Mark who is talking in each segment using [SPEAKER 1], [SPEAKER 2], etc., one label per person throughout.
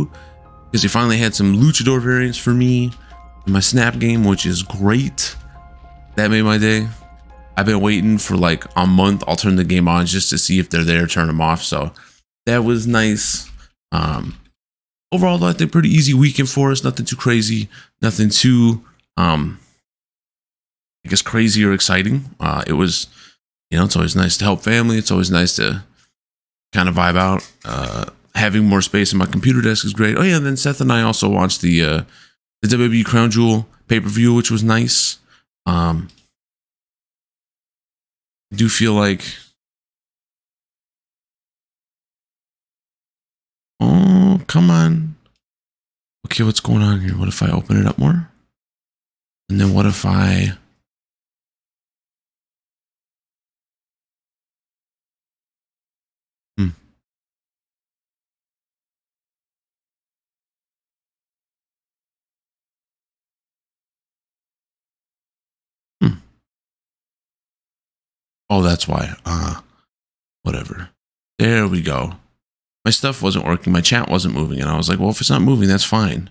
[SPEAKER 1] 2 because they finally had some luchador variants for me in my snap game, which is great. That made my day. I've been waiting for like a month. I'll turn the game on just to see if they're there, turn them off. So that was nice. Overall, I think pretty easy weekend for us. Nothing too crazy, nothing too I guess crazy or exciting. It was, it's always nice to help family. It's always nice to kind of vibe out. Having more space in my computer desk is great. Oh yeah, and then Seth and I also watched the WWE Crown Jewel pay-per-view, which was nice. I do feel like, oh, come on. Okay, what's going on here? What if I open it up more? And then what if I... Oh, that's why. Whatever. There we go. My stuff wasn't working. My chat wasn't moving. And I was like, well, if it's not moving, that's fine.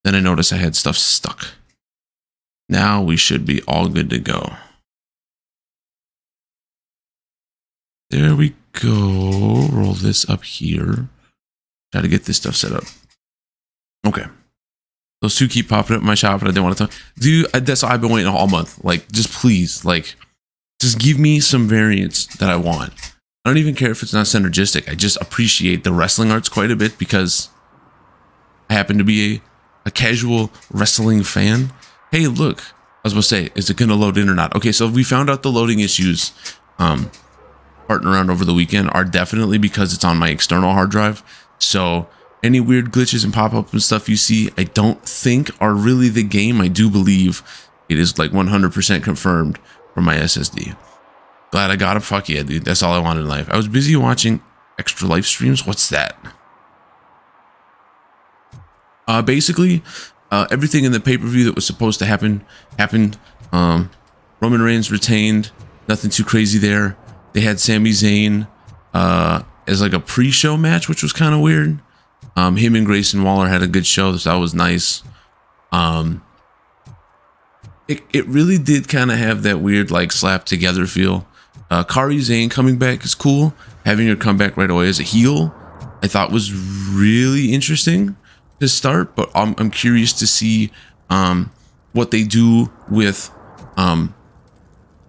[SPEAKER 1] Then I noticed I had stuff stuck. Now we should be all good to go. There we go. Roll this up here. Try to get this stuff set up. Okay. Those two keep popping up in my shop, and I didn't want to talk. Dude, that's all I've been waiting all month. Like, just please, like, just give me some variants that I want. I don't even care if it's not synergistic. I just appreciate the wrestling arts quite a bit because I happen to be a casual wrestling fan. Hey, look, I was supposed to say, is it going to load in or not? Okay, so we found out the loading issues farting around over the weekend are definitely because it's on my external hard drive. So any weird glitches and pop-up and stuff you see, I don't think are really the game. I do believe it is like 100% confirmed from my SSD. Glad I got it. Fuck yeah, dude. That's all I wanted in life. I was busy watching extra live streams. What's that? Basically, everything in the pay-per-view that was supposed to happen happened. Roman Reigns retained. Nothing too crazy there. They had Sami Zayn as like a pre-show match, which was kind of weird. Him and Grayson Waller had a good show, so that was nice. It really did kind of have that weird like slap together feel. Kairi Sane coming back is cool. Having her come back right away as a heel, I thought was really interesting to start. But I'm curious to see what they do with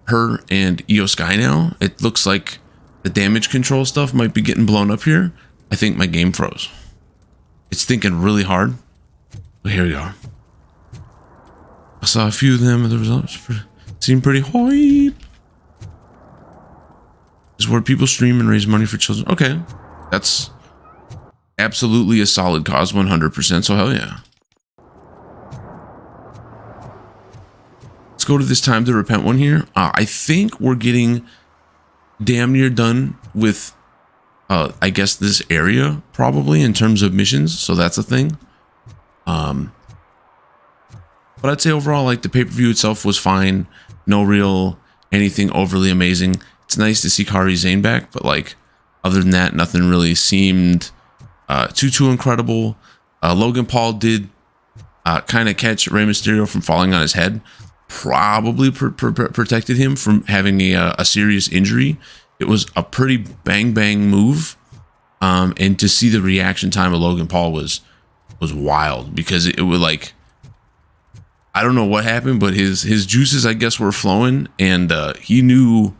[SPEAKER 1] her and Io Sky now. It looks like the damage control stuff might be getting blown up here. I think my game froze. It's thinking really hard. But here we go. I saw a few of them. The results seemed pretty hype. Is where people stream and raise money for children. Okay, that's absolutely a solid cause, 100%. So hell yeah. Let's go to this time to repent one here. I think we're getting damn near done with, I guess this area probably in terms of missions. So that's a thing. But I'd say overall, like the pay-per-view itself was fine. No real anything overly amazing. It's nice to see Kairi Sane back, but like other than that, nothing really seemed too incredible. Logan Paul did kind of catch Rey Mysterio from falling on his head. Probably protected him from having a serious injury. It was a pretty bang move, and to see the reaction time of Logan Paul was wild because it was like, I don't know what happened, but his juices, I guess, were flowing, and he knew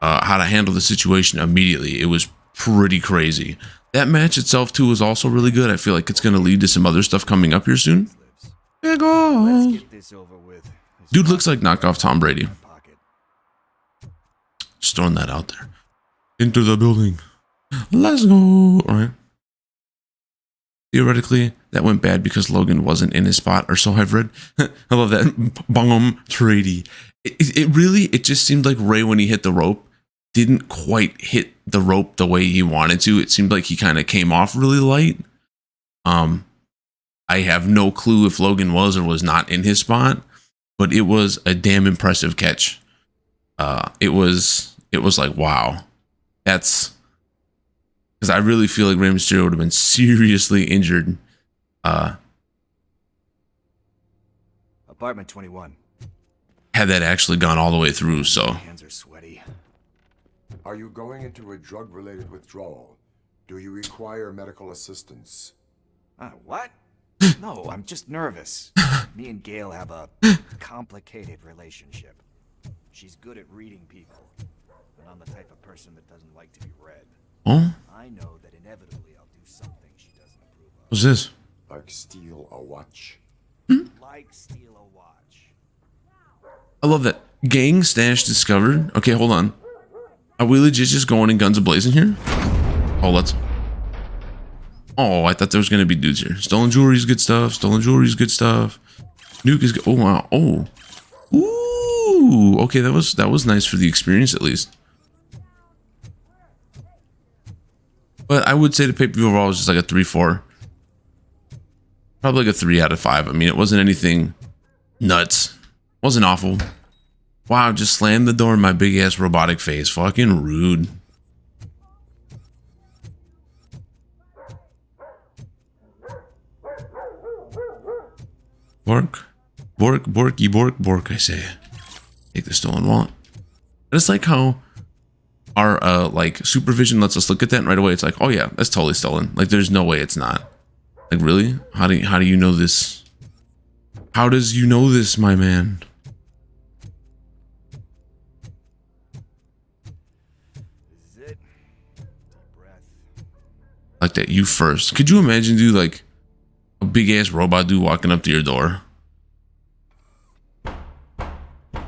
[SPEAKER 1] how to handle the situation immediately. It was pretty crazy. That match itself too was also really good. I feel like it's going to lead to some other stuff coming up here soon. There goes. Dude looks like knockoff Tom Brady. Just throwing that out there. Into the building. Let's go. All right. Theoretically, that went bad because Logan wasn't in his spot, or so I've read. I love that. Bongum Trady. It just seemed like Ray, when he hit the rope, didn't quite hit the rope the way he wanted to. It seemed like he kind of came off really light. I have no clue if Logan was or was not in his spot, but it was a damn impressive catch. It was like, wow, that's Because I really feel like Rey Mysterio would have been seriously injured.
[SPEAKER 2] Apartment 21.
[SPEAKER 1] Had that actually gone all the way through, so.
[SPEAKER 2] My hands are sweaty.
[SPEAKER 3] Are you going into a drug-related withdrawal? Do you require medical assistance?
[SPEAKER 2] What? No, I'm just nervous. Me and Gail have a complicated relationship. She's good at reading people, but I'm the type of person that doesn't like to be read.
[SPEAKER 1] Oh?
[SPEAKER 2] I know that inevitably I'll do something she doesn't approve of.
[SPEAKER 1] What's this?
[SPEAKER 3] Like steal a watch?
[SPEAKER 2] Like steal a watch.
[SPEAKER 1] I love that. Gang stash discovered. Okay, hold on. Are we legit just going in guns a-blazing here? Oh, let's... Oh, I thought there was going to be dudes here. Stolen jewelry is good stuff. Stolen jewelry is good stuff. Nuke is good. Oh, wow. Oh. Ooh. Okay, that was nice for the experience, at least. But I would say the pay-per-view overall was just like a 3-4. Probably like a 3 out of 5. I mean, it wasn't anything nuts. Wasn't awful. Wow, just slammed the door in my big-ass robotic face. Fucking rude. Bork. Bork, borky, bork, bork, I say. Take the stolen wallet. I just like how our, like, supervision lets us look at that and right away it's like, oh yeah, that's totally stolen. Like, there's no way it's not. Like, really? How do you know this? How does you know this, my man?
[SPEAKER 2] This is it. Deep breath.
[SPEAKER 1] Like that, you first. Could you imagine, dude, like a big ass robot dude walking up to your door?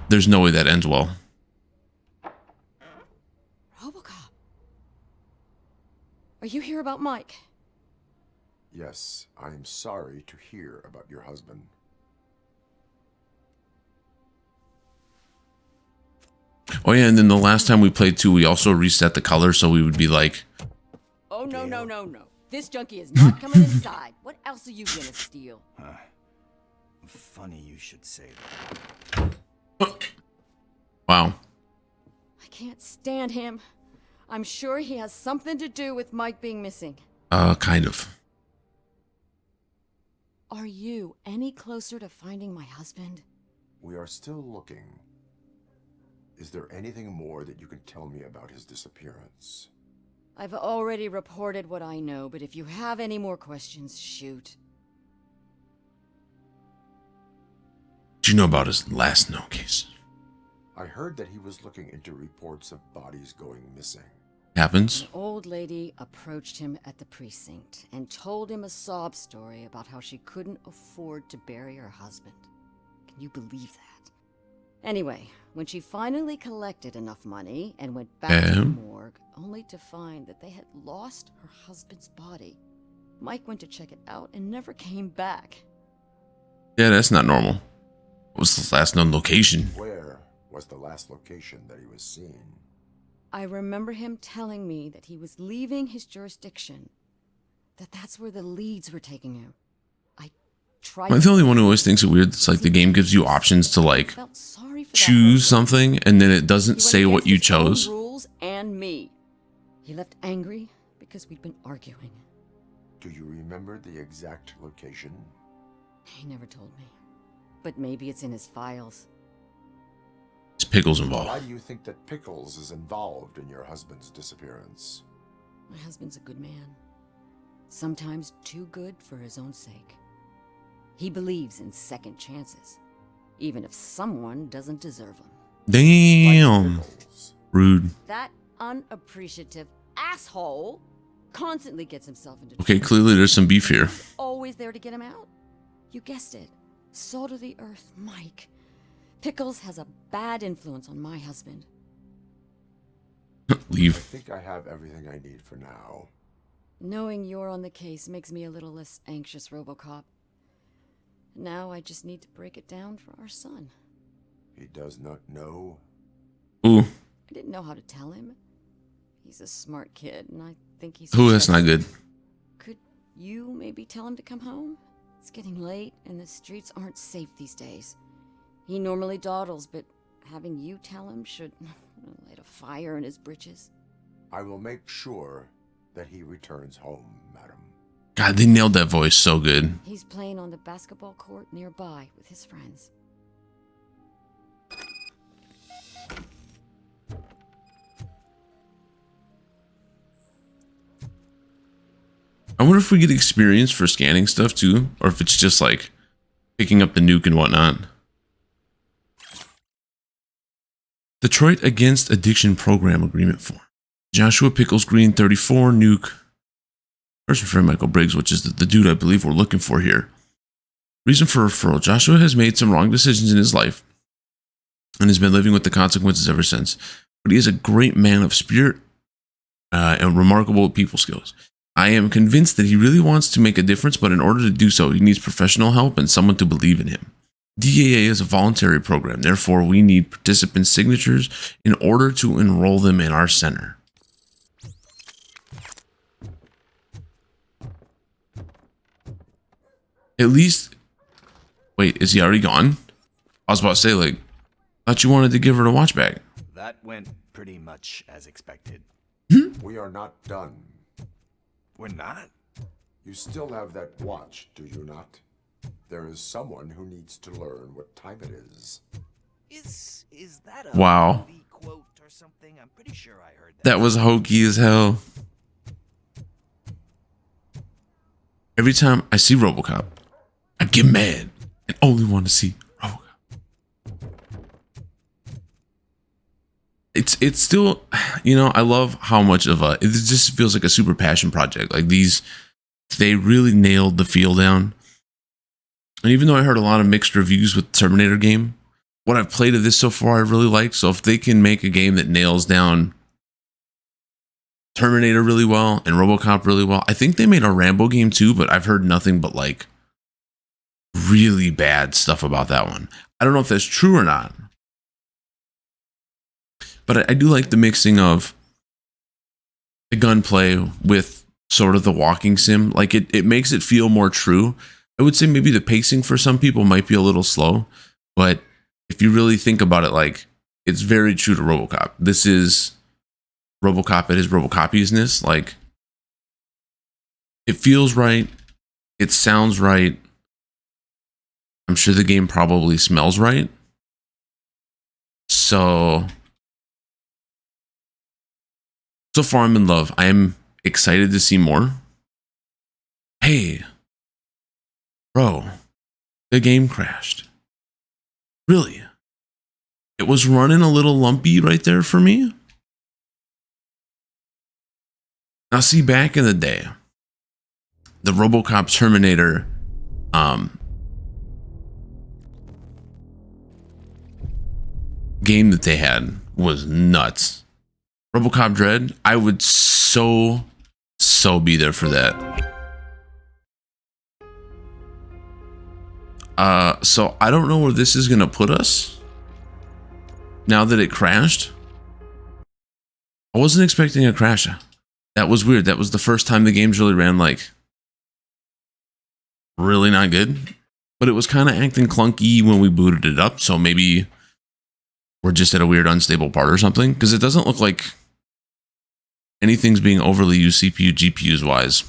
[SPEAKER 1] There's no way that ends well.
[SPEAKER 4] Robocop. Are you here about Mike?
[SPEAKER 3] Yes, I am sorry to hear about your husband.
[SPEAKER 1] Oh yeah, and then the last time we played too, we also reset the color so we would be like,
[SPEAKER 4] Oh, no, no, no, no. This junkie is not coming inside. What else are you gonna steal?
[SPEAKER 2] Funny you should say
[SPEAKER 1] wow.
[SPEAKER 4] I can't stand him. I'm sure he has something to do with Mike being missing.
[SPEAKER 1] Kind of.
[SPEAKER 4] Are you any closer to finding my husband?
[SPEAKER 3] We are still looking. Is there anything more that you can tell me about his disappearance?
[SPEAKER 4] I've already reported what I know, but if you have any more questions, shoot.
[SPEAKER 1] Do you know about his last known case?
[SPEAKER 3] I heard that he was looking into reports of bodies going missing.
[SPEAKER 1] Happens.
[SPEAKER 4] An old lady approached him at the precinct and told him a sob story about how she couldn't afford to bury her husband. Can you believe that? Anyway, when she finally collected enough money and went back to the morgue, only to find that they had lost her husband's body, Mike went to check it out and never came back.
[SPEAKER 1] Yeah, that's not normal. What was the last known location?
[SPEAKER 3] Where was the last location that he was seen?
[SPEAKER 4] I remember him telling me that he was leaving his jurisdiction, that's where the leads were taking him. I tried.
[SPEAKER 1] I'm the only one who always thinks it weird. It's like the game gives you options to like
[SPEAKER 4] Felt sorry for that
[SPEAKER 1] choose
[SPEAKER 4] person.
[SPEAKER 1] something and then it doesn't
[SPEAKER 4] He went
[SPEAKER 1] say what
[SPEAKER 4] against
[SPEAKER 1] you
[SPEAKER 4] his own
[SPEAKER 1] chose.
[SPEAKER 4] rules and me. He left angry because we'd been arguing.
[SPEAKER 3] Do you remember the exact location?
[SPEAKER 4] He never told me, but maybe it's in his files.
[SPEAKER 1] It's Pickles
[SPEAKER 3] Why
[SPEAKER 1] involved.
[SPEAKER 3] do you think that Pickles is involved in your husband's disappearance?
[SPEAKER 4] My husband's a good man. Sometimes too good for his own sake. He believes in second chances, even if someone doesn't deserve them.
[SPEAKER 1] Damn.
[SPEAKER 3] Like Pickles.
[SPEAKER 1] Rude.
[SPEAKER 4] That unappreciative asshole constantly gets himself into
[SPEAKER 1] Okay,
[SPEAKER 4] trouble.
[SPEAKER 1] clearly there's some beef here.
[SPEAKER 4] Who's always there to get him out. You guessed it. Salt of the earth, Mike. Pickles has a bad influence on my husband.
[SPEAKER 3] I
[SPEAKER 1] Leave.
[SPEAKER 3] think I have everything I need for now.
[SPEAKER 4] Knowing you're on the case makes me a little less anxious, Robocop. Now I just need to break it down for our son.
[SPEAKER 3] He does not know.
[SPEAKER 1] Ooh.
[SPEAKER 4] I didn't know how to tell him. He's a smart kid, and I think he's...
[SPEAKER 1] Ooh, that's not good.
[SPEAKER 4] Could you maybe tell him to come home? It's getting late, and the streets aren't safe these days. He normally dawdles, but having you tell him should light a fire in his britches.
[SPEAKER 3] I will make sure that he returns home, madam.
[SPEAKER 1] God, they nailed that voice so good.
[SPEAKER 4] He's playing on the basketball court nearby with his friends.
[SPEAKER 1] I wonder if we get experience for scanning stuff too, or if it's just like picking up the nuke and whatnot. Detroit Against Addiction Program Agreement Form. Joshua Pickles Green, 34, nuke. Person for Michael Briggs, which is the dude I believe we're looking for here. Reason for referral. Joshua has made some wrong decisions in his life and has been living with the consequences ever since. But he is a great man of spirit and remarkable people skills. I am convinced that he really wants to make a difference, but in order to do so, he needs professional help and someone to believe in him. DAA is a voluntary program, therefore we need participants' signatures in order to enroll them in our center. At least, wait, is he already gone? I was about to say, like, I thought you wanted to give her the watch back.
[SPEAKER 2] That went pretty much as expected.
[SPEAKER 3] We are not done.
[SPEAKER 2] We're not?
[SPEAKER 3] You still have that watch, do you not? There is someone who needs to learn what time it is.
[SPEAKER 2] Is that a
[SPEAKER 1] Wow.
[SPEAKER 2] movie quote or something? I'm pretty sure I heard that.
[SPEAKER 1] That was hokey as hell. Every time I see Robocop, I get mad and only want to see Robocop. It's still, you know, I love how much of it just feels like a super passion project. Like they really nailed the feel down. And even though I heard a lot of mixed reviews with Terminator game, what I've played of this so far, I really like. So if they can make a game that nails down Terminator really well and Robocop really well, I think they made a Rambo game too, but I've heard nothing but like really bad stuff about that one. I don't know if that's true or not. But I do like the mixing of the gunplay with sort of the walking sim. Like it makes it feel more true. I would say maybe the pacing for some people might be a little slow, but if you really think about it, like it's very true to Robocop. This is Robocop at his Robocopiness. Like it feels right. It sounds right. I'm sure the game probably smells right. So far I'm in love. I am excited to see more. Hey, bro, the game crashed. Really? It was running a little lumpy right there for me. Now see, back in the day, the Robocop Terminator game that they had was nuts. Robocop Dread, I would so be there for that. So I don't know where this is gonna put us now that it crashed. I wasn't expecting a crash. That was weird. That was the first time the games really ran like really not good, but it was kind of acting clunky when we booted it up. So maybe we're just at a weird unstable part or something, because it doesn't look like anything's being overly used CPU, GPUs wise.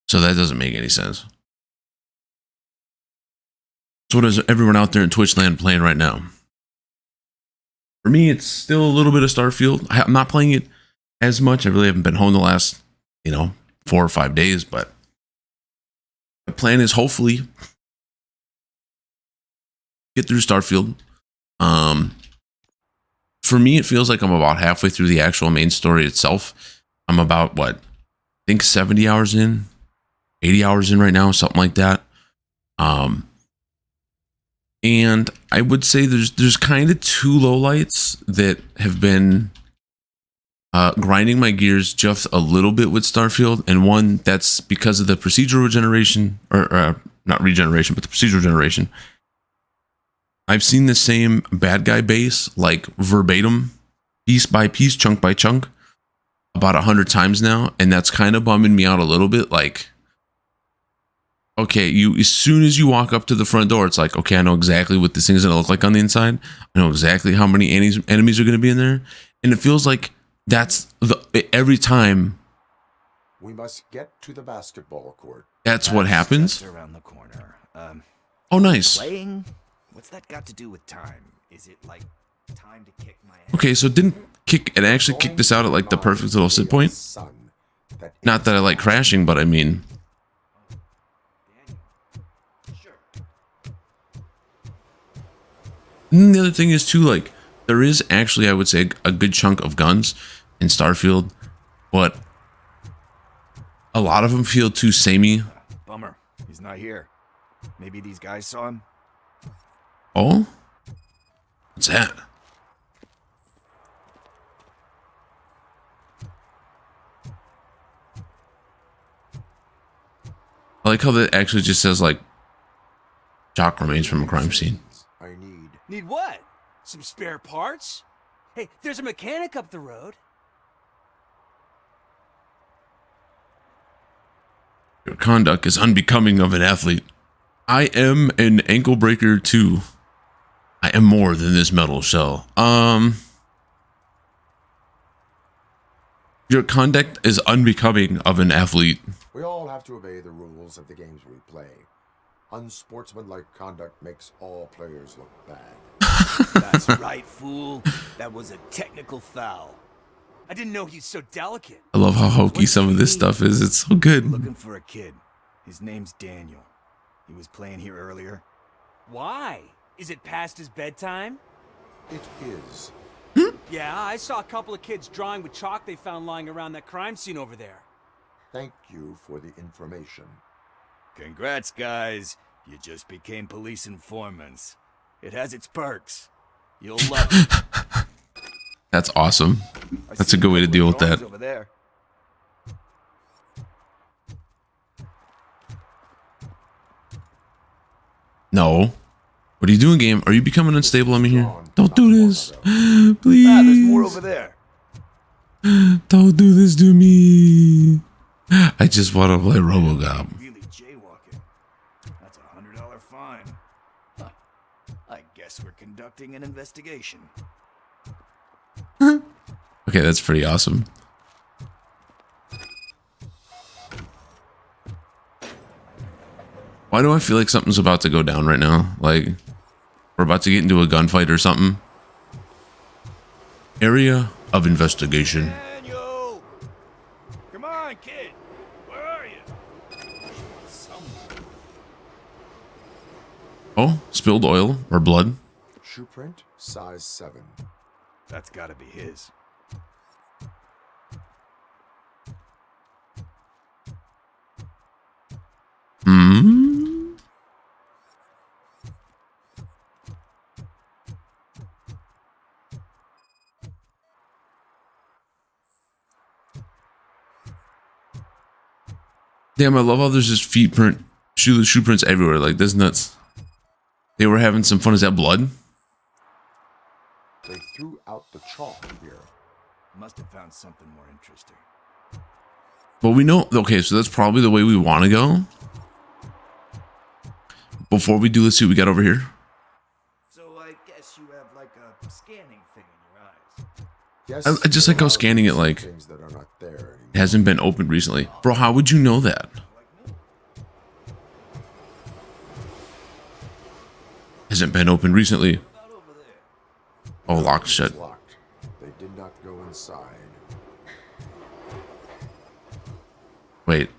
[SPEAKER 1] So that doesn't make any sense. So what is everyone out there in Twitch land playing right now? For me, it's still a little bit of Starfield. I'm not playing it as much. I really haven't been home the last, 4 or 5 days, but the plan is hopefully get through Starfield. For me, it feels like I'm about halfway through the actual main story itself. I'm about, I think 70 hours in, 80 hours in right now, something like that. And I would say there's kind of two lowlights that have been grinding my gears just a little bit with Starfield, and one that's because of the procedural regeneration, or not regeneration, but the procedural generation. I've seen the same bad guy base, like verbatim, piece by piece, chunk by chunk, about 100 times now, and that's kind of bumming me out a little bit. Like, okay, as soon as you walk up to the front door, it's like, okay, I know exactly what this thing is going to look like on the inside. I know exactly how many enemies are going to be in there, and it feels like that's every time
[SPEAKER 3] We must get to the basketball court.
[SPEAKER 1] That's what happens?
[SPEAKER 2] Just around the corner.
[SPEAKER 1] Oh, nice.
[SPEAKER 2] Playing? What's that got to do with time? Is it like time to kick my ass?
[SPEAKER 1] Okay, so it actually kicked us out at like the perfect little sit point?
[SPEAKER 3] Son,
[SPEAKER 1] Not that I like crashing, but I mean...
[SPEAKER 2] Sure.
[SPEAKER 1] And the other thing is too, like, there is actually, I would say, a good chunk of guns in Starfield, but a lot of them feel too samey.
[SPEAKER 2] Bummer. He's not here. Maybe these guys saw him?
[SPEAKER 1] Oh? What's that? I like how that actually just says, like, shock remains from a crime scene.
[SPEAKER 3] I need.
[SPEAKER 5] Need what? Some spare parts? Hey, there's a mechanic up the road.
[SPEAKER 1] Your conduct is unbecoming of an athlete. I am an ankle breaker too. I am more than this metal shell. Your conduct is unbecoming of an athlete.
[SPEAKER 3] We all have to obey the rules of the games we play. Unsportsmanlike conduct makes all players look bad.
[SPEAKER 5] That's right, fool. That was a technical foul. I didn't know he's so delicate.
[SPEAKER 1] I love how hokey some of this stuff is. It's so good.
[SPEAKER 2] Looking for a kid. His name's Daniel. He was playing here earlier.
[SPEAKER 5] Why? Is it past his bedtime?
[SPEAKER 3] It is.
[SPEAKER 5] Yeah, I saw a couple of kids drawing with chalk they found lying around that crime scene over there.
[SPEAKER 3] Thank you for the information.
[SPEAKER 2] Congrats, guys. You just became police informants. It has its perks. You'll love it.
[SPEAKER 1] That's awesome.
[SPEAKER 2] I
[SPEAKER 1] That's
[SPEAKER 2] see
[SPEAKER 1] a good way to deal with
[SPEAKER 2] drawings
[SPEAKER 1] that.
[SPEAKER 2] over there.
[SPEAKER 1] No. What are you doing, game? Are you becoming unstable on me here? Don't do this. Please.
[SPEAKER 2] Ah, there's more over there.
[SPEAKER 1] Don't do this to me. I just want to play Robocop.
[SPEAKER 2] Really jaywalking. That's a $100 fine. Huh. I guess we're conducting an investigation.
[SPEAKER 1] Okay, that's pretty awesome. Why do I feel like something's about to go down right now? Like, we're about to get into a gunfight or something. Area of investigation.
[SPEAKER 2] Daniel! Come on, kid. Where are you? Somewhere.
[SPEAKER 1] Oh, spilled oil or blood.
[SPEAKER 3] Shoe print, size 7.
[SPEAKER 2] That's gotta be his.
[SPEAKER 1] Hmm. Damn, I love how there's just feet print, shoe prints everywhere. Like, that's nuts. They were having some fun. Is that blood?
[SPEAKER 3] They threw out the chalk here.
[SPEAKER 2] Must have found something more interesting.
[SPEAKER 1] But we know, okay, so that's probably the way we want to go. Before we do, let's see what we got over here.
[SPEAKER 2] So I guess you have like a scanning thing in your eyes.
[SPEAKER 3] Yes,
[SPEAKER 1] I just like how
[SPEAKER 3] there are
[SPEAKER 1] scanning it, like,
[SPEAKER 3] things that are not there anymore.
[SPEAKER 1] it hasn't been opened recently. Bro, how would you know that? Hasn't been opened recently. Oh, locked shut.
[SPEAKER 3] It's locked. They did not go inside.
[SPEAKER 1] Wait.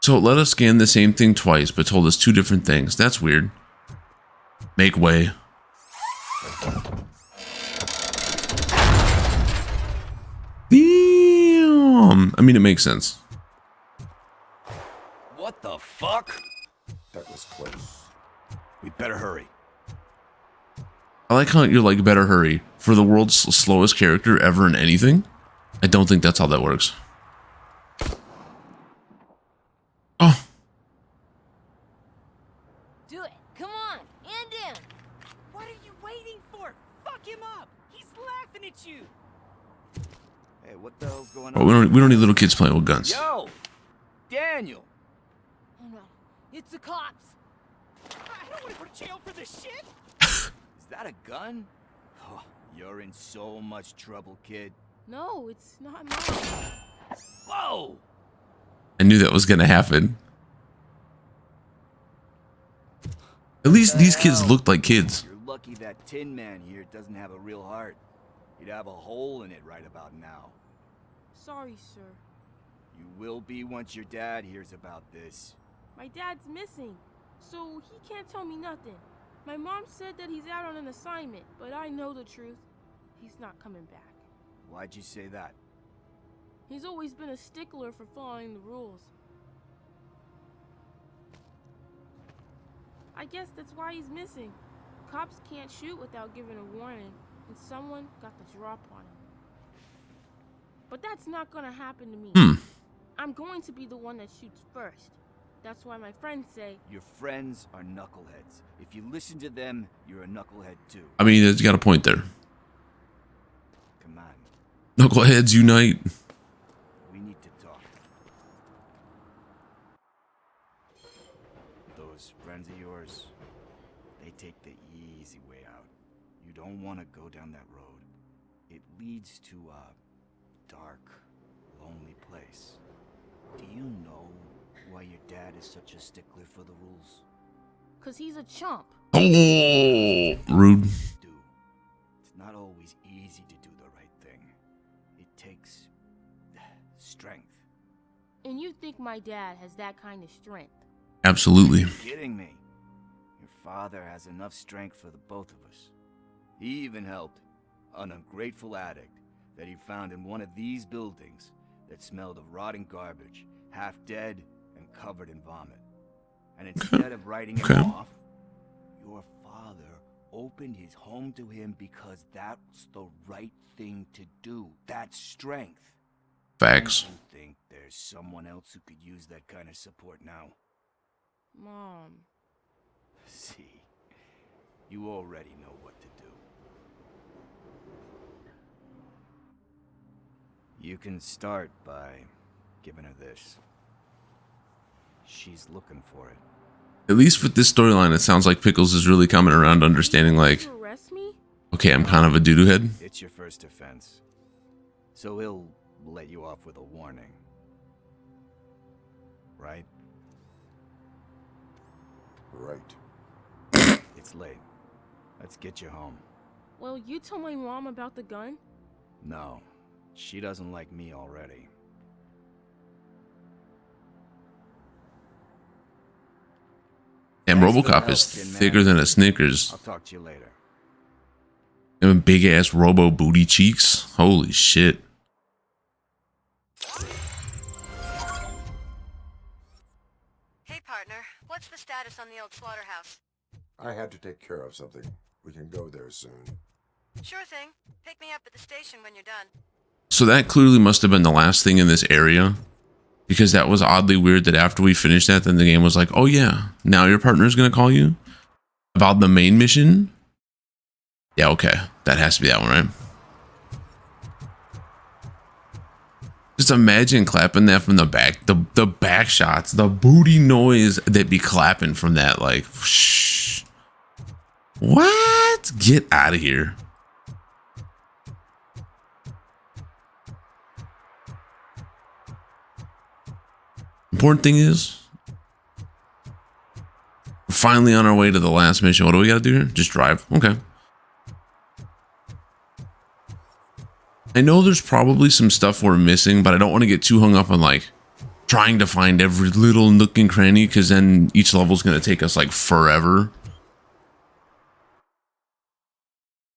[SPEAKER 1] So it let us scan the same thing twice, but told us two different things. That's weird. Make way. Damn. I mean, it makes sense.
[SPEAKER 2] What the fuck?
[SPEAKER 3] That was close.
[SPEAKER 2] We better hurry.
[SPEAKER 1] I like how you're like, better hurry. For the world's slowest character ever in anything, I don't think that's how that works. Oh.
[SPEAKER 6] Do it. Come on. And in. What are you waiting for? Fuck him up. He's laughing at you.
[SPEAKER 2] Hey, what the hell's going
[SPEAKER 1] Oh,
[SPEAKER 2] on?
[SPEAKER 1] we don't need little kids playing with guns.
[SPEAKER 2] Yo! Daniel!
[SPEAKER 6] Oh no. It's the cops. I don't want to go to jail for this shit.
[SPEAKER 2] Is that a gun? Oh,
[SPEAKER 5] You're in so much trouble, kid.
[SPEAKER 6] No, it's not mine.
[SPEAKER 5] Whoa!
[SPEAKER 1] I knew that was gonna happen. At least these kids
[SPEAKER 5] Hell.
[SPEAKER 1] looked like kids.
[SPEAKER 5] You're lucky that Tin Man here doesn't have a real heart. He'd have a hole in it right about now.
[SPEAKER 6] Sorry, sir.
[SPEAKER 5] You will be once your dad hears about this.
[SPEAKER 6] My dad's missing, so he can't tell me nothing. My mom said that he's out on an assignment, but I know the truth. He's not coming back.
[SPEAKER 5] Why'd you say that?
[SPEAKER 6] He's always been a stickler for following the rules. I guess that's why he's missing. Cops can't shoot without giving a warning, and someone got the drop on him. But that's not gonna happen to me. I'm going to be the one that shoots first. That's why my friends say...
[SPEAKER 5] Your friends are knuckleheads. If you listen to them, you're a knucklehead too.
[SPEAKER 1] I mean, you got a point there.
[SPEAKER 5] Come on,
[SPEAKER 1] Knuckleheads unite.
[SPEAKER 5] we need to talk. Those friends of yours, they take the easy way out. You don't want to go down that road. It leads to a dark, lonely place. Do you know why your dad is such a stickler for the rules?
[SPEAKER 6] 'Cause he's a chump.
[SPEAKER 1] Oh, rude.
[SPEAKER 5] Do. It's not always easy to do the right thing. It takes strength.
[SPEAKER 6] And you think my dad has that kind of strength?
[SPEAKER 1] Absolutely.
[SPEAKER 5] You're kidding me. Your father has enough strength for the both of us. He even helped an ungrateful addict that he found in one of these buildings that smelled of rotting garbage, half dead and covered in vomit. And instead of writing him off, your father opened his home to him because that's the right thing to do. That's strength.
[SPEAKER 1] Facts.
[SPEAKER 5] Don't you think there's someone else who could use that kind of support now?
[SPEAKER 6] Mom.
[SPEAKER 5] See, you already know what to do. You can start by giving her this. She's looking for it.
[SPEAKER 1] At least with this storyline, it sounds like Pickles is really coming around to understanding, like,
[SPEAKER 6] You arrest me?
[SPEAKER 1] okay, I'm kind of a doo-doo head.
[SPEAKER 5] It's your first offense, so he'll let you off with a warning. Right?
[SPEAKER 3] Right.
[SPEAKER 5] It's late. Let's get you home.
[SPEAKER 6] Well, you told my mom about the gun?
[SPEAKER 5] No, she doesn't like me already.
[SPEAKER 1] And
[SPEAKER 5] Thanks for the
[SPEAKER 1] Robocop
[SPEAKER 5] help,
[SPEAKER 1] is
[SPEAKER 5] Tin Man.
[SPEAKER 1] thicker than a Snickers.
[SPEAKER 5] I'll talk to you later.
[SPEAKER 1] And big ass Robo booty cheeks. Holy shit.
[SPEAKER 7] Hey, partner. What's the status on the old slaughterhouse?
[SPEAKER 3] I had to take care of something. We can go there soon.
[SPEAKER 7] Sure thing. Pick me up at the station when you're done.
[SPEAKER 1] So that clearly must have been the last thing in this area. Because that was oddly weird that after we finished that, then the game was like, oh yeah, now your partner's going to call you about the main mission. Yeah, okay. That has to be that one, right? Just imagine clapping that from the back. The back shots, the booty noise that be clapping from that. Like, shh. What? Get out of here. Important thing is, we're finally on our way to the last mission. What do we got to do here? Just drive. Okay. I know there's probably some stuff we're missing, but I don't want to get too hung up on like trying to find every little nook and cranny, because then each level is going to take us like forever.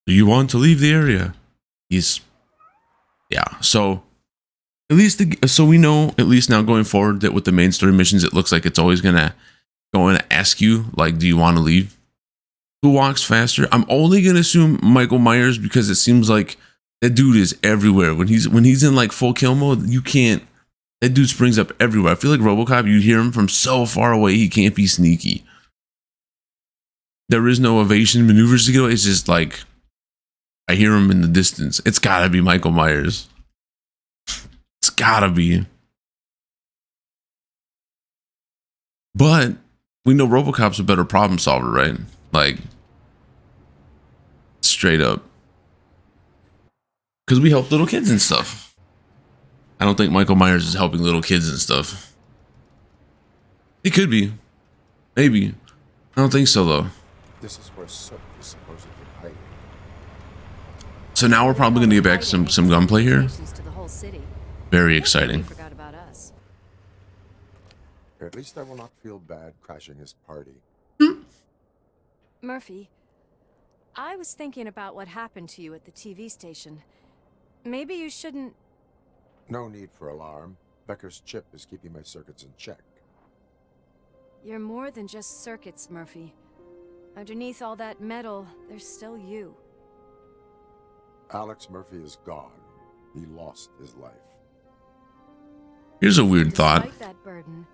[SPEAKER 1] Do you want to leave the area? Yes. Yeah. So at least so we know at least now going forward that with the main story missions, it looks like it's always going to go and ask you like, do you want to leave? Who walks faster? I'm only going to assume Michael Myers, because it seems like that dude is everywhere. When he's in like full kill mode, you can't. That dude springs up everywhere. I feel like Robocop, you hear him from so far away, he can't be sneaky. There is no evasion maneuvers to get away. It's just like I hear him in the distance. It's gotta be Michael Myers. It's gotta be. But we know Robocop's a better problem solver, right? Like straight up. Because we help little kids and stuff. I don't think Michael Myers is helping little kids and stuff. It could be. Maybe. I don't think so, though.
[SPEAKER 3] This is where Soap is supposedly hiding.
[SPEAKER 1] So now we're probably going to get back to some gunplay here.
[SPEAKER 4] To the whole city.
[SPEAKER 1] Very
[SPEAKER 4] They
[SPEAKER 1] exciting.
[SPEAKER 4] forgot about us.
[SPEAKER 3] At least I will not feel bad crashing his party.
[SPEAKER 7] Murphy, I was thinking about what happened to you at the TV station. Maybe you shouldn't...
[SPEAKER 3] No need for alarm. Becker's chip is keeping my circuits in check.
[SPEAKER 7] You're more than just circuits, Murphy. Underneath all that metal, there's still you.
[SPEAKER 3] Alex Murphy is gone. He lost his life.
[SPEAKER 1] Here's a weird thought.
[SPEAKER 7] Despite that burden,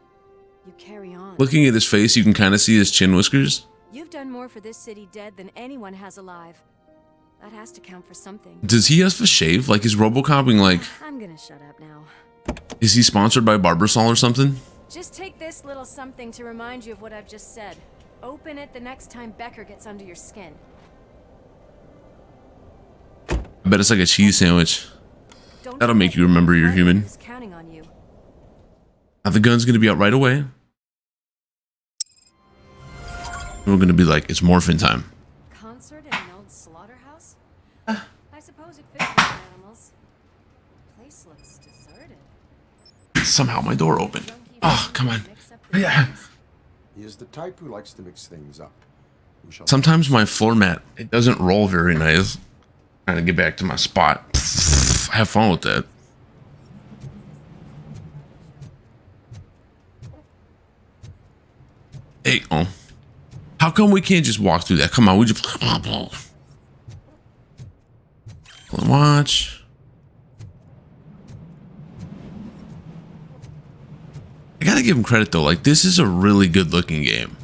[SPEAKER 7] you carry on.
[SPEAKER 1] Looking at his face, you can kind of see his chin whiskers.
[SPEAKER 7] You've done more for this city dead than anyone has alive. That has to count for something.
[SPEAKER 1] Does he have a shave? Like, is Robocopping like...
[SPEAKER 7] I'm gonna shut up now.
[SPEAKER 1] Is he sponsored by Barbasol or something?
[SPEAKER 7] Just take this little something to remind you of what I've just said. Open it the next time Becker gets under your skin.
[SPEAKER 1] I bet it's like a cheese sandwich.
[SPEAKER 7] Don't
[SPEAKER 1] That'll make
[SPEAKER 7] forget
[SPEAKER 1] you remember you're
[SPEAKER 7] Becker
[SPEAKER 1] human.
[SPEAKER 7] is counting on you.
[SPEAKER 1] Now the gun's gonna be out right away. We're gonna be like, it's morphin' time.
[SPEAKER 7] Concert in an old slaughterhouse? I suppose it fits with animals. Place looks deserted.
[SPEAKER 1] Somehow my door opened.
[SPEAKER 7] Junkie
[SPEAKER 1] Oh, come on.
[SPEAKER 7] mix up the
[SPEAKER 1] Yeah.
[SPEAKER 7] things.
[SPEAKER 3] He is the type who likes to mix things up. We shall
[SPEAKER 1] Sometimes my floor mat, it doesn't roll very nice. Trying to get back to my spot. Have fun with that. Hey, oh. How come we can't just walk through that? Come on, we just... Watch. I gotta give him credit though. Like, this is a really good looking game.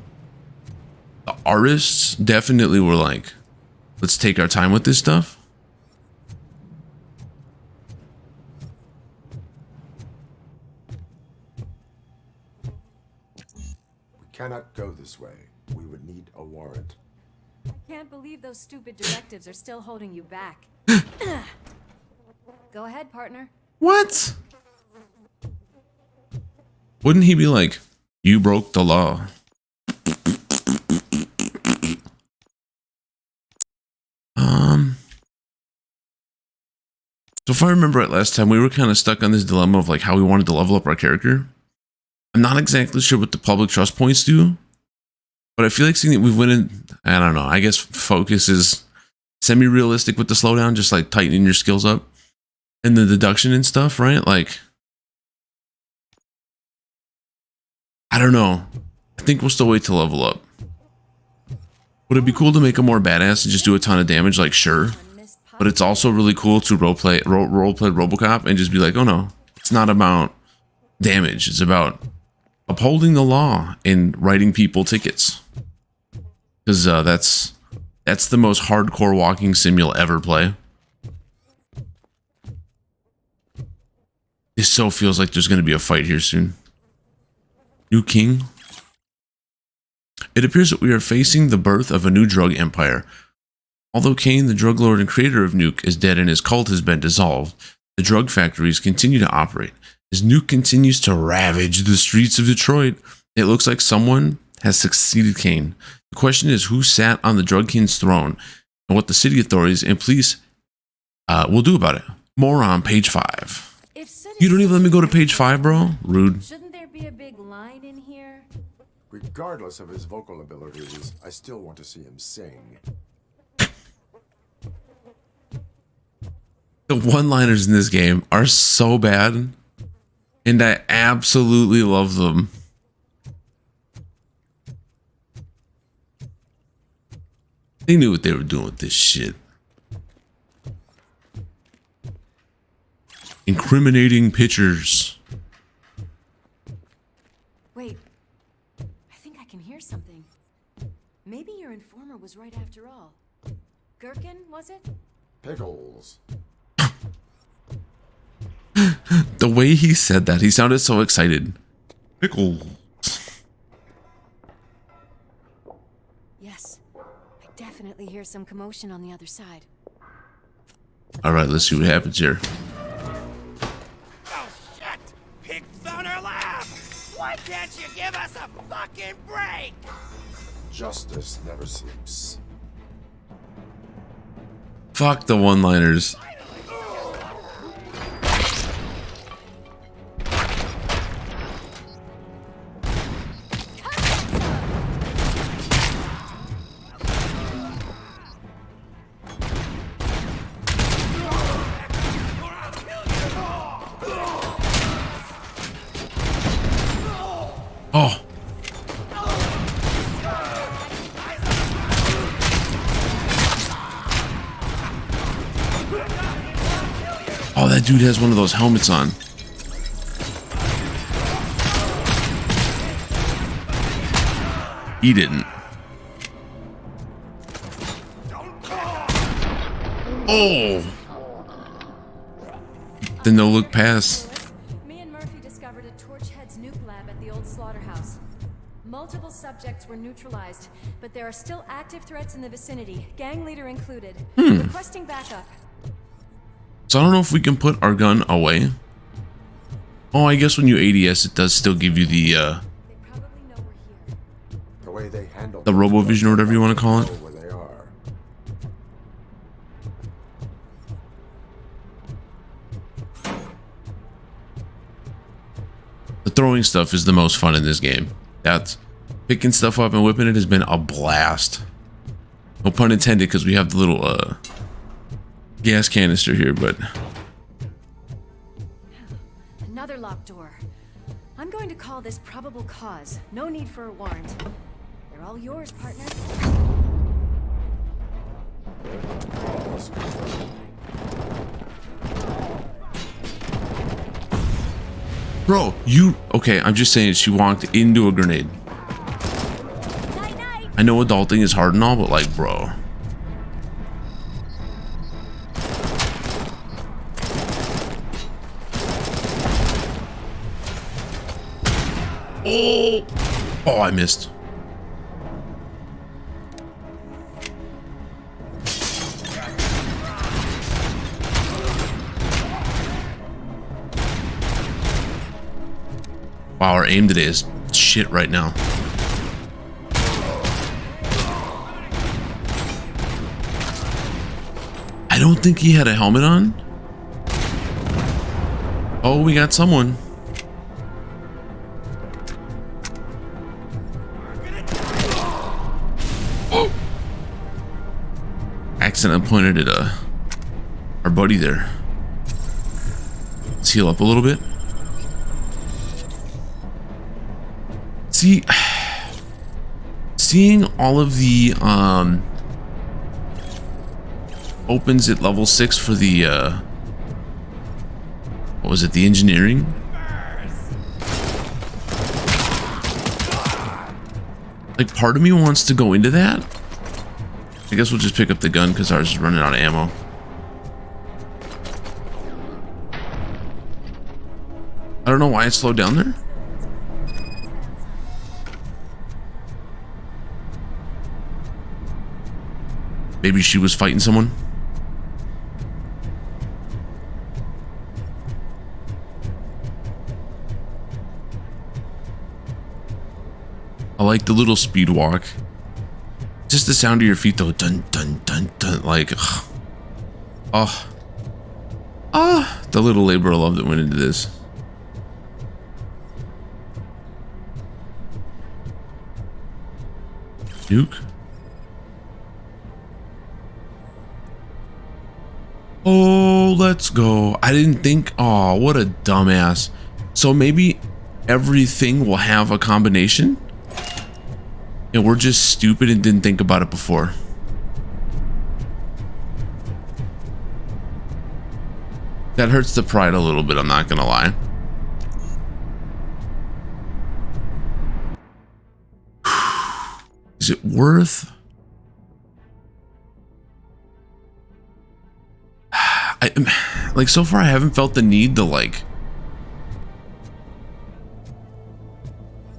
[SPEAKER 1] The artists definitely were like, let's take our time with this stuff.
[SPEAKER 3] We cannot go this way. We would need a warrant.
[SPEAKER 7] Can't believe those stupid directives are still holding you back. Go ahead, partner.
[SPEAKER 1] What? Wouldn't he be like, you broke the law? So if I remember right last time, we were kind of stuck on this dilemma of like how we wanted to level up our character. I'm not exactly sure what the public trust points do, but I feel like seeing that we've went in, I don't know, I guess focus is semi-realistic with the slowdown, just like tightening your skills up and the deduction and stuff, right? Like, I don't know. I think we'll still wait to level up. Would it be cool to make him more badass and just do a ton of damage? Like, sure. But it's also really cool to roleplay Robocop and just be like, oh no, it's not about damage. It's about upholding the law and writing people tickets. Because that's the most hardcore walking sim you'll ever play. It so feels like there's going to be a fight here soon. New king. It appears that we are facing the birth of a new drug empire. Although Kane, the drug lord and creator of Nuke, is dead and his cult has been dissolved, the drug factories continue to operate. As Nuke continues to ravage the streets of Detroit, it looks like someone has succeeded Kane. The question is who sat on the drug king's throne and what the city authorities and police will do about it. More on page 5. You don't even let me go to page 5, bro? Rude.
[SPEAKER 7] Shouldn't there be a big line in here?
[SPEAKER 3] Regardless of his vocal abilities, I still want to see him sing.
[SPEAKER 1] The one-liners in this game are so bad, and I absolutely love them. They knew what they were doing with this shit. Incriminating pictures.
[SPEAKER 7] Wait, I think I can hear something. Maybe your informer was right after all. Gherkin, was it?
[SPEAKER 3] Pickles.
[SPEAKER 1] The way he said that, he sounded so excited. Pickle.
[SPEAKER 7] Yes, I definitely hear some commotion on the other side.
[SPEAKER 1] All right, let's see what happens here.
[SPEAKER 2] Oh shit! Pigs on our lab! Why can't you give us a fucking break?
[SPEAKER 3] Justice never sleeps.
[SPEAKER 1] Fuck the one-liners. Oh. Oh, that dude has one of those helmets on. He didn't. Oh. The no look pass.
[SPEAKER 7] Me and Murphy discovered a Torchhead's nuke lab at the old slaughterhouse. Multiple subjects were neutralized, but there are still active threats in the vicinity, gang leader included. Requesting backup.
[SPEAKER 1] So I don't know if we can put our gun away. Oh, I guess when you ADS, it does still give you the
[SPEAKER 7] They probably know we're here.
[SPEAKER 3] The way they handle
[SPEAKER 1] the RoboVision or whatever you want to call it.
[SPEAKER 3] know where they are.
[SPEAKER 1] The throwing stuff is the most fun in this game. That's picking stuff up and whipping it has been a blast. No pun intended, because we have the little gas canister here, but
[SPEAKER 7] Another locked door. I'm going to call this probable cause. No need for a warrant. They're all yours, partner.
[SPEAKER 1] bro, you okay? I'm just saying she walked into a grenade.
[SPEAKER 7] Night, night.
[SPEAKER 1] I know adulting is hard and all, but like, bro. Oh, I missed. Wow, our aim today is shit right now. I don't think he had a helmet on. Oh, we got someone. Oh! Accident pointed at our buddy there. Let's heal up a little bit. See, seeing all of the opens at level 6 for the what was it, the engineering? Like, part of me wants to go into that. I guess we'll just pick up the gun because ours is running out of ammo. I don't know why it slowed down there. Maybe she was fighting someone. I like the little speed walk. Just the sound of your feet though. Dun dun dun dun. Like, oh, the little labor of love that went into this. Nuke. Oh, let's go. I didn't think. Oh, what a dumbass. So maybe everything will have a combination? And we're just stupid and didn't think about it before. That hurts the pride a little bit, I'm not gonna lie. Is it worth? Like, so far I haven't felt the need to, like,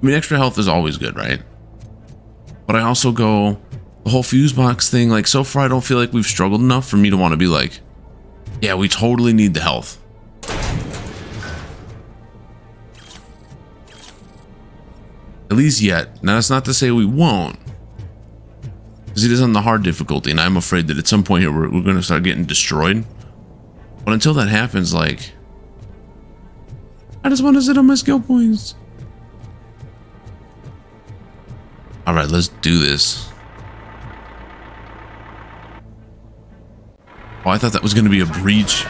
[SPEAKER 1] I mean, extra health is always good, right? But I also go, the whole fuse box thing, like, so far I don't feel like we've struggled enough for me to want to be like, Yeah, we totally need the health. At least yet. Now, that's not to say we won't. Because it is on the hard difficulty, and I'm afraid that at some point here we're going to start getting destroyed. But until that happens, like... I just want to sit on my skill points. Alright, let's do this. Oh, I thought that was going to be a breach.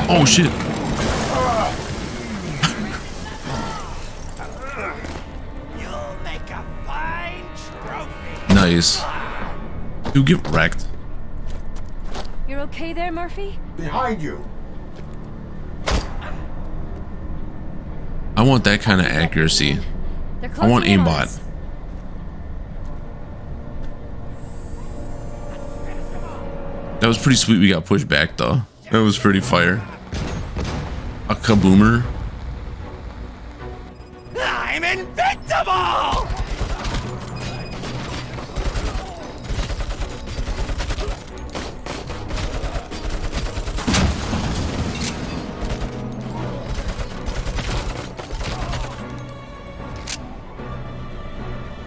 [SPEAKER 1] Oh, shit.
[SPEAKER 2] You'll make a fine trophy.
[SPEAKER 1] Nice. Dude, get wrecked.
[SPEAKER 7] You're okay there, Murphy?
[SPEAKER 3] Behind you!
[SPEAKER 1] I want that kind of accuracy.
[SPEAKER 7] They're
[SPEAKER 1] I want
[SPEAKER 7] closing in on
[SPEAKER 1] aimbot.
[SPEAKER 7] us.
[SPEAKER 1] That was pretty sweet we got pushed back, though. That was pretty fire. A kaboomer.
[SPEAKER 2] I'm invincible!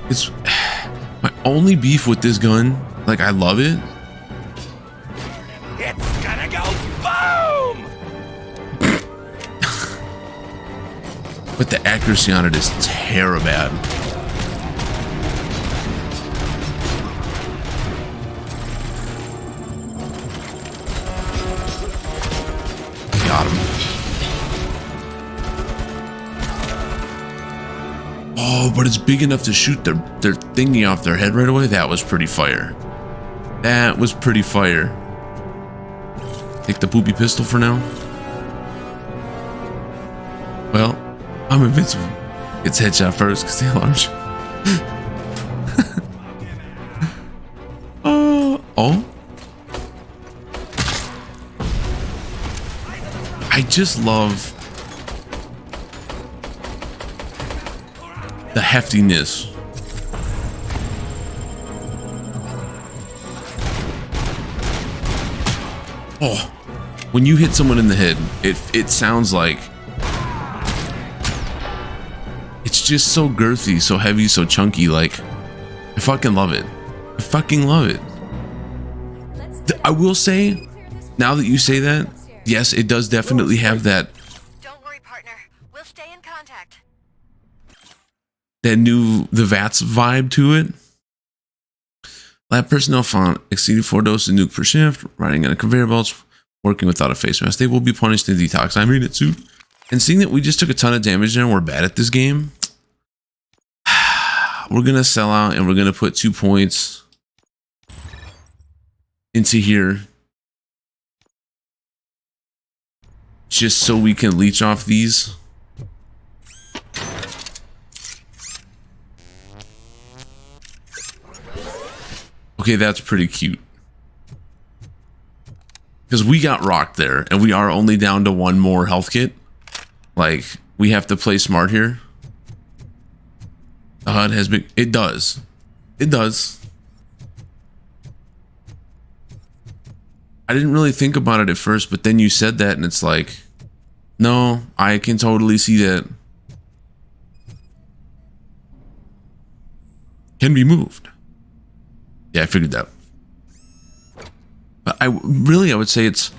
[SPEAKER 1] It's my only beef with this gun. Like, I love it.
[SPEAKER 2] It's gonna go boom!
[SPEAKER 1] But the accuracy on it is terrible. Got him. Oh, but it's big enough to shoot their thingy off their head right away. That was pretty fire. That was pretty fire. Take the poopy pistol for now. Well, I'm invincible. It's headshot first because the alarm shot. Oh. I just love the heftiness. Oh, when you hit someone in the head, it sounds like it's just so girthy, so heavy, so chunky. Like, I fucking love it. I fucking love it. I will say, now that you say that, yes, it does definitely have that.
[SPEAKER 7] Don't worry, partner. We'll stay in contact.
[SPEAKER 1] That the VATS vibe to it. Lab personnel found exceeded 4 doses of nuke per shift, riding on a conveyor belts, working without a face mask. They will be punished in detox. I mean it too. And seeing that we just took a ton of damage there and we're bad at this game, we're going to sell out and we're going to put 2 points into here just so we can leech off these. Okay, that's pretty cute. Because we got rocked there, and we are only down to 1 more health kit. Like, we have to play smart here. The HUD has been... It does. It does. I didn't really think about it at first, but then you said that, and it's like... No, I can totally see that. Can be moved. Yeah, I figured that. But I would say it's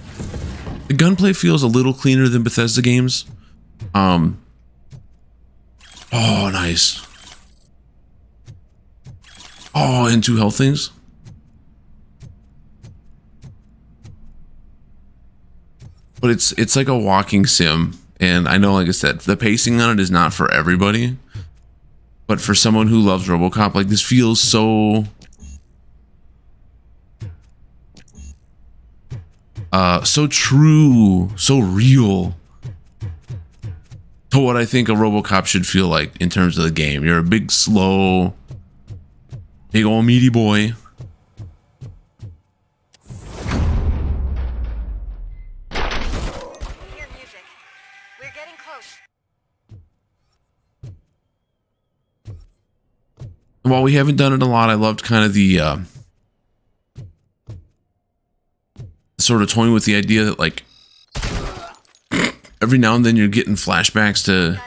[SPEAKER 1] the gunplay feels a little cleaner than Bethesda games. Oh, nice. Oh, and 2 health things. But it's like a walking sim, and I know, like I said, the pacing on it is not for everybody. But for someone who loves Robocop, like, this feels so so true, so real to what I think a Robocop should feel like in terms of the game. You're a big, slow, big old meaty boy.
[SPEAKER 7] Hear music. We're getting close.
[SPEAKER 1] While we haven't done it a lot, I loved kind of the sort of toying with the idea that like every now and then you're getting flashbacks to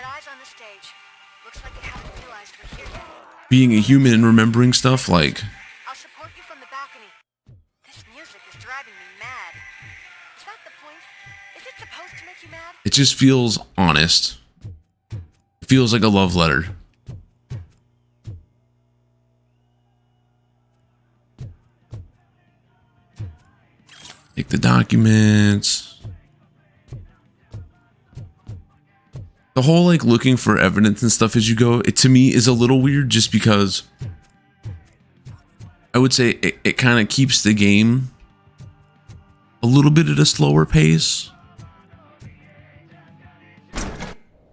[SPEAKER 1] being a human and remembering stuff. Like,
[SPEAKER 8] I'll support you from the balcony. This music is driving me mad. Is that the point? Is it supposed to make you mad?
[SPEAKER 1] it just feels honest. It feels like a love letter. Take the documents. The whole like looking for evidence and stuff as you go, it to me is a little weird just because I would say it kind of keeps the game a little bit at a slower pace.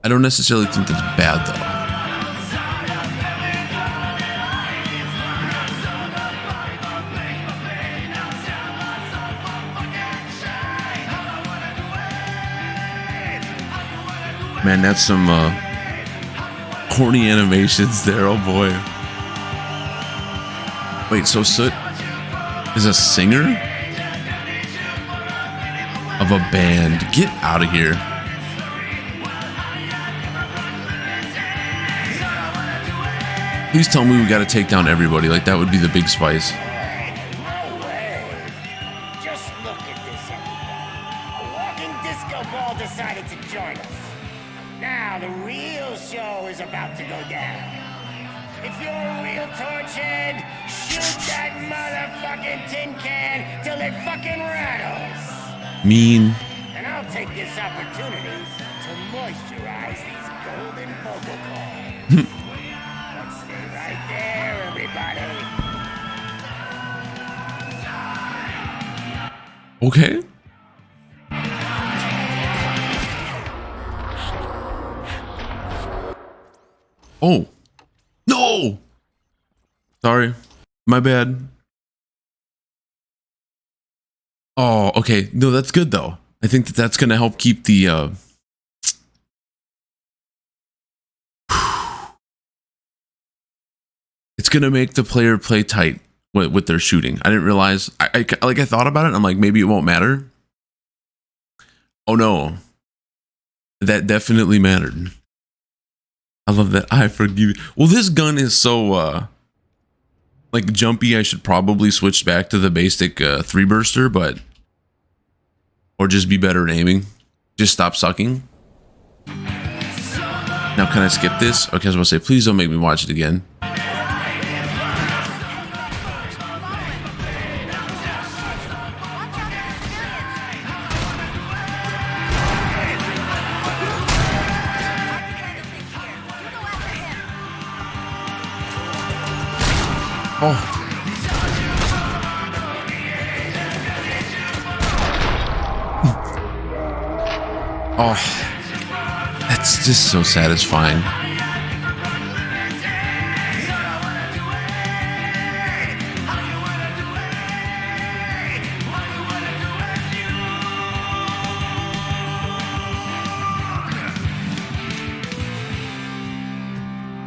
[SPEAKER 1] I don't necessarily think that's bad though. Man, that's some corny animations there. Oh boy. Wait, so Soot is a singer of a band? Get out of here. Please tell me we gotta take down everybody. Like, that would be the big spice.
[SPEAKER 9] No way. Just look at this, everybody. A walking disco ball decided to join us. Now the real show is about to go down. If you're a real torch head, shoot that motherfucking tin can till it fucking rattles.
[SPEAKER 1] Mean.
[SPEAKER 9] And I'll take this opportunity to moisturize these golden vocal cords. Let's stay right there, everybody.
[SPEAKER 1] Okay. Oh. No! Sorry. My bad. Oh, okay. No, that's good though. I think that that's going to help keep the it's going to make the player play tight with their shooting. I didn't realize I thought about it and I'm like, maybe it won't matter. Oh no. That definitely mattered. I love that. I forgive you. Well, this gun is so like jumpy. I should probably switch back to the basic 3 burster, but or just be better at aiming. Just stop sucking. Now can I skip this? Okay, I was gonna say, please don't make me watch it again. Oh. Oh, that's just so satisfying.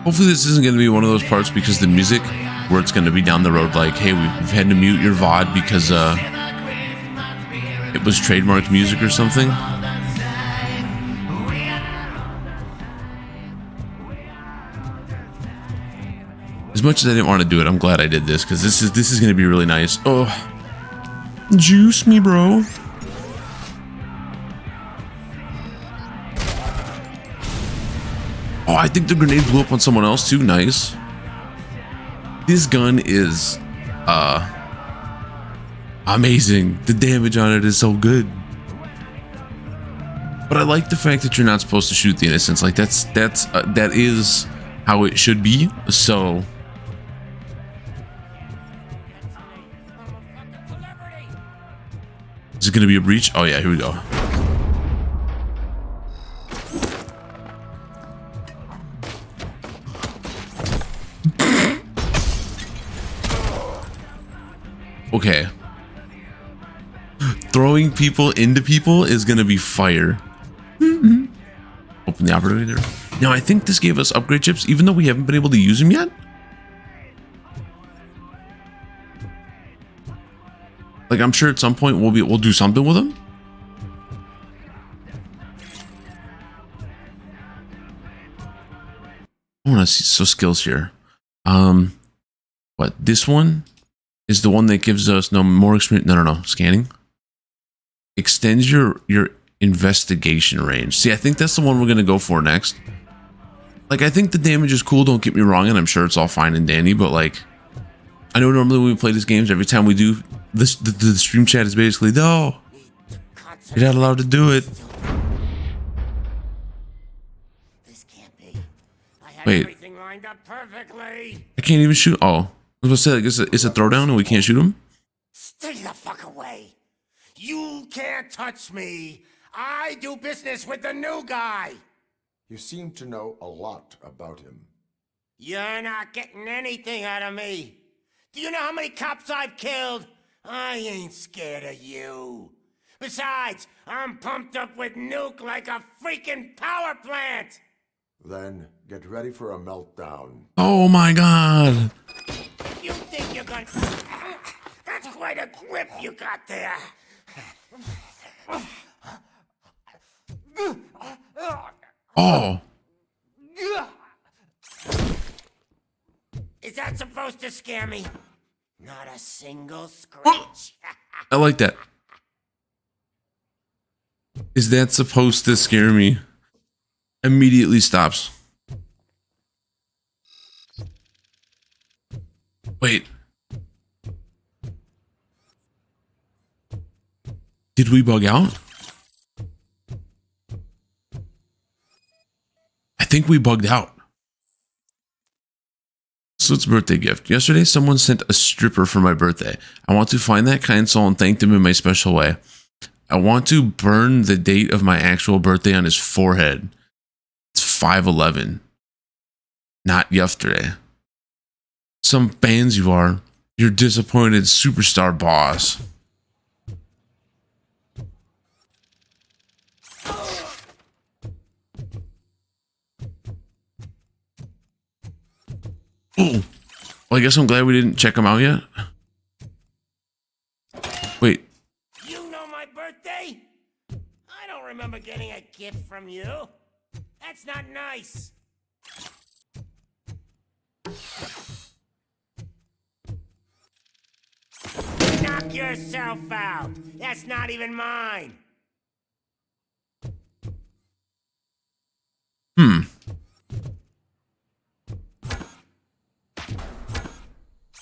[SPEAKER 1] Hopefully this isn't going to be one of those parts because the music where it's going to be down the road like, hey, we've had to mute your VOD because it was trademarked music or something. As much as I didn't want to do it, I'm glad I did this because this is going to be really nice. Oh, juice me, bro. Oh, I think the grenade blew up on someone else too. Nice. This gun is amazing. The damage on it is so good. But I like the fact that you're not supposed to shoot the innocents. Like that is how it should be. So is it going to be a breach? Oh yeah, here we go. Okay. Throwing people into people is going to be fire. Open the operator. Now, I think this gave us upgrade chips, even though we haven't been able to use them yet. Like, I'm sure at some point we'll do something with him. I want to see so skills here. What, this one is the one that gives us no more experience. No. Scanning extends your investigation range. See, I think that's the one we're gonna go for next. Like, I think the damage is cool. Don't get me wrong, and I'm sure it's all fine and dandy. But like, I know normally when we play these games, every time we do this, the stream chat is basically, no, you're not allowed to do it.
[SPEAKER 9] This can't be. I had
[SPEAKER 1] Wait.
[SPEAKER 9] everything lined up perfectly.
[SPEAKER 1] I can't even shoot. Oh, I was gonna say, like, it's a throwdown and we can't shoot him.
[SPEAKER 9] Stay the fuck away. You can't touch me. I do business with the new guy.
[SPEAKER 3] You seem to know a lot about him.
[SPEAKER 9] You're not getting anything out of me. Do you know how many cops I've killed? I ain't scared of you. Besides, I'm pumped up with nuke like a freaking power plant.
[SPEAKER 3] Then get ready for a meltdown.
[SPEAKER 1] Oh my god.
[SPEAKER 9] You think you're gonna... That's quite a grip you got there.
[SPEAKER 1] Oh.
[SPEAKER 9] Is that supposed to scare me? Not a single scratch.
[SPEAKER 1] I like that. Is that supposed to scare me? Immediately stops. Wait. Did we bug out? I think we bugged out. So it's a birthday gift. Yesterday, someone sent a stripper for my birthday. I want to find that kind soul and thank them in my special way. I want to burn the date of my actual birthday on his forehead. It's 5/11. Not yesterday. Some fans you are. Your disappointed superstar boss. Oh, well, I guess I'm glad we didn't check him out yet. Wait.
[SPEAKER 9] You know my birthday? I don't remember getting a gift from you. That's not nice. Knock yourself out. That's not even mine.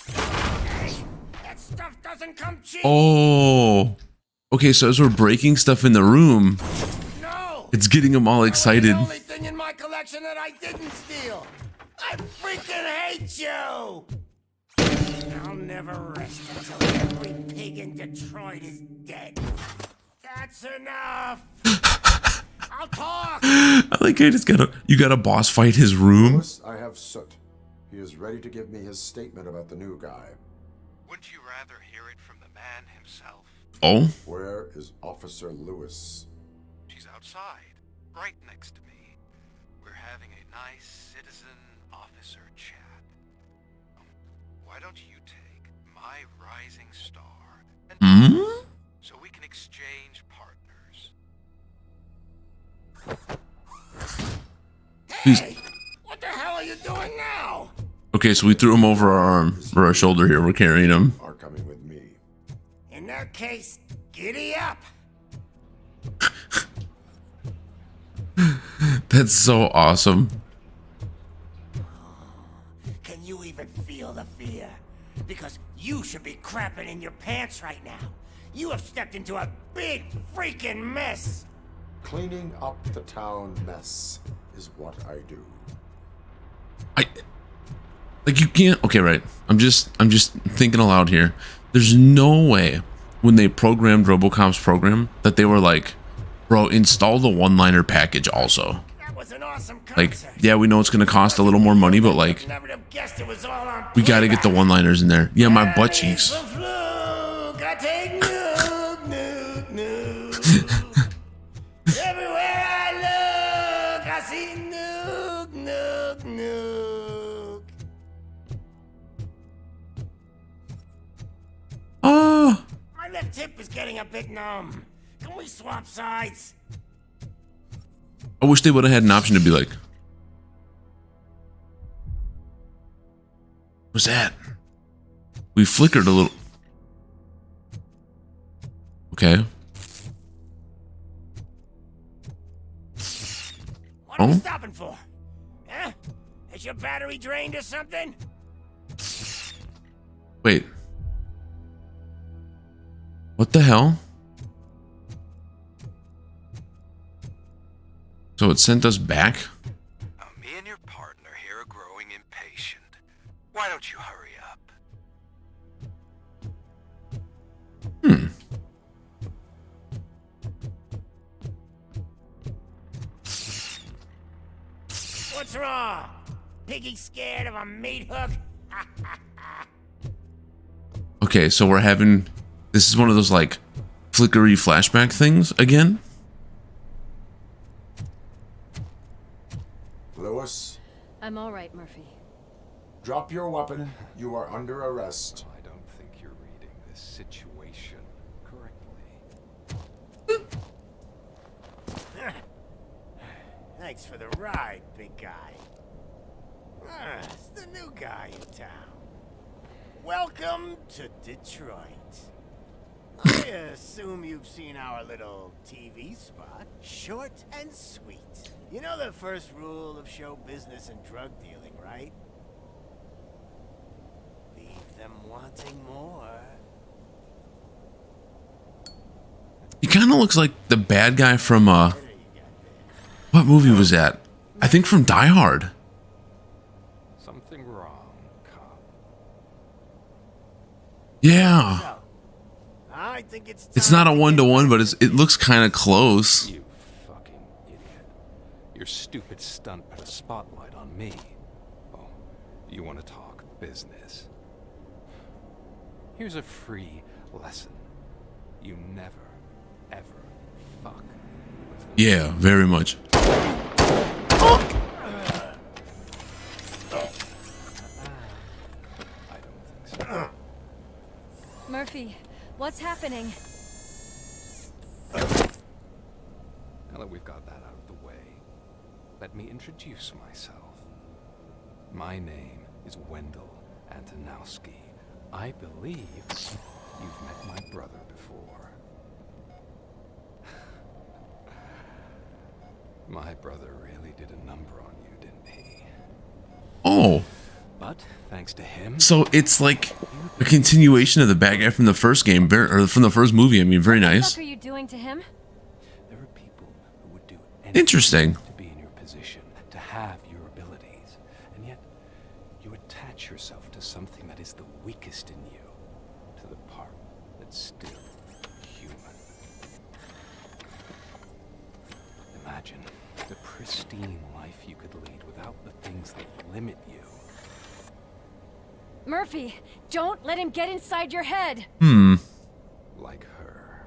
[SPEAKER 9] Hey, that stuff doesn't come cheap.
[SPEAKER 1] Oh. Okay, so as we're breaking stuff in the room,
[SPEAKER 9] No.
[SPEAKER 1] it's getting them all excited.
[SPEAKER 9] The only thing in my collection that I didn't steal. I freaking hate you. I'll never rest until every pig in Detroit is dead. That's enough. I'll talk.
[SPEAKER 1] I like I just you got a boss fight his room.
[SPEAKER 3] Lewis, I have Soot. He is ready to give me his statement about the new guy.
[SPEAKER 10] Wouldn't you rather hear it from the man himself?
[SPEAKER 1] Oh?
[SPEAKER 3] Where is Officer Lewis?
[SPEAKER 10] She's outside, right next to me. We're having a nice citizen-officer chat. Why don't you take my rising star and so we can exchange partners?
[SPEAKER 9] Hey, what the hell are you doing now?
[SPEAKER 1] Okay, so we threw him over our arm or our shoulder here. We're carrying him.
[SPEAKER 3] Are coming with me.
[SPEAKER 9] In that case, giddy up.
[SPEAKER 1] That's so awesome.
[SPEAKER 9] Can you even feel the fear? Because you should be crapping in your pants right now. You have stepped into a big freaking mess.
[SPEAKER 3] Cleaning up the town mess is what I do.
[SPEAKER 1] Like, you can't. Okay, right. I'm just thinking aloud here. There's no way when they programmed Robocop's program that they were like, bro, install the one-liner package also.
[SPEAKER 9] That was an awesome
[SPEAKER 1] Like,
[SPEAKER 9] concert.
[SPEAKER 1] yeah, we know it's gonna cost a little more money, but like,
[SPEAKER 9] Never have guessed it was all on
[SPEAKER 1] we gotta get the one-liners in there. Yeah, my butt cheeks.
[SPEAKER 9] It's the fluke. I take nuke, nuke, nuke. Everywhere I look, I see nuke, nuke, nuke.
[SPEAKER 1] Oh,
[SPEAKER 9] My left tip is getting a bit numb. Can we swap sides?
[SPEAKER 1] I wish they would have had an option to be like, what's that? We flickered a little. Okay.
[SPEAKER 9] What are we stopping for? Huh? Is your battery drained or something?
[SPEAKER 1] Wait. What the hell? So it sent us back?
[SPEAKER 10] Me and your partner here are growing impatient. Why don't you hurry up?
[SPEAKER 9] What's wrong? Piggy scared of a meat hook?
[SPEAKER 1] Okay, so we're having... This is one of those, like, flickery flashback things again?
[SPEAKER 3] Lewis,
[SPEAKER 7] I'm all right, Murphy.
[SPEAKER 3] drop your weapon. You are under arrest.
[SPEAKER 10] I don't think you're reading this situation correctly.
[SPEAKER 9] Thanks for the ride, big guy. It's the new guy in town. Welcome to Detroit. I assume you've seen our little TV spot. Short and sweet. You know the first rule of show business and drug dealing, right? Leave them wanting more.
[SPEAKER 1] He kind of looks like the bad guy from, what movie was that? I think from Die Hard.
[SPEAKER 10] Something wrong, cop.
[SPEAKER 1] Yeah.
[SPEAKER 9] So, I think
[SPEAKER 1] It's not a one-to-one, but it looks kind of close.
[SPEAKER 10] You fucking idiot. Your stupid stunt put a spotlight on me. Oh, you want to talk business? Here's a free lesson. You never, ever fuck with the
[SPEAKER 1] Yeah, very much.
[SPEAKER 10] I don't think so.
[SPEAKER 7] Murphy, what's happening?
[SPEAKER 10] Now that we've got that out of the way, let me introduce myself. My name is Wendell Antonowski. I believe you've met my brother before. My brother really did a number on you, didn't he?
[SPEAKER 1] Oh,
[SPEAKER 10] But thanks to him,
[SPEAKER 1] so it's like a continuation of the bad guy from the first game, or from the first movie. I mean, very
[SPEAKER 7] What the
[SPEAKER 1] nice.
[SPEAKER 7] fuck are you doing to him?
[SPEAKER 10] there are people who would do anything
[SPEAKER 1] Interesting.
[SPEAKER 10] to be in your position, to have your abilities, and yet you attach yourself to something that is the weakest in you, to the part that's still human. Imagine the pristine life you could lead without the things that limit you.
[SPEAKER 7] Murphy, don't let him get inside your head.
[SPEAKER 10] Like her.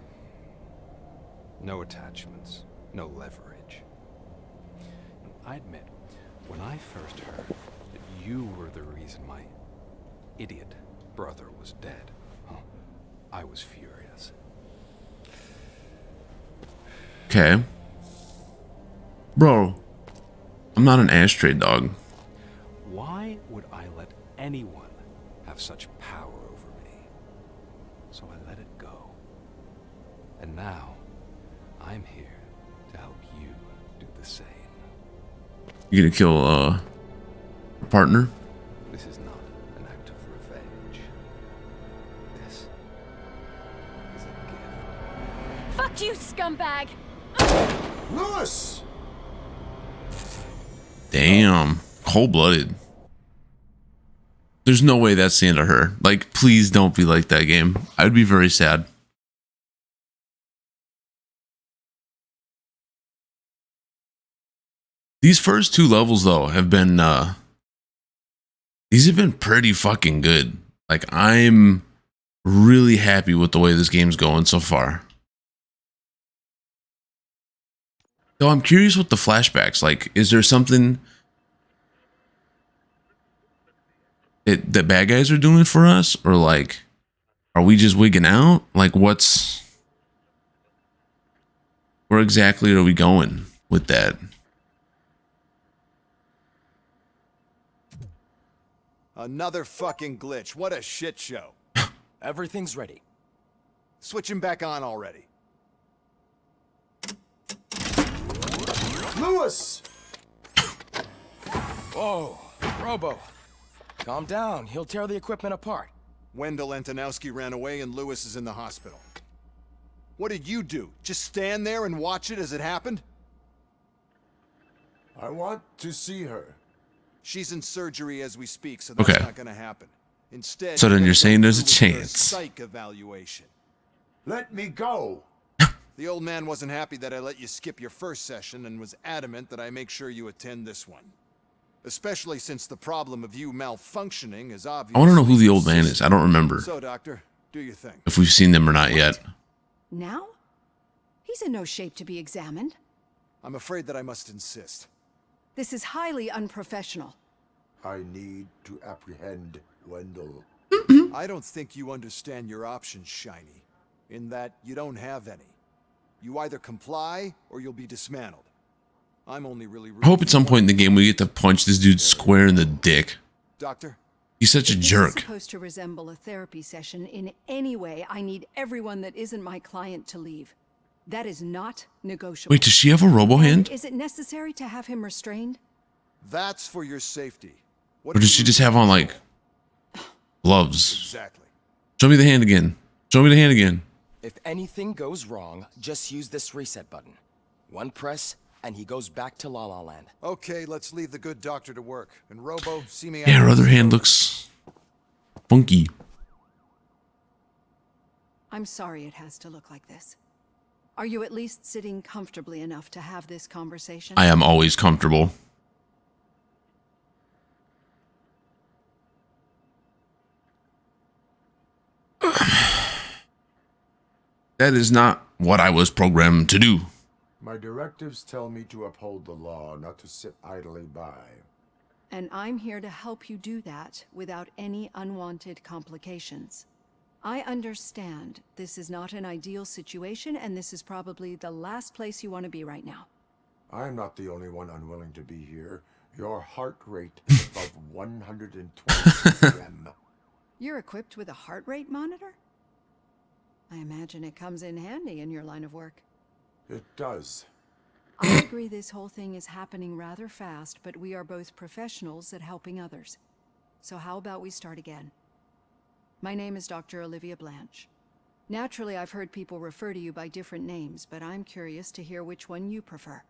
[SPEAKER 10] No attachments, no leverage. I admit, when I first heard that you were the reason my idiot brother was dead, I was furious.
[SPEAKER 1] Okay. Bro, I'm not an ashtray dog.
[SPEAKER 10] Why would I let anyone have such power over me? So I let it go. And now, I'm here to help you do the same.
[SPEAKER 1] You gonna kill a partner?
[SPEAKER 10] This is not an act of revenge. This is a gift.
[SPEAKER 7] Fuck you, scumbag!
[SPEAKER 3] Lewis!
[SPEAKER 1] Damn, cold-blooded. There's no way that's the end of her. Like, please don't be like that game. I would be very sad. These first two levels, though, have been, these have been pretty fucking good. Like, I'm really happy with the way this game's going so far. Though I'm curious with the flashbacks. Like, is there something that bad guys are doing for us? Or, like, Are we just wigging out? Like, where exactly are we going with that?
[SPEAKER 2] Another fucking glitch. What a shit show.
[SPEAKER 11] Everything's ready.
[SPEAKER 2] Switch him back on already.
[SPEAKER 3] Lewis!
[SPEAKER 11] Whoa, Robo. Calm down. He'll tear the equipment apart.
[SPEAKER 2] Wendell Antonowski ran away and Lewis is in the hospital. What did you do? Just stand there and watch it as it happened?
[SPEAKER 3] I want to see her.
[SPEAKER 2] She's in surgery as we speak, so that's
[SPEAKER 1] Okay.
[SPEAKER 2] not gonna happen. Instead,
[SPEAKER 1] So then
[SPEAKER 2] gonna
[SPEAKER 1] you're
[SPEAKER 2] go
[SPEAKER 1] saying there's a
[SPEAKER 2] through with your
[SPEAKER 1] chance.
[SPEAKER 2] Psych evaluation.
[SPEAKER 3] Let me go.
[SPEAKER 2] The old man wasn't happy that I let you skip your first session and was adamant that I make sure you attend this one. Especially since the problem of you malfunctioning is obvious.
[SPEAKER 1] I want to know who the old man is. I don't remember
[SPEAKER 2] So, Doctor, do your thing.
[SPEAKER 1] if we've seen them or not yet.
[SPEAKER 7] Now? He's in no shape to be examined.
[SPEAKER 2] I'm afraid that I must insist.
[SPEAKER 7] This is highly unprofessional.
[SPEAKER 3] I need to apprehend Wendell.
[SPEAKER 2] I don't think you understand your options, Shiny, in that you don't have any. You either comply or you'll be dismantled. I'm only really...
[SPEAKER 1] I hope at some point in the game we get to punch this dude square in the dick.
[SPEAKER 2] Doctor?
[SPEAKER 1] He's such a
[SPEAKER 7] If this is
[SPEAKER 1] jerk.
[SPEAKER 7] supposed to resemble a therapy session in any way, I need everyone that isn't my client to leave. That is not negotiable.
[SPEAKER 1] Wait, does she have a robo hand?
[SPEAKER 7] Is it necessary to have him restrained?
[SPEAKER 2] That's for your safety. What
[SPEAKER 1] Or does she just have on, like, gloves?
[SPEAKER 2] Exactly.
[SPEAKER 1] Show me the hand again. Show me the hand again.
[SPEAKER 11] If anything goes wrong, just use this reset button. One press, and he goes back to La La Land.
[SPEAKER 2] Okay, let's leave the good doctor to work. And Robo, see me
[SPEAKER 1] Yeah, her
[SPEAKER 2] after
[SPEAKER 1] other
[SPEAKER 2] this.
[SPEAKER 1] hand looks funky.
[SPEAKER 7] I'm sorry it has to look like this. Are you at least sitting comfortably enough to have this conversation?
[SPEAKER 1] I am always comfortable. That is not what I was programmed to do.
[SPEAKER 3] My directives tell me to uphold the law, not to sit idly by.
[SPEAKER 7] And I'm here to help you do that without any unwanted complications. I understand this is not an ideal situation, and this is probably the last place you want to be right now.
[SPEAKER 3] I am not the only one unwilling to be here. Your heart rate is above 120 PM.
[SPEAKER 7] You're equipped with a heart rate monitor? I imagine it comes in handy in your line of work.
[SPEAKER 3] It does.
[SPEAKER 7] I agree this whole thing is happening rather fast, but we are both professionals at helping others. So how about we start again? My name is Dr. Olivia Blanche. Naturally, I've heard people refer to you by different names, but I'm curious to hear which one you prefer.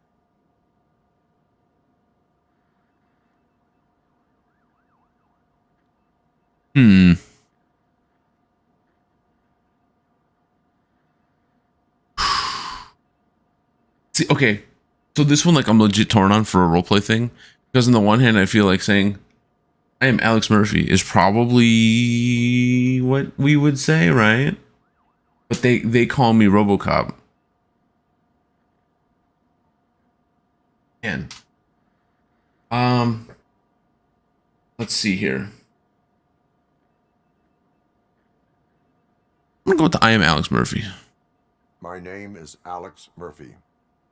[SPEAKER 1] See, okay. So this one, like, I'm legit torn on for a roleplay thing. Because on the one hand, I feel like saying, I am Alex Murphy is probably what we would say, right? But they call me Robocop. And let's see here. I'm gonna go with the I am Alex Murphy.
[SPEAKER 3] My name is Alex Murphy.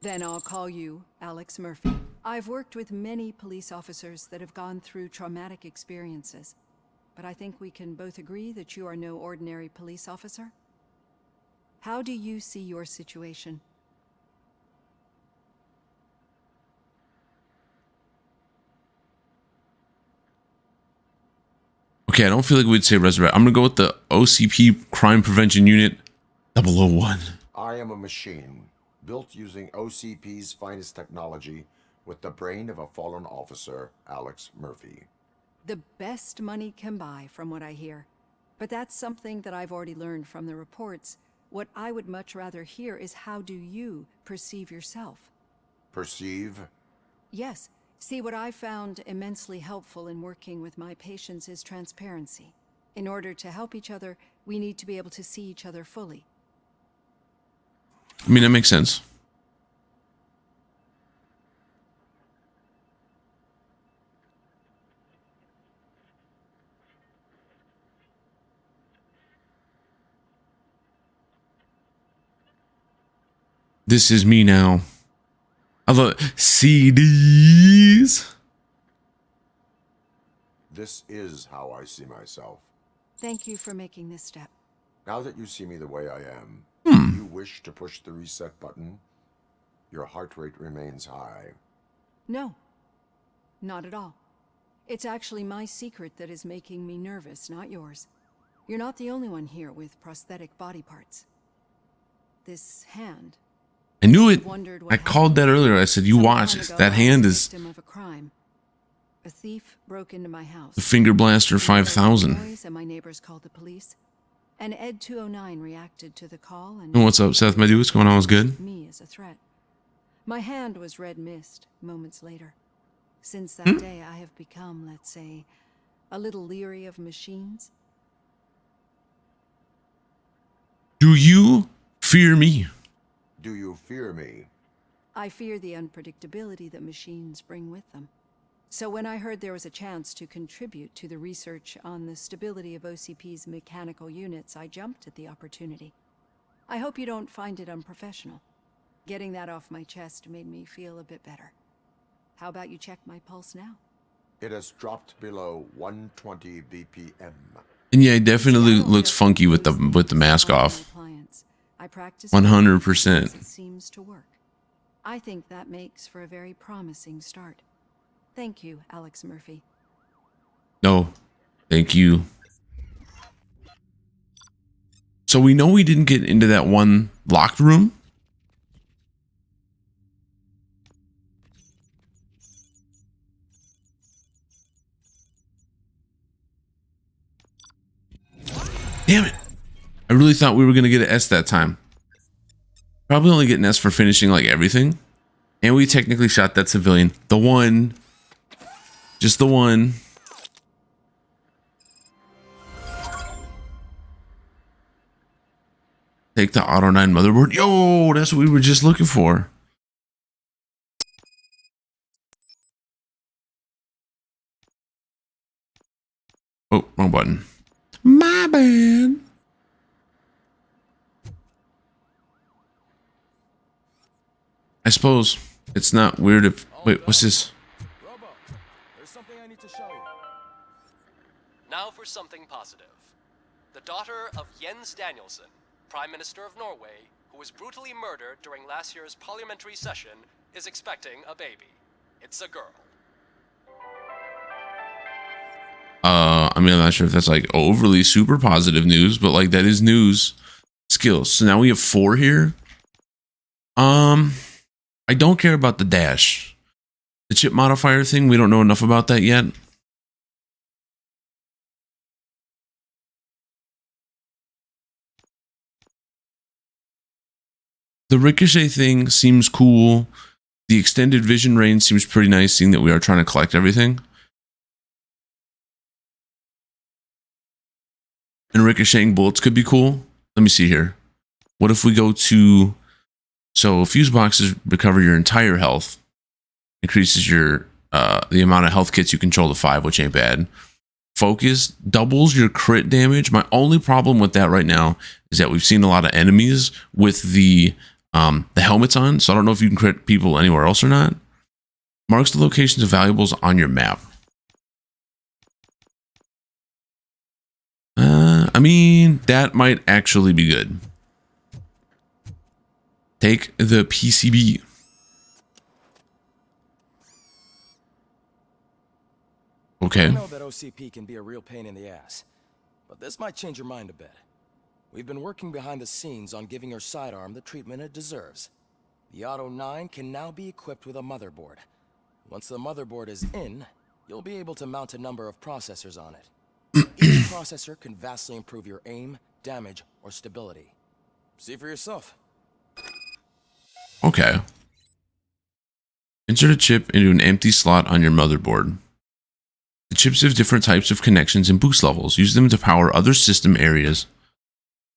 [SPEAKER 7] Then I'll call you Alex Murphy. I've worked with many police officers that have gone through traumatic experiences, but I think we can both agree that you are no ordinary police officer. How do you see your situation?
[SPEAKER 1] Okay, I don't feel like we'd say resurrect. I'm gonna go with the OCP Crime Prevention Unit 001.
[SPEAKER 3] I am a machine, built using OCP's finest technology with the brain of a fallen officer, Alex Murphy.
[SPEAKER 7] The best money can buy, from what I hear. But that's something that I've already learned from the reports. What I would much rather hear is how do you perceive yourself?
[SPEAKER 3] Perceive?
[SPEAKER 7] Yes. See, what I found immensely helpful in working with my patients is transparency. In order to help each other, we need to be able to see each other fully.
[SPEAKER 1] I mean, that makes sense. This is me now. I love CDs.
[SPEAKER 3] This is how I see myself.
[SPEAKER 7] Thank you for making this step.
[SPEAKER 3] Now that you see me the way I am, do you wish to push the reset button? Your heart rate remains high.
[SPEAKER 7] No, not at all. It's actually my secret that is making me nervous, not yours. You're not the only one here with prosthetic body parts. This hand.
[SPEAKER 1] I knew it.
[SPEAKER 7] Wondered what
[SPEAKER 1] I called that earlier. I said, you
[SPEAKER 7] Some
[SPEAKER 1] watch
[SPEAKER 7] time
[SPEAKER 1] it.
[SPEAKER 7] ago,
[SPEAKER 1] That
[SPEAKER 7] I
[SPEAKER 1] hand
[SPEAKER 7] was a
[SPEAKER 1] is
[SPEAKER 7] victim of a crime. A thief broke into my house.
[SPEAKER 1] the Finger Blaster
[SPEAKER 7] He made a
[SPEAKER 1] 5000.
[SPEAKER 7] noise and my neighbors called the police. And Ed 209 reacted to the call and
[SPEAKER 1] Oh, what's up, Seth? My dude, what's going on? What's good?
[SPEAKER 7] me as a threat. My hand was red mist moments later. Since that day, I have become, let's say, a little leery of machines.
[SPEAKER 1] Do you fear me?
[SPEAKER 3] Do you fear me?
[SPEAKER 7] I fear the unpredictability that machines bring with them. So when I heard there was a chance to contribute to the research on the stability of OCP's mechanical units, I jumped at the opportunity. I hope you don't find it unprofessional. Getting that off my chest made me feel a bit better. How about you check my pulse now?
[SPEAKER 3] It has dropped below 120 BPM.
[SPEAKER 1] And yeah, it definitely looks funky with the mask off.
[SPEAKER 7] I practice
[SPEAKER 1] 100%.
[SPEAKER 7] It seems to work. I think that makes for a very promising start. Thank you, Alex Murphy.
[SPEAKER 1] No, thank you. So we know we didn't get into that one locked room. Damn it. I really thought we were going to get an S that time. Probably only get an S for finishing like everything. And we technically shot that civilian. The one. Just the one. Take the Auto 9 motherboard. Yo, that's what we were just looking for. Oh, wrong button. My bad. I suppose it's not weird if... Wait, what's this?
[SPEAKER 11] Robo, there's something I need to show you. Now for something positive. The daughter of Jens Danielson, Prime Minister of Norway, who was brutally murdered during last year's parliamentary session, is expecting a baby. It's a girl.
[SPEAKER 1] I mean, I'm not sure if that's like overly super positive news, but like that is news skills. So now we have 4 here. I don't care about the dash. The chip modifier thing, we don't know enough about that yet. The ricochet thing seems cool. The extended vision range seems pretty nice, seeing that we are trying to collect everything. And ricocheting bullets could be cool. Let me see here. What if we go to... So fuse boxes recover your entire health. Increases your the amount of health kits you control to 5, which ain't bad. Focus doubles your crit damage. My only problem with that right now is that we've seen a lot of enemies with the helmets on, so I don't know if you can crit people anywhere else or not. Marks the locations of valuables on your map. I mean, that might actually be good. Take the PCB. Okay.
[SPEAKER 11] I know that OCP can be a real pain in the ass, but this might change your mind a bit. We've been working behind the scenes on giving your sidearm the treatment it deserves. The Auto 9 can now be equipped with a motherboard. Once the motherboard is in, you'll be able to mount a number of processors on it. Each processor can vastly improve your aim, damage, or stability. See for yourself.
[SPEAKER 1] Okay. Insert a chip into an empty slot on your motherboard. The chips have different types of connections and boost levels. Use them to power other system areas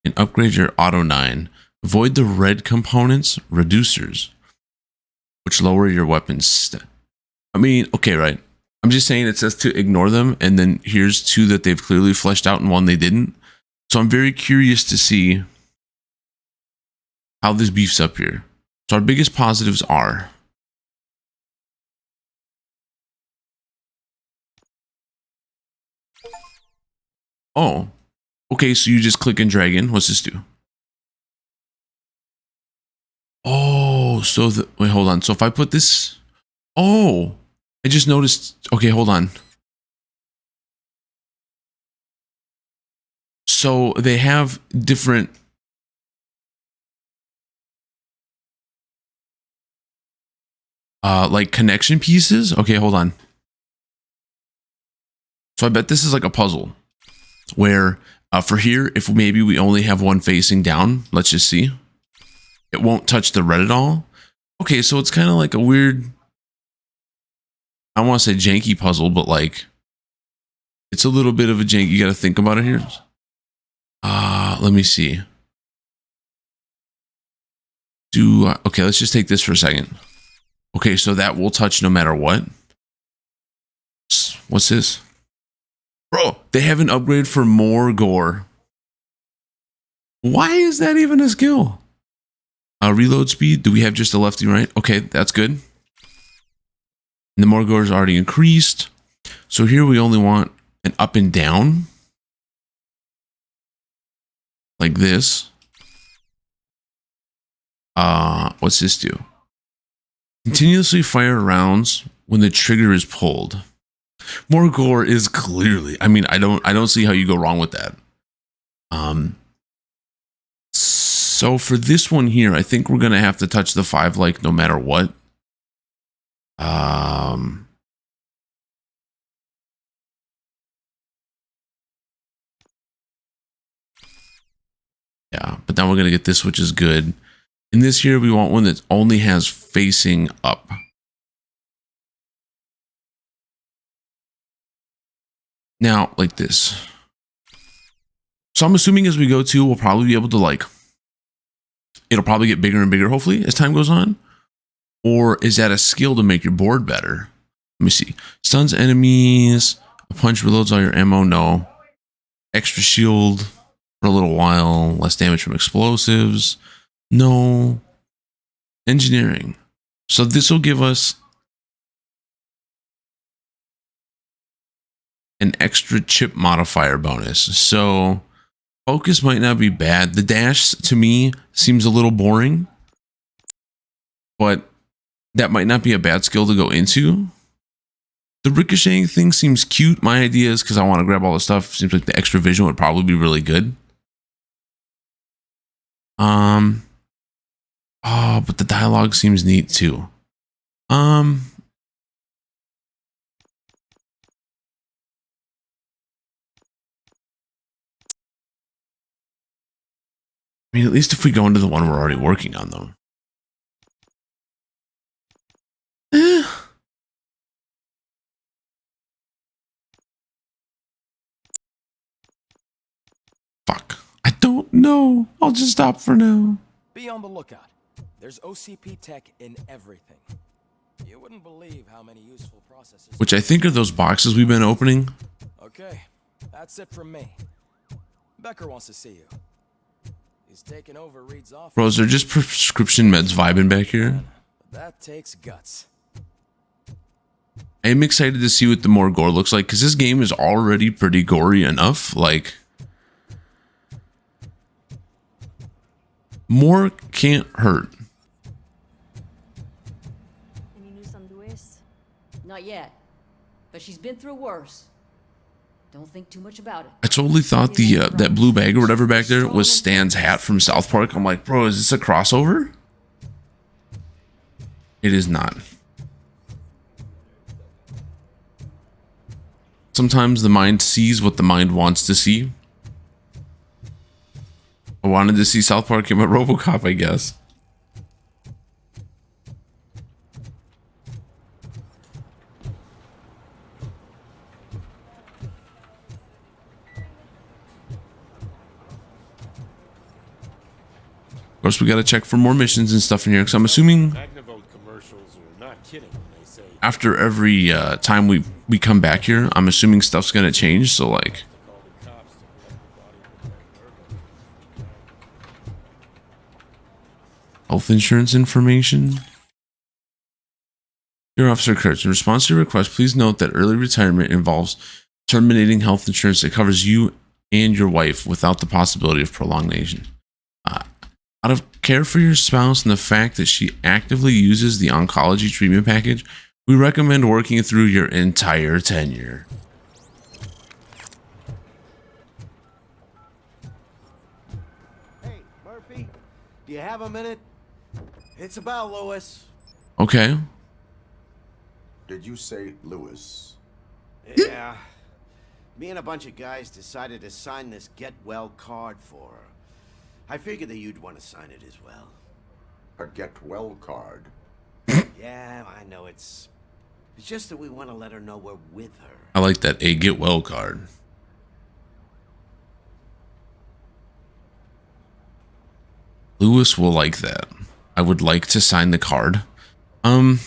[SPEAKER 1] and upgrade your Auto 9. Avoid the red components, reducers, which lower your weapons. I mean, okay, right. I'm just saying it says to ignore them, and then here's 2 that they've clearly fleshed out and 1 they didn't. So I'm very curious to see how this beefs up here. So our biggest positives are oh, okay, so you just click and drag in. What's this do? Oh, so the wait, hold on. So if I put this, oh, I just noticed. Okay, hold on. So they have different like connection pieces. Okay, hold on. So I bet this is like a puzzle where for here, if maybe we only have one facing down, let's just see. It won't touch the red at all. Okay, so it's kind of like a weird, I don't want to say janky puzzle, but like it's a little bit of a jank. You got to think about it here. Let me see. Okay, let's just take this for a second. Okay, so that will touch no matter what. What's this? Bro, they have an upgrade for more gore. Why is that even a skill? Reload speed. Do we have just a lefty right? Okay, that's good. And the more gore is already increased. So here we only want an up and down. Like this. What's this do? Continuously fire rounds when the trigger is pulled. More gore is clearly, I mean, I don't see how you go wrong with that. So for this one here, I think we're gonna have to touch the 5 like no matter what. Yeah, but then we're gonna get this, which is good. In this here, we want one that only has facing up. Now, like this. So I'm assuming as we go to, we'll probably be able to like, it'll probably get bigger and bigger, hopefully, as time goes on. Or is that a skill to make your board better? Let me see. Stuns enemies. A punch reloads all your ammo. No. Extra shield for a little while. Less damage from explosives. No. Engineering. So this will give us an extra chip modifier bonus. So focus might not be bad. The dash to me seems a little boring, but that might not be a bad skill to go into. The ricocheting thing seems cute. My idea is because I want to grab all the stuff. Seems like the extra vision would probably be really good. Oh, but the dialogue seems neat too. I mean, at least if we go into the one we're already working on, though. Fuck. I don't know. I'll just stop for now.
[SPEAKER 11] Be on the lookout. There's OCP tech in everything. You wouldn't believe how many useful processes.
[SPEAKER 1] Which I think are those boxes we've been opening.
[SPEAKER 11] Okay, that's it from me. Becker wants to see you. He's taken over Reed's office.
[SPEAKER 1] Bro, is there just prescription meds vibing back here?
[SPEAKER 11] That takes guts.
[SPEAKER 1] I am excited to see what the more gore looks like, because this game is already pretty gory enough. Like, more can't hurt.
[SPEAKER 4] Any news on Luis? Not yet, but she's been through worse. Don't think too much about it.
[SPEAKER 1] I totally thought the that blue bag or whatever back there was Stan's hat from South Park. I'm like, bro, is this a crossover? It is not. Sometimes the mind sees what the mind wants to see. I wanted to see South Park in my Robocop, I guess. Of course, we got to check for more missions and stuff in here, because I'm assuming after every time we come back here, I'm assuming stuff's going to change. So, like, Health insurance information. Dear Officer Kurtz, in response to your request, please note that early retirement involves terminating health insurance that covers you and your wife without the possibility of prolongation. Out of care for your spouse and the fact that she actively uses the oncology treatment package, we recommend working through your entire tenure.
[SPEAKER 12] Hey, Murphy, do you have a minute? It's about Lewis.
[SPEAKER 1] Okay.
[SPEAKER 3] Did you say Lewis?
[SPEAKER 12] Yeah. Me and a bunch of guys decided to sign this get well card for her. I figured that you'd want to sign it as well.
[SPEAKER 3] A get well card?
[SPEAKER 12] Yeah, I know it's just that we want to let her know we're with her.
[SPEAKER 1] I like that. A get well card. Lewis will like that. I would like to sign the card. I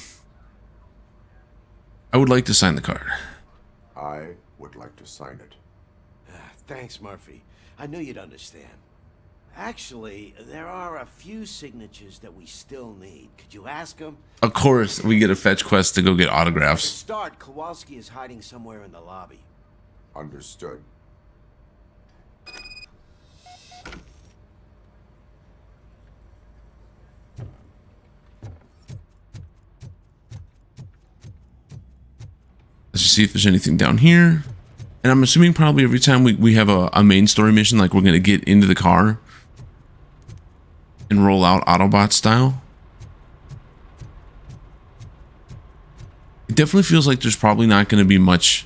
[SPEAKER 1] would like to sign the card.
[SPEAKER 3] I would like to sign it.
[SPEAKER 12] Thanks, Murphy. I knew you'd understand. Actually, there are a few signatures that we still need. Could you ask them?
[SPEAKER 1] Of course, we get a fetch quest to go get
[SPEAKER 12] To
[SPEAKER 1] autographs.
[SPEAKER 12] start, Kowalski is hiding somewhere in the lobby.
[SPEAKER 3] Understood.
[SPEAKER 1] Let's just see if there's anything down here. And I'm assuming probably every time we have a main story mission, like we're going to get into the car and roll out Autobot style. It definitely feels like there's probably not going to be much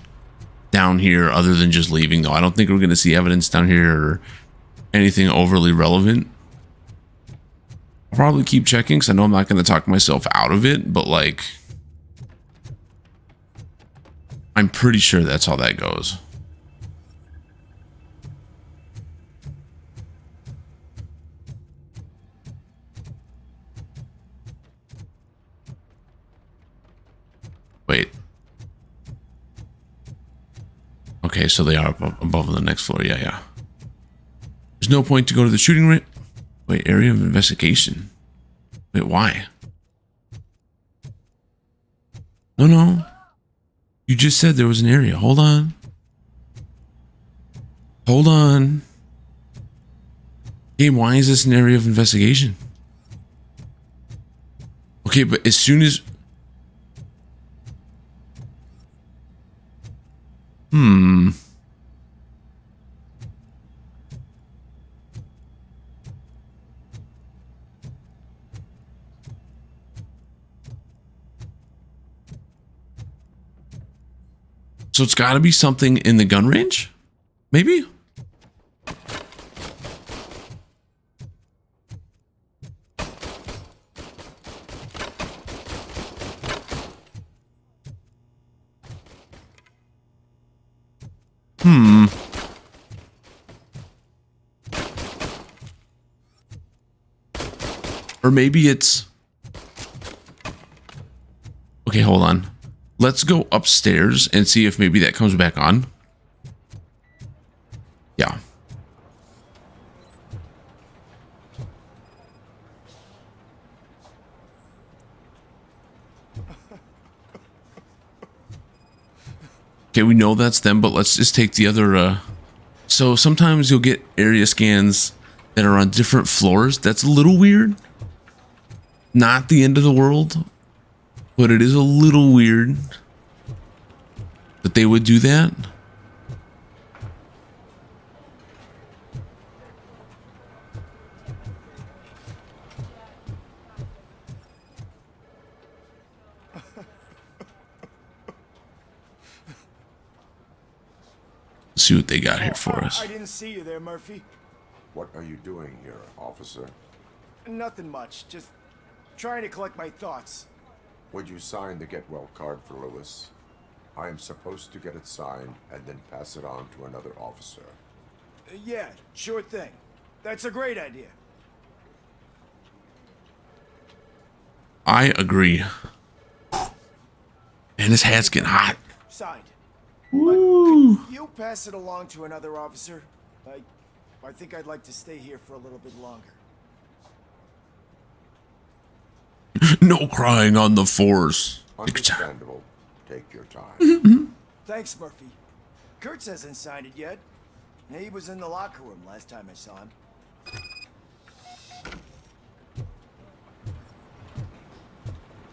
[SPEAKER 1] down here other than just leaving, though. I don't think we're going to see evidence down here or anything overly relevant. I'll probably keep checking because I know I'm not going to talk myself out of it, but like, I'm pretty sure that's how that goes. Wait. Okay, so they are above on the next floor. Yeah, yeah. There's no point to go to the shooting range. Wait, area of investigation. Wait, why? No, no. You just said there was an area. Hold on. Hold on. Game, why is this an area of investigation? Okay, but as soon as... So it's got to be something in the gun range? Maybe? Or maybe it's... Okay, hold on. Let's go upstairs and see if maybe that comes back on. Yeah. Okay, we know that's them, but let's just take the other... So sometimes you'll get area scans that are on different floors. That's a little weird. Not the end of the world, but it is a little weird that they would do that. Let's see what they got here for us.
[SPEAKER 12] I didn't see you there, Murphy.
[SPEAKER 3] What are you doing here, officer?
[SPEAKER 12] Nothing much. Just trying to collect my thoughts.
[SPEAKER 3] Would you sign the get well card for Lewis? I am supposed to get it signed and then pass it on to another officer.
[SPEAKER 12] Yeah, sure thing. That's a great idea.
[SPEAKER 1] I agree. And his hat's getting hot.
[SPEAKER 12] Signed.
[SPEAKER 1] Woo.
[SPEAKER 12] But could you pass it along to another officer? I think I'd like to stay here for a little bit longer.
[SPEAKER 1] No crying on the force.
[SPEAKER 3] Understandable. Take your time.
[SPEAKER 13] Thanks, Murphy. Kurtz hasn't signed it yet. He was in the locker room last time I saw him.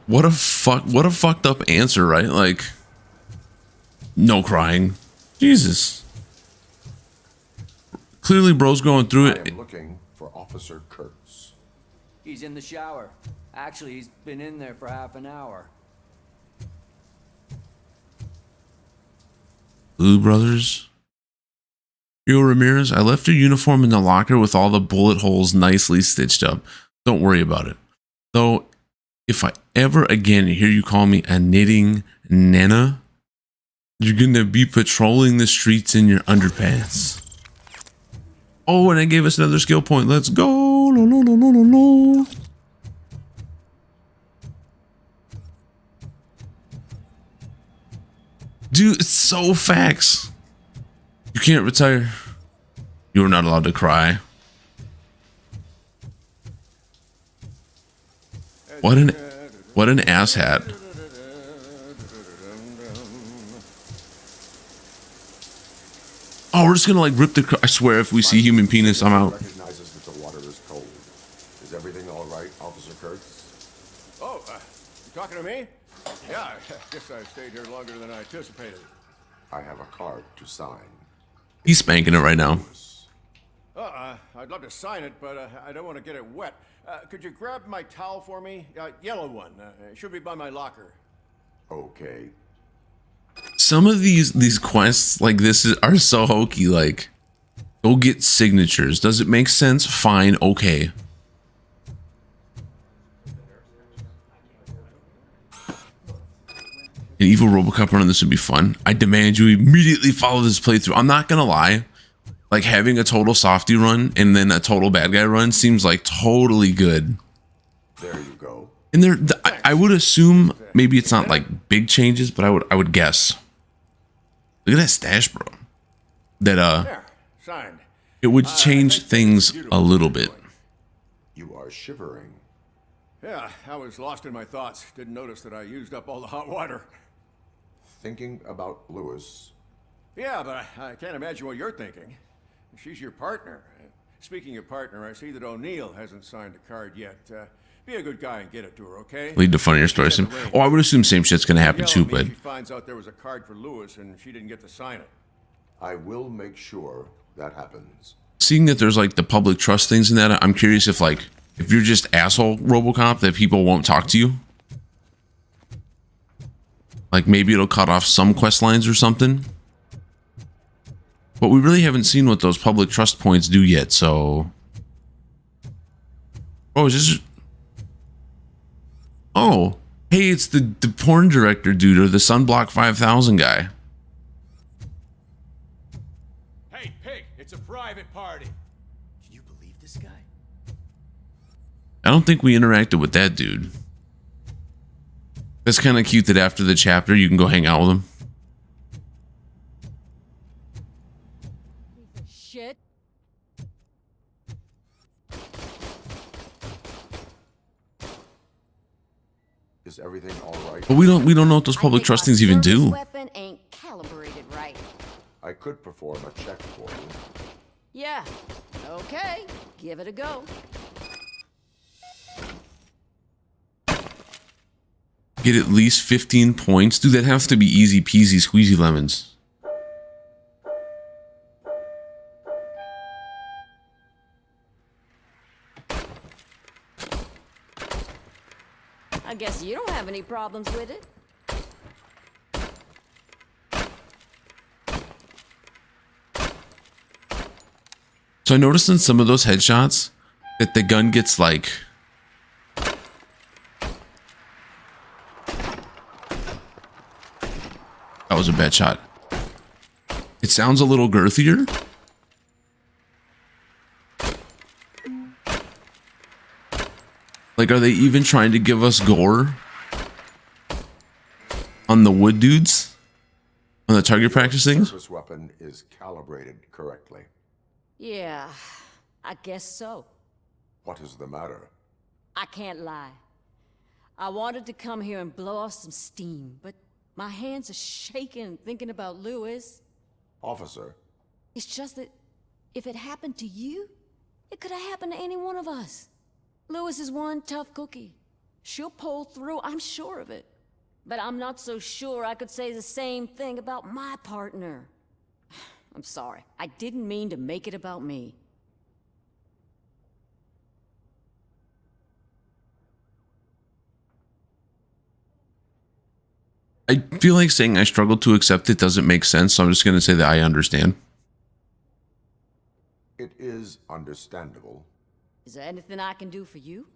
[SPEAKER 1] What a fucked up answer, right? Like, no crying. Jesus. Clearly, bro's going through it.
[SPEAKER 3] I am looking for Officer Kurtz.
[SPEAKER 14] He's in the shower. Actually, he's been in there for half an hour.
[SPEAKER 1] Blue Brothers. Yo, Ramirez, I left your uniform in the locker with all the bullet holes nicely stitched up. Don't worry about it. Though, if I ever again hear you call me a knitting nana, you're gonna be patrolling the streets in your underpants. Oh, and I gave us another skill point. Let's go. No, no, no, no, no, no. Dude, it's so facts. You can't retire. You're not allowed to cry. What an asshat. Oh, we're just gonna like rip the. I swear, if we see human penis, I'm out.
[SPEAKER 3] Recognizes that the water is cold. Is everything all right, Officer Kurtz?
[SPEAKER 15] Oh, you talking to me? Yeah, I guess I stayed here longer than I anticipated.
[SPEAKER 3] I have a card to sign.
[SPEAKER 1] He's spanking it right now.
[SPEAKER 15] I'd love to sign it, but I don't want to get it wet. Could you grab my towel for me? Yellow one. It should be by my locker.
[SPEAKER 3] Okay.
[SPEAKER 1] Some of these quests like this are so hokey. Like, go get signatures. Does it make sense? Fine. Okay. An evil Robocop run on this would be fun. I demand you immediately follow this playthrough. I'm not gonna lie. Like, having a total softy run and then a total bad guy run seems like totally good.
[SPEAKER 3] There you go.
[SPEAKER 1] And I would assume maybe it's not like big changes, but I would guess. Look at that stash, bro. That
[SPEAKER 15] There, signed.
[SPEAKER 1] it would change things a little bit.
[SPEAKER 3] You are shivering.
[SPEAKER 15] Yeah, I was lost in my thoughts. Didn't notice that I used up all the hot water.
[SPEAKER 3] Thinking about Lewis.
[SPEAKER 15] Yeah, but I can't imagine what you're thinking. She's your partner. Speaking of partner, I see that O'Neill hasn't signed a card yet. Be a good guy and get it to her, okay?
[SPEAKER 1] Lead to funnier stories. Oh, I would assume same shit's gonna happen too, but
[SPEAKER 15] She finds out there was a card for Lewis and she didn't get to sign it.
[SPEAKER 3] I will make sure that happens.
[SPEAKER 1] seeing that there's like the public trust things in that, I'm curious if like if you're just asshole Robocop that people won't talk to you. Like maybe it'll cut off some quest lines or something. But we really haven't seen what those public trust points do yet, so... Oh, is this... Oh, hey, it's the porn director dude or the Sunblock 5000 guy.
[SPEAKER 15] Hey, Pig, it's a private party.
[SPEAKER 13] Can you believe this guy?
[SPEAKER 1] I don't think we interacted with that dude. That's kind of cute that after the chapter you can go hang out with him.
[SPEAKER 4] Shit.
[SPEAKER 3] Is everything all right?
[SPEAKER 1] But we don't know what those public trust things even do.
[SPEAKER 4] Weapon ain't calibrated right.
[SPEAKER 3] I could perform a check for you.
[SPEAKER 4] Yeah. Okay. Give it a go.
[SPEAKER 1] Get at least 15 points. Dude, that has to be easy peasy squeezy lemons.
[SPEAKER 4] I guess you don't have any problems with it.
[SPEAKER 1] So I noticed in some of those headshots that the gun gets like... That was a bad shot. It sounds a little girthier. Like, are they even trying to give us gore on the wood dudes? On the target practice things?
[SPEAKER 3] This weapon is calibrated correctly.
[SPEAKER 4] Yeah, I guess so.
[SPEAKER 3] What is the matter?
[SPEAKER 4] I can't lie. I wanted to come here and blow off some steam, but my hands are shaking thinking about Lewis.
[SPEAKER 3] Officer.
[SPEAKER 4] It's just that if it happened to you, it could have happened to any one of us. Lewis is one tough cookie. She'll pull through, I'm sure of it. But I'm not so sure I could say the same thing about my partner. I'm sorry. I didn't mean to make it about me.
[SPEAKER 1] I feel like saying I struggle to accept it doesn't make sense, so I'm just going to say that I understand.
[SPEAKER 3] It is understandable.
[SPEAKER 4] Is there anything I can do for you?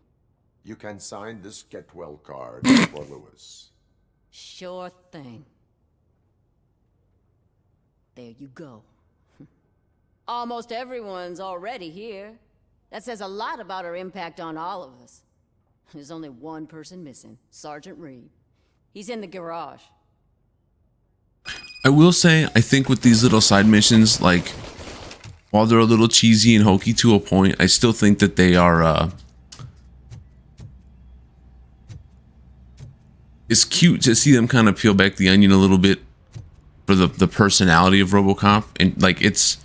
[SPEAKER 3] You can sign this get well card for Lewis.
[SPEAKER 4] Sure thing. There you go. Almost everyone's already here. That says a lot about her impact on all of us. There's only one person missing, Sergeant Reed. He's in the garage.
[SPEAKER 1] I will say, I think with these little side missions, like, while they're a little cheesy and hokey to a point, I still think that they are, it's cute to see them kind of peel back the onion a little bit for the personality of Robocop. And, like, it's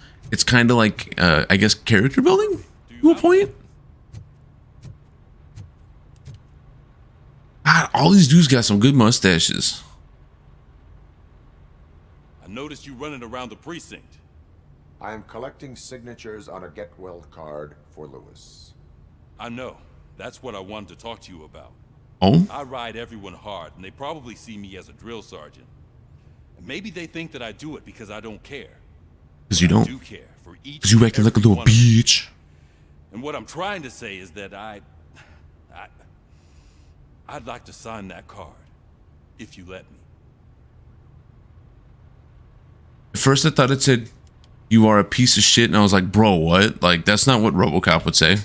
[SPEAKER 1] kind of like, I guess, character building to a point. God, all these dudes got some good mustaches.
[SPEAKER 16] I noticed you running around the precinct.
[SPEAKER 3] I am collecting signatures on a get well card for Lewis.
[SPEAKER 16] I know. That's what I wanted to talk to you about.
[SPEAKER 1] Oh?
[SPEAKER 16] I ride everyone hard, and they probably see me as a drill sergeant. And maybe they think that I do it because I don't care.
[SPEAKER 1] Because you don't.
[SPEAKER 16] I do care for each.
[SPEAKER 1] Because you acting like a little bitch.
[SPEAKER 16] And what I'm trying to say is that I'd like to sign that card, if you let me.
[SPEAKER 1] At first I thought it said, you are a piece of shit, and I was like, bro, what? Like, that's not what Robocop would say.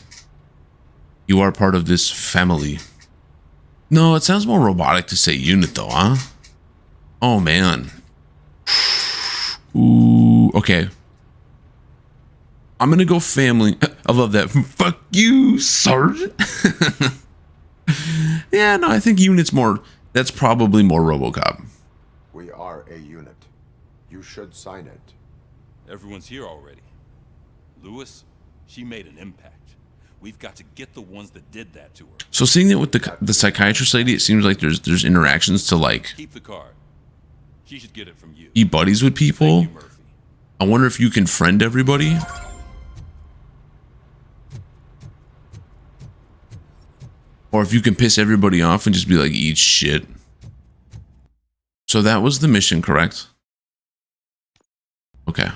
[SPEAKER 1] You are part of this family. No, it sounds more robotic to say unit, though, huh? Oh, man. Ooh, okay. I'm gonna go family. I love that. Fuck you, Sergeant. Yeah, no, I think unit's more, that's probably more Robocop.
[SPEAKER 3] We are a unit. You should sign it.
[SPEAKER 16] Everyone's here already. Lewis, she made an impact. We've got to get the ones that did that to her.
[SPEAKER 1] So seeing that with the psychiatrist lady, it seems like there's interactions to, like,
[SPEAKER 16] Keep the card. She should get it from you.
[SPEAKER 1] be buddies with people. I wonder if you can friend everybody. Or if you can piss everybody off and just be like, eat shit. So that was the mission, correct? Okay.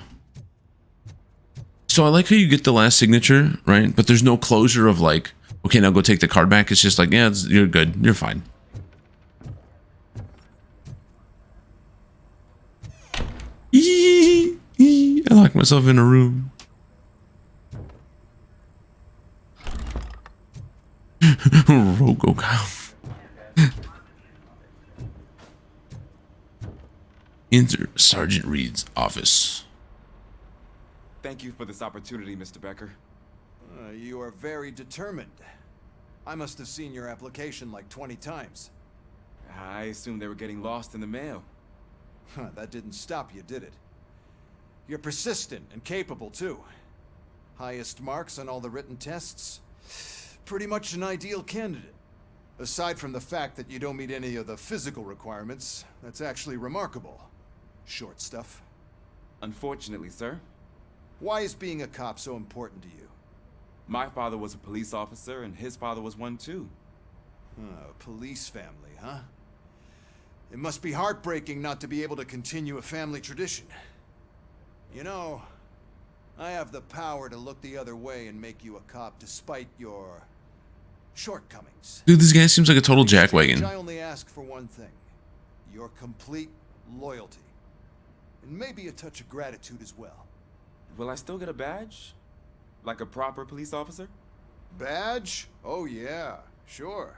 [SPEAKER 1] So I like how you get the last signature, right? But there's no closure of like, okay, now go take the card back. It's just like, yeah, you're good. You're fine. I locked myself in a room. Robocop. Enter Sergeant Reed's office.
[SPEAKER 17] Thank you for this opportunity, Mr. Becker.
[SPEAKER 13] You are very determined. I must have seen your application like 20 times.
[SPEAKER 17] I assumed they were getting lost in the mail.
[SPEAKER 13] That didn't stop you, did it? You're persistent and capable, too. Highest marks on all the written tests. Pretty much an ideal candidate. Aside from the fact that you don't meet any of the physical requirements, that's actually remarkable. Short stuff.
[SPEAKER 17] Unfortunately, sir.
[SPEAKER 13] Why is being a cop so important to you?
[SPEAKER 17] My father was a police officer, and his father was one too.
[SPEAKER 13] Police family, huh? It must be heartbreaking not to be able to continue a family tradition. You know, I have the power to look the other way and make you a cop despite your shortcomings.
[SPEAKER 1] Dude, this guy seems like a total jackwagon.
[SPEAKER 13] I only ask for one thing. Your complete loyalty. And maybe a touch of gratitude as well.
[SPEAKER 17] Will I still get a badge? Like a proper police officer?
[SPEAKER 13] Badge? Oh yeah, sure.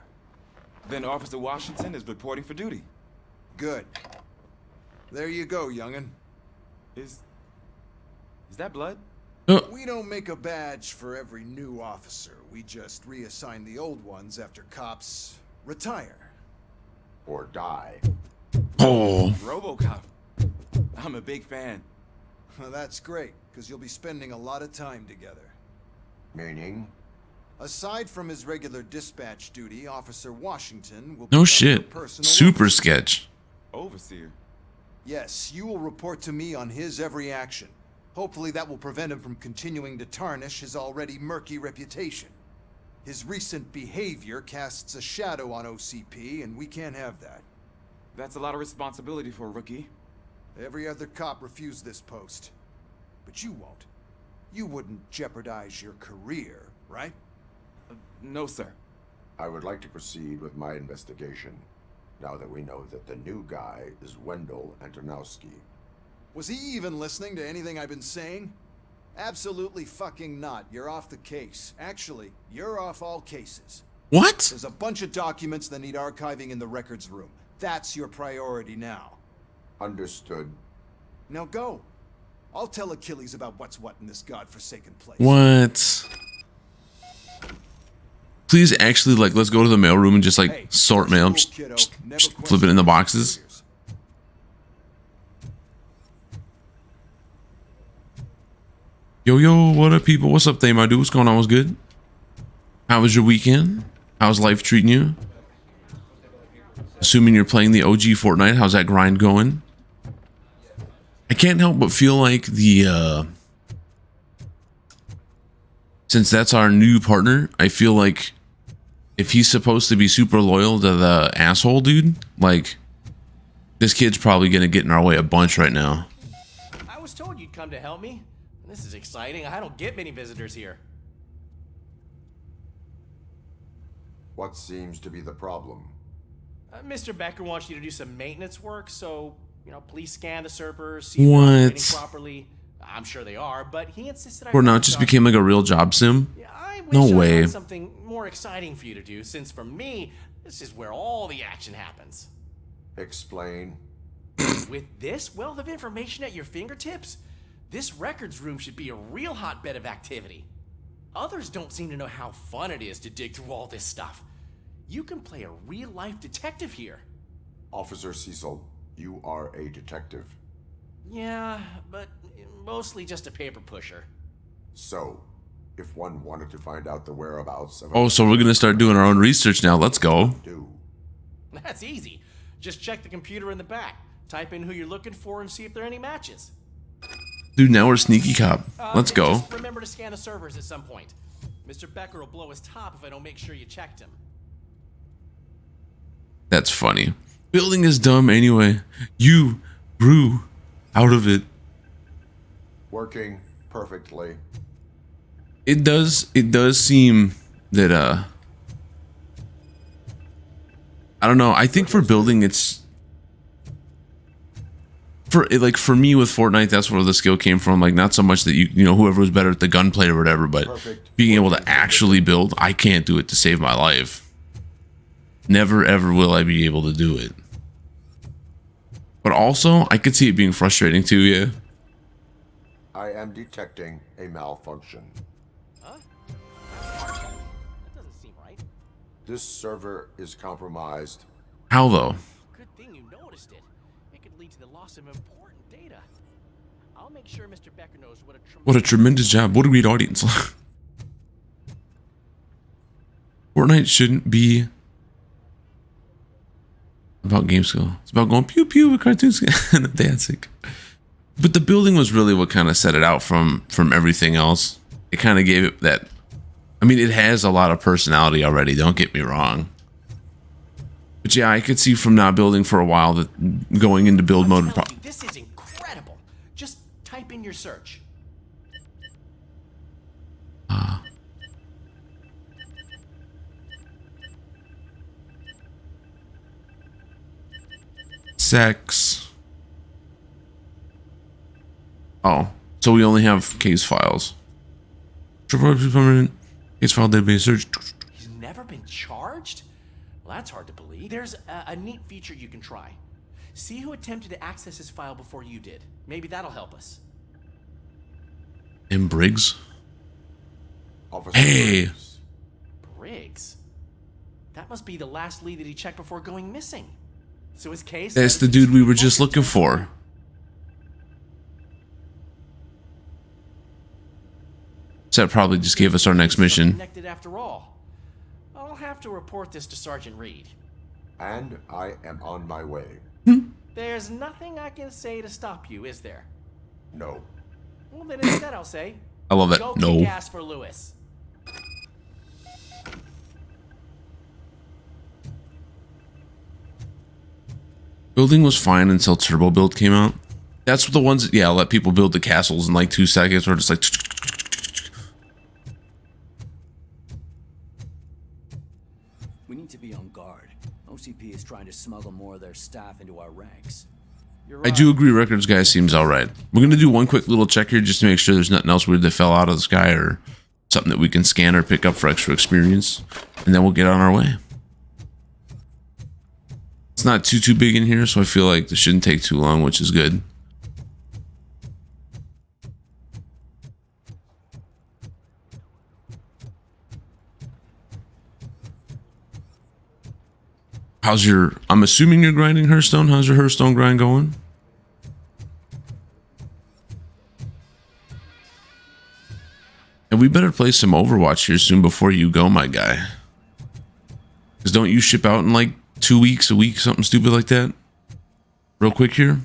[SPEAKER 17] Then Officer Washington is reporting for duty.
[SPEAKER 13] Good. There you go, youngin'.
[SPEAKER 17] Is that blood?
[SPEAKER 13] We don't make a badge for every new officer. We just reassign the old ones after cops retire.
[SPEAKER 3] or die.
[SPEAKER 1] Oh.
[SPEAKER 17] Robocop. I'm a big fan.
[SPEAKER 13] Well, that's great, because you'll be spending a lot of time together.
[SPEAKER 3] Meaning?
[SPEAKER 13] Aside from his regular dispatch duty, Officer Washington will
[SPEAKER 1] No
[SPEAKER 13] become
[SPEAKER 1] shit.
[SPEAKER 13] your personal
[SPEAKER 1] Super
[SPEAKER 13] overseer.
[SPEAKER 1] sketch.
[SPEAKER 17] Overseer.
[SPEAKER 13] Yes, you will report to me on his every action. Hopefully that will prevent him from continuing to tarnish his already murky reputation. His recent behavior casts a shadow on OCP, and we can't have that.
[SPEAKER 17] That's a lot of responsibility for a rookie.
[SPEAKER 13] Every other cop refused this post. But you won't. You wouldn't jeopardize your career, right?
[SPEAKER 17] No, sir.
[SPEAKER 3] I would like to proceed with my investigation, now that we know that the new guy is Wendell Antonowski.
[SPEAKER 13] Was he even listening to anything I've been saying? Absolutely fucking not. You're off the case. Actually, you're off all cases.
[SPEAKER 1] What?
[SPEAKER 13] There's a bunch of documents that need archiving in the records room. That's your priority now.
[SPEAKER 3] Understood.
[SPEAKER 13] Now go. I'll tell Achilles about what's what in this godforsaken place.
[SPEAKER 1] What? Please actually, like, let's go to the mailroom and just, like, sort mail. Just flip it in the boxes. Yo, what up, people? What's up, my dude? What's going on? What's good? How was your weekend? How's life treating you? Assuming you're playing the OG Fortnite, how's that grind going? I can't help but feel like since that's our new partner, I feel like if he's supposed to be super loyal to the asshole dude, like, this kid's probably gonna get in our way a bunch right now.
[SPEAKER 18] I was told you'd come to help me. This is exciting. I don't get many visitors here.
[SPEAKER 3] What seems to be the problem?
[SPEAKER 18] Mr. Becker wants you to do some maintenance work, so, you know, please scan the servers, see if they're operating properly. I'm sure they are, but he insisted I...
[SPEAKER 1] Or now it just became like a real job sim? No
[SPEAKER 18] I
[SPEAKER 1] way.
[SPEAKER 18] had something more exciting for you to do, since for me, this is where all the action happens.
[SPEAKER 3] Explain.
[SPEAKER 18] With this wealth of information at your fingertips, this records room should be a real hotbed of activity. Others don't seem to know how fun it is to dig through all this stuff. You can play a real-life detective here.
[SPEAKER 3] Officer Cecil, you are a detective.
[SPEAKER 18] Yeah, but mostly just a paper pusher.
[SPEAKER 3] So, if one wanted to find out the whereabouts of...
[SPEAKER 1] Oh, so we're gonna start doing our own research now. Let's go.
[SPEAKER 18] That's easy. Just check the computer in the back. Type in who you're looking for and see if there are any matches.
[SPEAKER 1] Dude, now we're sneaky cop. Let's go.
[SPEAKER 18] Just remember to scan the servers at some point. Mr. Becker will blow his top if I don't make sure you checked him.
[SPEAKER 1] That's funny. Building is dumb anyway. You grew out of it.
[SPEAKER 3] Working perfectly.
[SPEAKER 1] It does seem that I don't know. I think for building it's for me with Fortnite, that's where the skill came from. Like, not so much that you know, whoever was better at the gunplay or whatever, but being able to actually build, I can't do it to save my life. Never ever will I be able to do it. But also, I could see it being frustrating too, yeah.
[SPEAKER 3] I am detecting a malfunction.
[SPEAKER 18] Huh? That doesn't seem right.
[SPEAKER 3] This server is compromised.
[SPEAKER 1] How though?
[SPEAKER 18] Good thing you noticed it. It could lead to the loss of important data. I'll make sure Mr. Becker knows
[SPEAKER 1] What a tremendous job. What a great audience. Fortnite shouldn't be about game skill. It's about going pew pew with cartoons and dancing. But the building was really what kind of set it out from everything else. It kind of gave it that. I mean, it has a lot of personality already. Don't get me wrong. But yeah, I could see from not building for a while that going into build mode.
[SPEAKER 18] This is incredible. Just type in your search.
[SPEAKER 1] Sex. Oh, so we only have case files. Permanent case file database search.
[SPEAKER 18] He's never been charged? Well, that's hard to believe. There's a neat feature you can try. See who attempted to access his file before you did. Maybe that'll help us.
[SPEAKER 1] And Briggs. Hey.
[SPEAKER 18] Briggs? That must be the last lead that he checked before going missing. So his case.
[SPEAKER 1] That's the dude we were just looking for. So that probably just gave us our next mission.
[SPEAKER 18] Connected after all. I'll have to report this to Sergeant Reed.
[SPEAKER 3] And I am on my way.
[SPEAKER 18] There's nothing I can say to stop you, is there?
[SPEAKER 3] No.
[SPEAKER 18] Well, then instead I'll say.
[SPEAKER 1] I love that.
[SPEAKER 18] Go
[SPEAKER 1] No.
[SPEAKER 18] kick ass for Lewis.
[SPEAKER 1] Building was fine until Turbo Build came out. That's the ones, yeah, let people build the castles in like 2 seconds, or just like.
[SPEAKER 14] We need to be on guard. OCP is trying to smuggle more of their staff into our ranks.
[SPEAKER 1] I do agree, Records guy seems alright. We're gonna do one quick little check here just to make sure there's nothing else weird that fell out of the sky or something that we can scan or pick up for extra experience, and then we'll get on our way. It's not too big in here, so I feel like this shouldn't take too long, which is good. How's your, I'm assuming you're grinding Hearthstone. How's your Hearthstone grind going? And we better play some Overwatch here soon before you go, my guy. Because don't you ship out in like 2 weeks, a week, something stupid like that? Real quick here.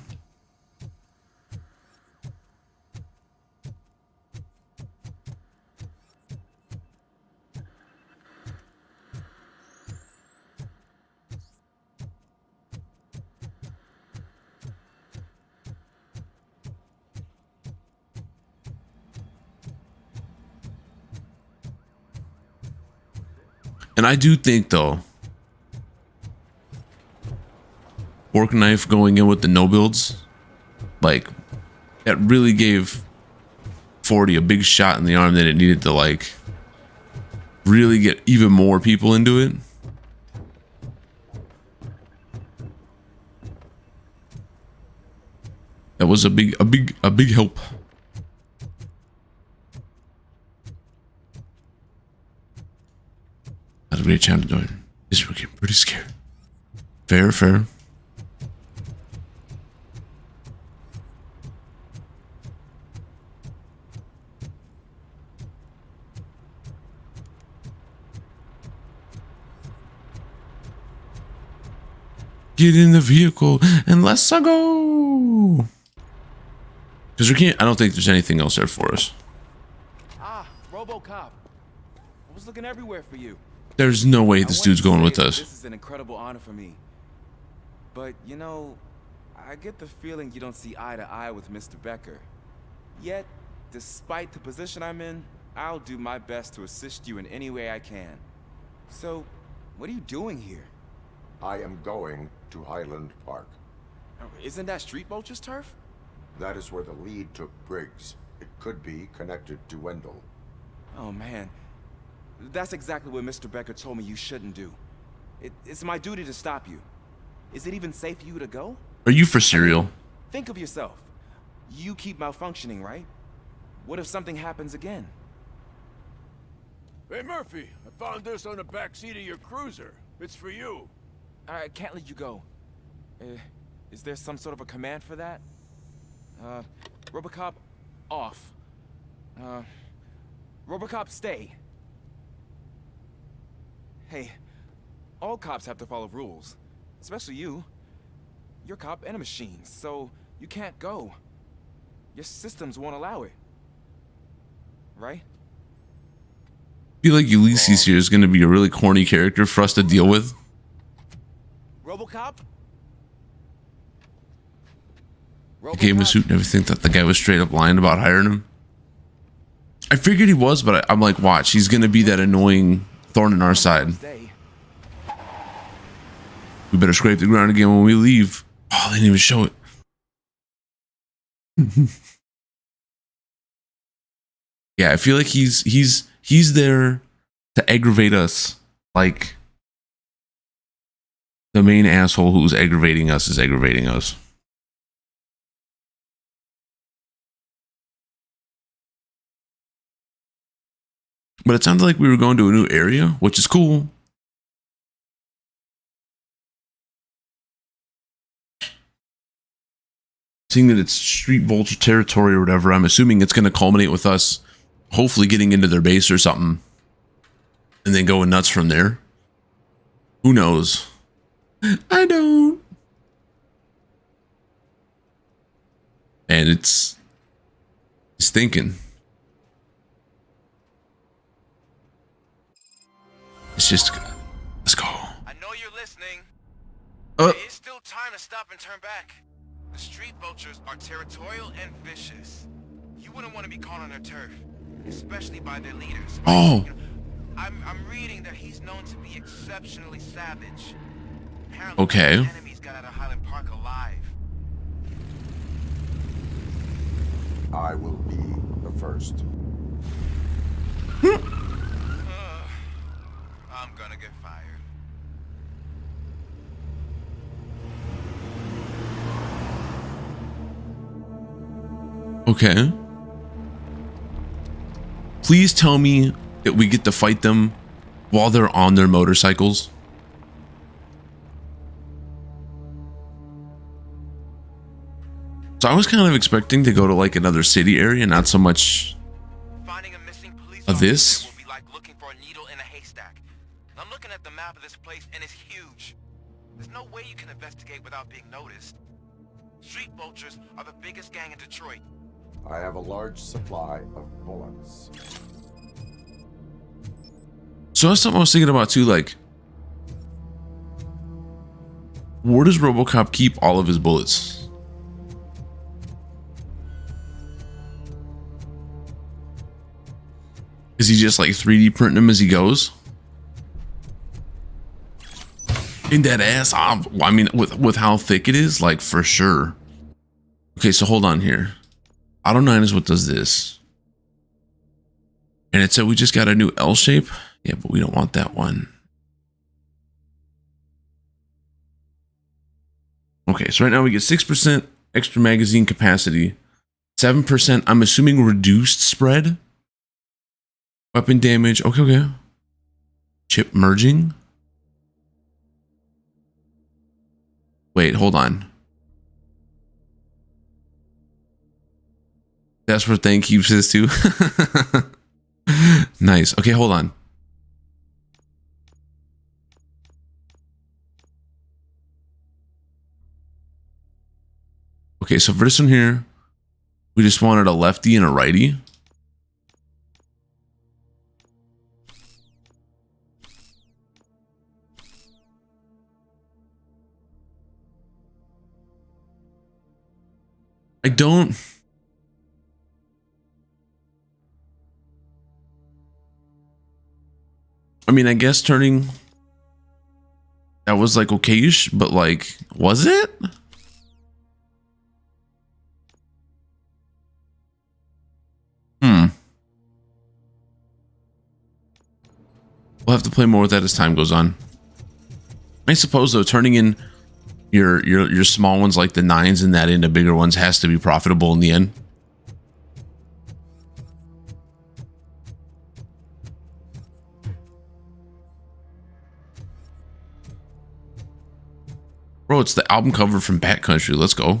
[SPEAKER 1] And I do think though, Fork Knife going in with the no builds, like that really gave 40 a big shot in the arm that it needed to like really get even more people into it. That was a big help. That's a great time to join. This we're getting pretty scared. Fair. Get in the vehicle and let's go. Because we can't. I don't think there's anything else there for us.
[SPEAKER 17] Ah, Robocop. I was looking everywhere for you.
[SPEAKER 1] There's no way this dude's going with us.
[SPEAKER 17] This is an incredible honor for me. But, you know, I get the feeling you don't see eye to eye with Mr. Becker. Yet, despite the position I'm in, I'll do my best to assist you in any way I can. So, what are you doing here?
[SPEAKER 3] I am going to Highland Park.
[SPEAKER 17] Isn't that Street Vulture's turf?
[SPEAKER 3] That is where the lead took Briggs. It could be connected to Wendell.
[SPEAKER 17] Oh, man. That's exactly what Mr. Becker told me you shouldn't do. It's my duty to stop you. Is it even safe for you to go?
[SPEAKER 1] Are you for cereal?
[SPEAKER 17] Think of yourself. You keep malfunctioning, right? What if something happens again?
[SPEAKER 15] Hey, Murphy, I found this on the back seat of your cruiser. It's for you.
[SPEAKER 17] I can't let you go. Is there some sort of a command for that? Robocop, off. Robocop, stay. Hey, all cops have to follow rules. Especially you. You're a cop and a machine, so you can't go. Your systems won't allow it. Right?
[SPEAKER 1] I feel like Ulysses here is going to be a really corny character for us to deal with.
[SPEAKER 17] Robocop?
[SPEAKER 1] He gave him a suit and everything. Thought the guy was straight up lying about hiring him. I figured he was, but I'm like, watch, he's going to be that annoying thorn in our side. We better scrape the ground again when we leave. Oh, they didn't even show it. Yeah, I feel like he's there to aggravate us, like the main asshole who's aggravating us is aggravating us. But it sounded like we were going to a new area, which is cool. seeing that it's Street Vulture territory or whatever, I'm assuming it's going to culminate with us hopefully getting into their base or something and then going nuts from there. Who knows? I don't. And it's thinking. It's just, let's go.
[SPEAKER 10] I know you're listening.
[SPEAKER 1] There
[SPEAKER 10] is still time to stop and turn back. The street vultures are territorial and vicious. You wouldn't want to be caught on their turf, especially by their leaders.
[SPEAKER 1] Oh.
[SPEAKER 10] I'm reading that he's known to be exceptionally savage. Apparently,
[SPEAKER 1] Okay.
[SPEAKER 10] his enemies got out of Highland Park alive.
[SPEAKER 3] I will be the first.
[SPEAKER 10] I'm gonna get fired.
[SPEAKER 1] Okay. Please tell me that we get to fight them while they're on their motorcycles. So I was kind of expecting to go to like another city area, not so much of this.
[SPEAKER 10] Will be like looking for a needle in a haystack. I'm looking at the map of this place and it's huge. There's no way you can investigate without being noticed. Street vultures are the biggest gang in Detroit.
[SPEAKER 3] I have a large supply of bullets.
[SPEAKER 1] So that's something I was thinking about too, like, where does Robocop keep all of his bullets? Is he just like 3D printing them as he goes? In that ass, I mean, with how thick it is, like for sure. Okay, so hold on here. Auto 9 is what does this. And it said we just got a new L shape. Yeah, but we don't want that one. Okay, so right now we get 6% extra magazine capacity. 7%, I'm assuming reduced spread. Weapon damage. Okay, okay. Chip merging. Wait, hold on. That's where Thank keeps this too. Nice. Okay, hold on. Okay, so for this one here, we just wanted a lefty and a righty. I don't. I mean, I guess turning that was like okayish, but like, was it? We'll have to play more with that as time goes on. I suppose though, turning in your small ones like the 9s and that into bigger ones has to be profitable in the end. Bro, it's the album cover from Backcountry. Let's go.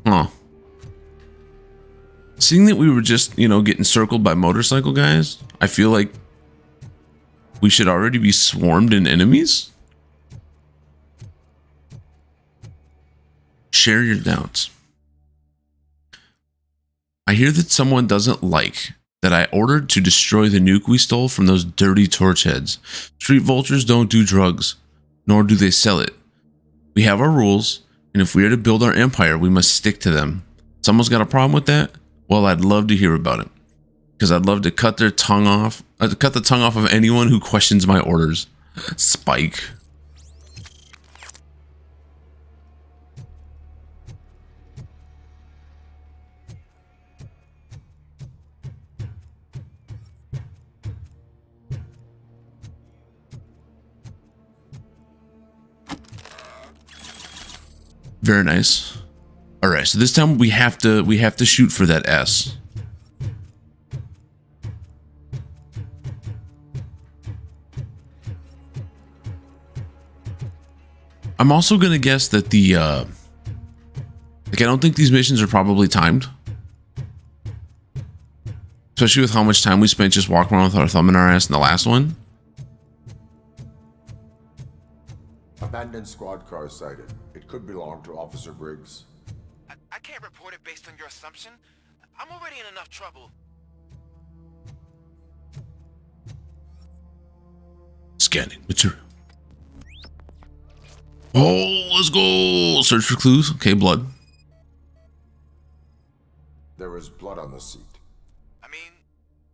[SPEAKER 1] Huh. Seeing that we were just, you know, getting circled by motorcycle guys, I feel like we should already be swarmed in enemies. Share your doubts. I hear that someone doesn't like that I ordered to destroy the nuke we stole from those dirty torch heads. Street vultures don't do drugs, nor do they sell it. We have our rules, and if we are to build our empire, we must stick to them. Someone's got a problem with that? Well, I'd love to hear about it, because I'd love to cut their tongue off. Cut the tongue off of anyone who questions my orders. Spike. Very nice. All right, so this time we have to shoot for that S. I'm also gonna guess that the like I don't think these missions are probably timed. Especially with how much time we spent just walking around with our thumb in our ass in the last one.
[SPEAKER 3] Abandoned squad car sighted. It could belong to Officer Briggs.
[SPEAKER 10] I can't report it based on your assumption. I'm already in enough trouble.
[SPEAKER 1] Scanning material. Oh, let's go. Search for clues. Okay, blood.
[SPEAKER 3] There is blood on the seat.
[SPEAKER 10] I mean,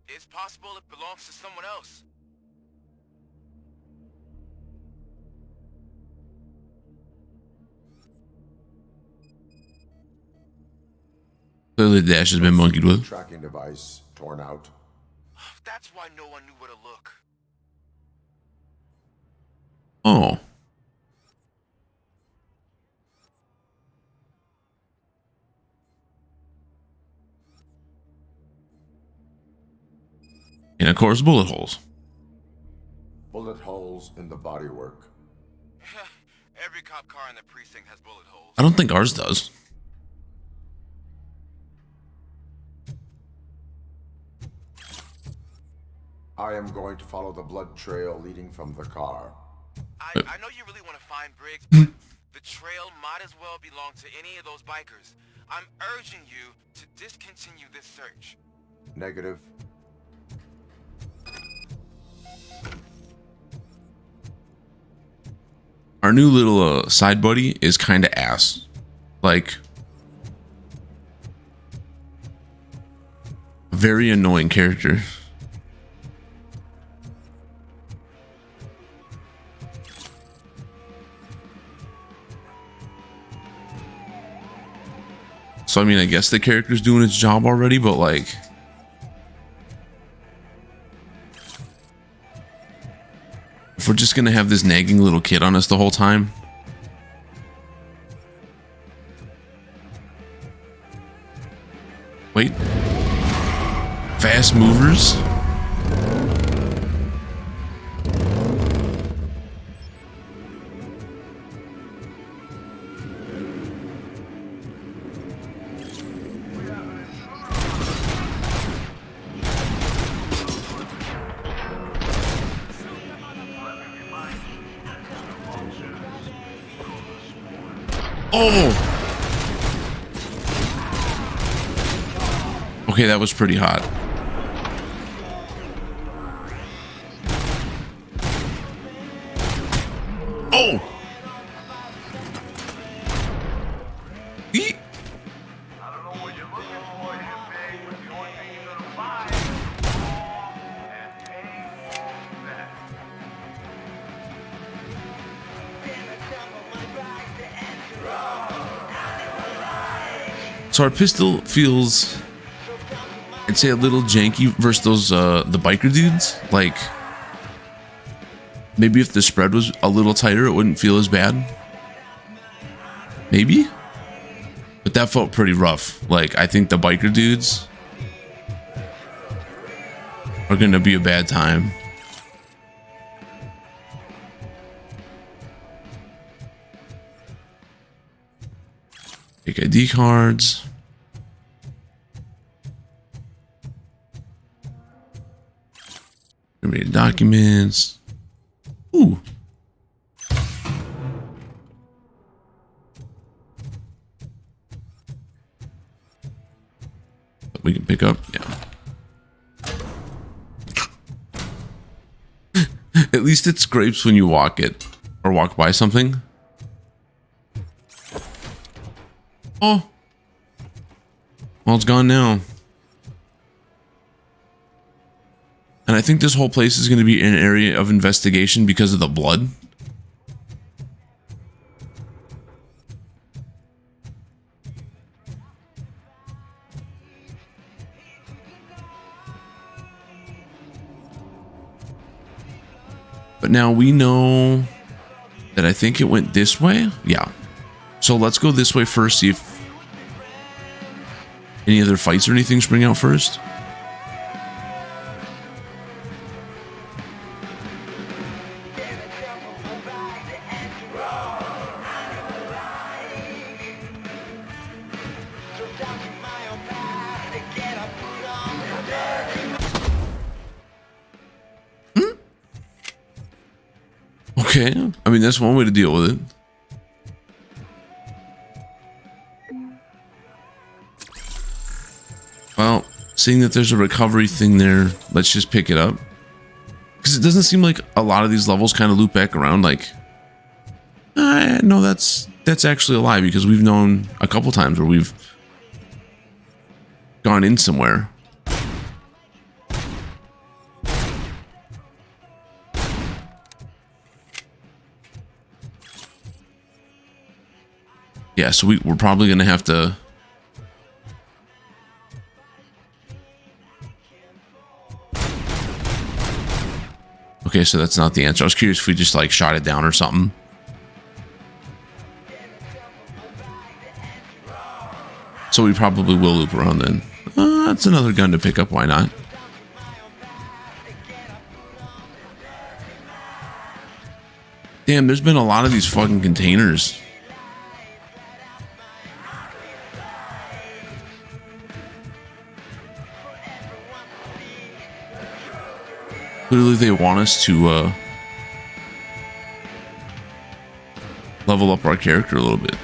[SPEAKER 10] it's possible it belongs to someone else.
[SPEAKER 1] Clearly the dash has been monkeyed with.
[SPEAKER 3] Tracking device torn out.
[SPEAKER 10] That's why no one knew where to look.
[SPEAKER 1] Oh. And of course, bullet holes.
[SPEAKER 3] Bullet holes in the bodywork.
[SPEAKER 10] Every cop car in the precinct has bullet holes.
[SPEAKER 1] I don't think ours does.
[SPEAKER 3] I am going to follow the blood trail leading from the car.
[SPEAKER 10] I know you really want to find Briggs, but the trail might as well belong to any of those bikers. I'm urging you to discontinue this search.
[SPEAKER 3] Negative.
[SPEAKER 1] Our new little side buddy is kind of ass. Like, a very annoying character. So, I mean, I guess the character's doing its job already, but like... if we're just gonna have this nagging little kid on us the whole time... Wait. Fast movers? Oh! Okay, that was pretty hot. Oh! Eek. So our pistol feels, I'd say, a little janky versus those the biker dudes. Like, maybe if the spread was a little tighter, it wouldn't feel as bad. Maybe, but that felt pretty rough. Like, I think the biker dudes are gonna be a bad time. Take ID cards. Read documents. Ooh. We can pick up, yeah. At least it scrapes when you walk it or walk by something. Oh. Well, it's gone now. And I think this whole place is going to be an area of investigation because of the blood. But now we know that I think it went this way. Yeah. So let's go this way first, see if any other fights or anything spring out first. Okay, I mean, that's one way to deal with it. Well, seeing that there's a recovery thing there, let's just pick it up. Because it doesn't seem like a lot of these levels kind of loop back around like, no, that's actually a lie, because we've known a couple times where we've gone in somewhere. Yeah, so we're probably going to have to... Okay, so that's not the answer. I was curious if we just like shot it down or something. So we probably will loop around then. That's another gun to pick up, why not? Damn, there's been a lot of these fucking containers. Clearly they want us to level up our character a little bit.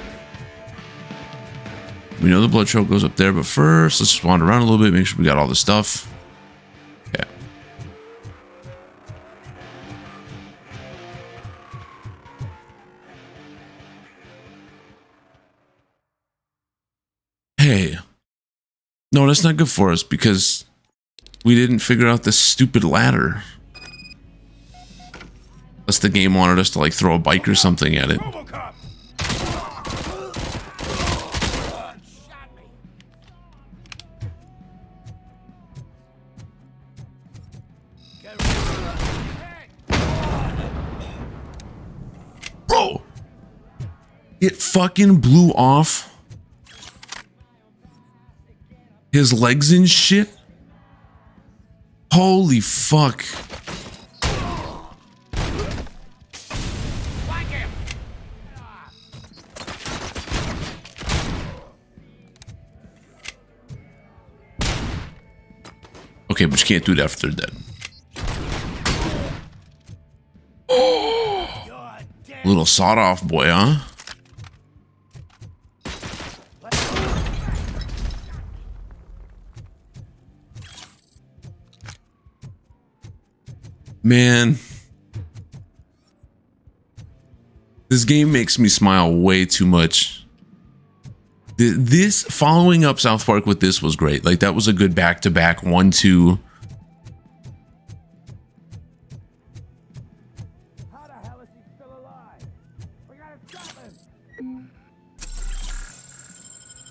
[SPEAKER 1] We know the blood trail goes up there, but first let's just wander around a little bit, make sure we got all the stuff. Okay. Hey. No, that's not good for us because we didn't figure out this stupid ladder. Unless the game wanted us to like throw a bike or something at it.
[SPEAKER 9] Robocop!
[SPEAKER 1] Bro! It fucking blew off his legs and shit. Holy fuck. Okay, but you can't do that after they're dead. Little sawed off boy, huh? Man. This game makes me smile way too much. This following up South Park with this was great. Like that was a good back-to-back 1-2.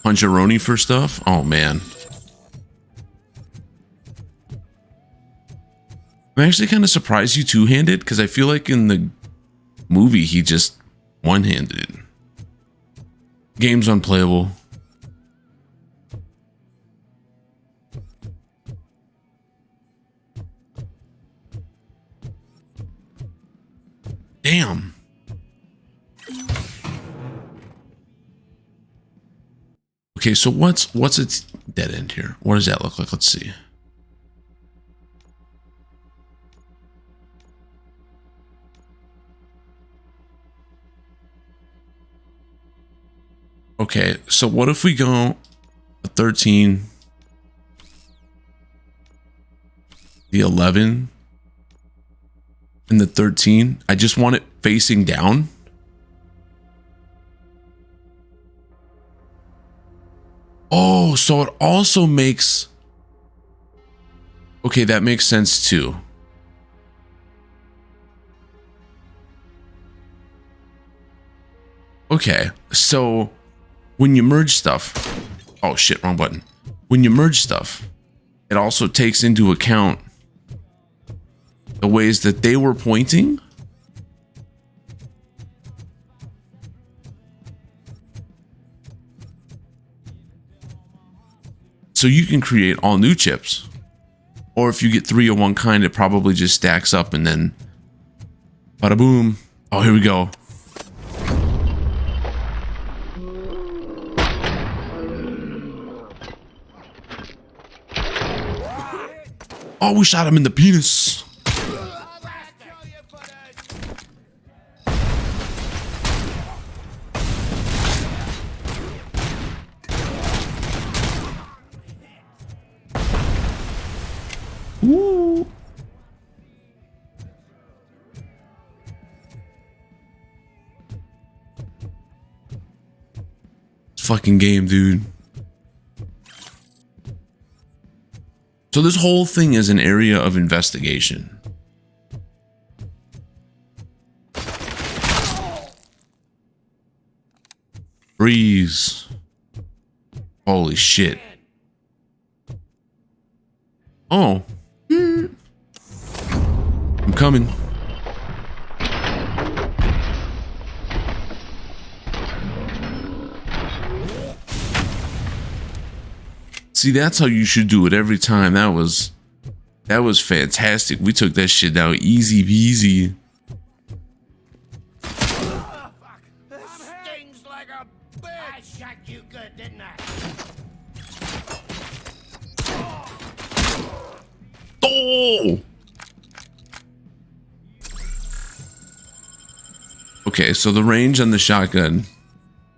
[SPEAKER 1] Puncharoni for stuff? Oh man. I'm actually kind of surprised you two-handed because I feel like in the movie he just one-handed it. Game's unplayable. Damn. Okay, so what's its dead end here? What does that look like? Let's see. Okay, so what if we go 13, the 11, and the 13? I just want it facing down. Oh, so it also makes... Okay, that makes sense too. Okay, so when you merge stuff... Oh shit, wrong button. When you merge stuff, it also takes into account the ways that they were pointing. So you can create all new chips. Or if you get 3 of one kind, it probably just stacks up and then bada boom. Oh, here we go. Oh, we shot him in the penis. Ooh. Fucking game, dude. So this whole thing is an area of investigation. Freeze. Holy shit. Oh. I'm coming. See, that's how you should do it every time. That was fantastic. We took that shit down easy peasy.
[SPEAKER 9] Stings like a bitch. I shot you good, didn't I?
[SPEAKER 1] Oh! Okay, so the range on the shotgun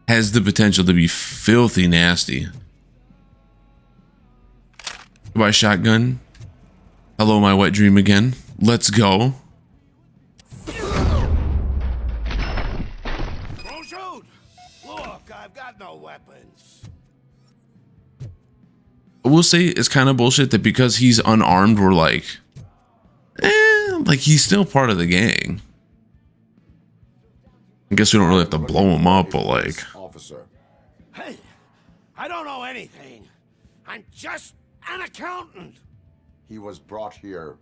[SPEAKER 1] has the potential to be filthy nasty. Goodbye, shotgun. Hello, my wet dream again. Let's go.
[SPEAKER 9] Don't shoot! Look, I've got no weapons.
[SPEAKER 1] I will say it's kind of bullshit that because he's unarmed, we're like, like he's still part of the gang. I guess we don't really have to blow him up, but like.
[SPEAKER 3] Officer.
[SPEAKER 9] Hey, I don't know anything. I'm just an accountant.
[SPEAKER 3] He was brought here.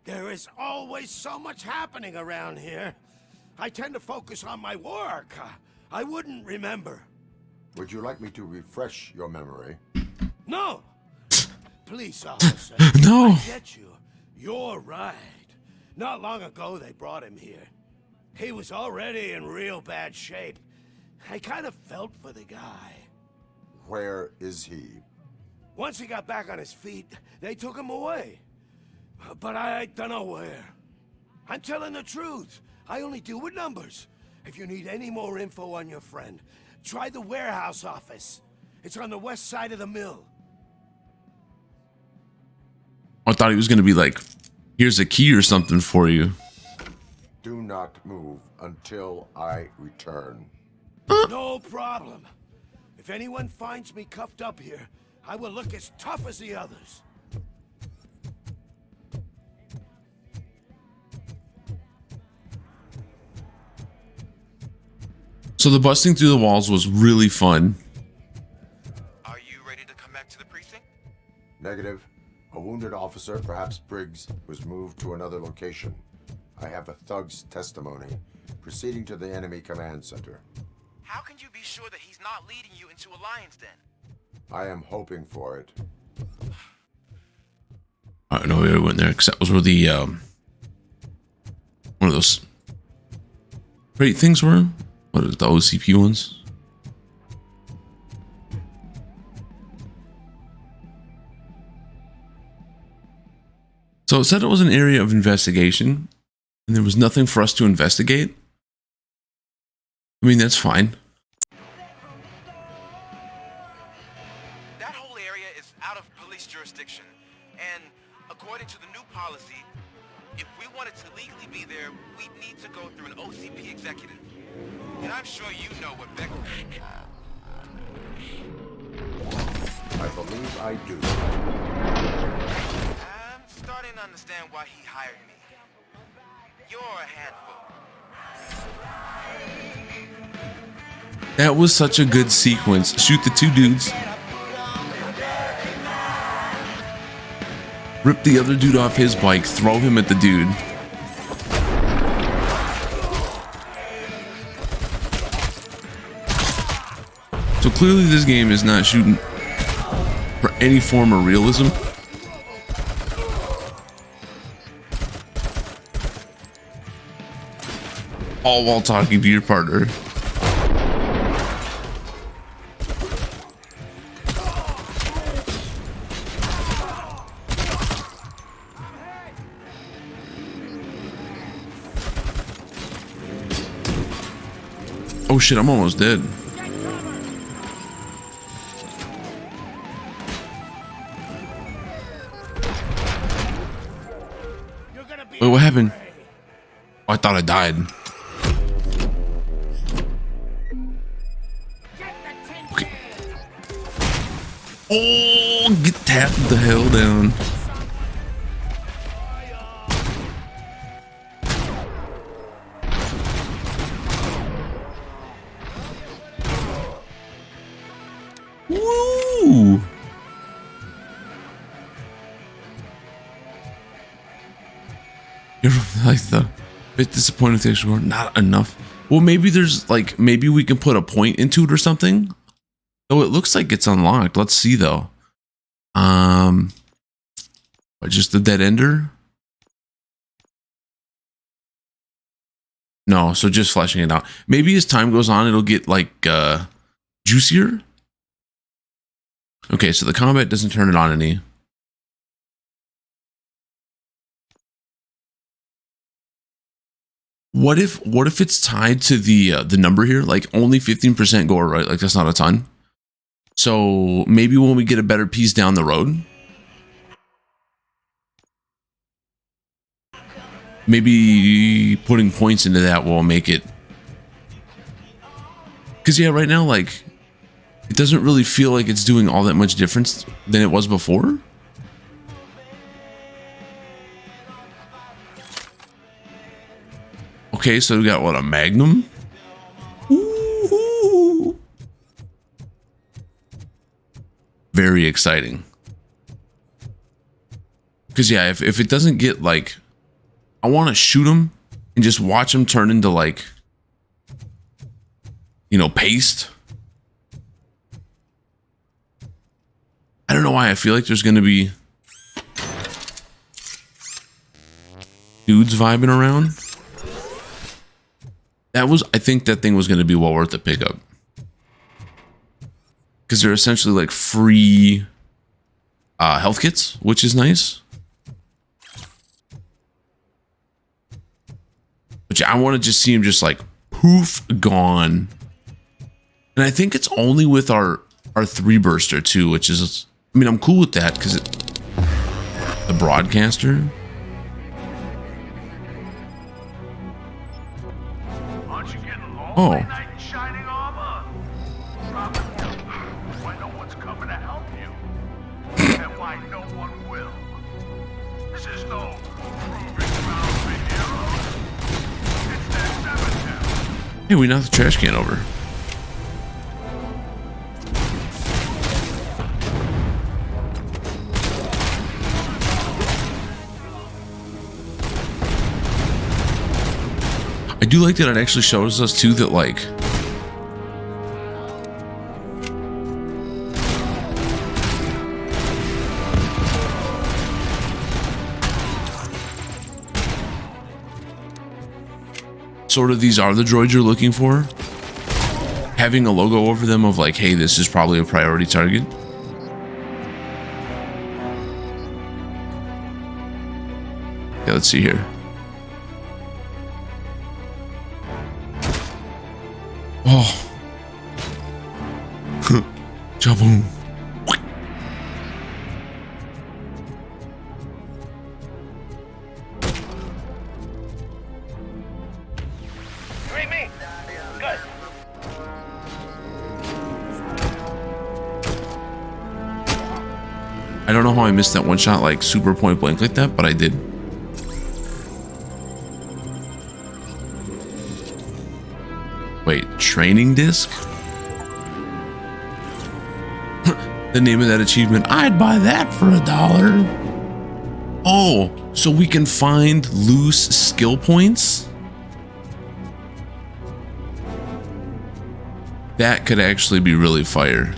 [SPEAKER 9] There is always so much happening around here. I tend to focus on my work. I wouldn't remember.
[SPEAKER 3] Would you like me to refresh your memory?
[SPEAKER 9] No! Police officer.
[SPEAKER 1] No!
[SPEAKER 9] I get you. You're right. Not long ago they brought him here. He was already in real bad shape. I kind of felt for the guy.
[SPEAKER 3] Where is he?
[SPEAKER 9] Once he got back on his feet, they took him away. But I don't know where. I'm telling the truth. I only deal with numbers. If you need any more info on your friend, try the warehouse office. It's on the west side of the mill.
[SPEAKER 1] I thought he was going to be like, here's a key or something for you.
[SPEAKER 3] Do not move until I return.
[SPEAKER 9] No problem. If anyone finds me cuffed up here, I will look as tough as the others.
[SPEAKER 1] So the busting through the walls was really fun.
[SPEAKER 10] Are you ready to come back to the precinct?
[SPEAKER 3] Negative. A wounded officer, perhaps Briggs, was moved to another location. I have a thug's testimony, proceeding to the enemy command center.
[SPEAKER 10] How can you be sure that he's not leading you into Alliance then?
[SPEAKER 3] I am hoping for it.
[SPEAKER 1] I don't know where we went there, because that was where the, one of those great things were. What are the OCP ones? So it said it was an area of investigation, and there was nothing for us to investigate. I mean, that's fine.
[SPEAKER 10] That whole area is out of police jurisdiction, and according to the new policy, if we wanted to legally be there, we'd need to go through an OCP executive. And I'm sure you know what Becker...
[SPEAKER 3] I believe I do.
[SPEAKER 10] I'm starting to understand why he hired me. You're a handful.
[SPEAKER 1] That was such a good sequence. Shoot the two dudes. Rip the other dude off his bike, throw him at the dude. So clearly this game is not shooting for any form of realism. All while talking to your partner. Oh shit, I'm almost dead. what happened? Oh, I thought I died. Okay. Oh, get tapped the hell down. Woo! You're like the bit disappointed with the extra score. Not enough. Well, maybe there's like, maybe we can put a point into it or something. Oh, it looks like it's unlocked. Let's see though. Just the dead ender? No, so just fleshing it out. Maybe as time goes on, it'll get like juicier. Okay, so the combat doesn't turn it on any. What if it's tied to the number here? Like only 15% gore, right? Like that's not a ton. So maybe when we get a better piece down the road, maybe putting points into that will make it. Because yeah, right now, like, it doesn't really feel like it's doing all that much difference than it was before. Okay, so we got what, a magnum? Ooh. Very exciting. Because yeah, if it doesn't get like, I want to shoot him and just watch him turn into like, you know, paste. I don't know why I feel like there's going to be dudes vibing around. I think that thing was going to be well worth the pickup. Because they're essentially like free health kits, which is nice. But yeah, I want to just see him just like poof, gone. And I think it's only with our 3-burster too, which is, I mean, I'm cool with that because the broadcaster. Oh. Hey, we knocked the trash can over. I do like that it actually shows us too that like sort of these are the droids you're looking for. Having a logo over them of like, hey, this is probably a priority target. Yeah, let's see here. Oh. Jaboom. I don't know how I missed that one shot like super point blank like that, but I did. Wait, training disc? The name of that achievement, I'd buy that for $1. Oh, so we can find loose skill points? That could actually be really fire.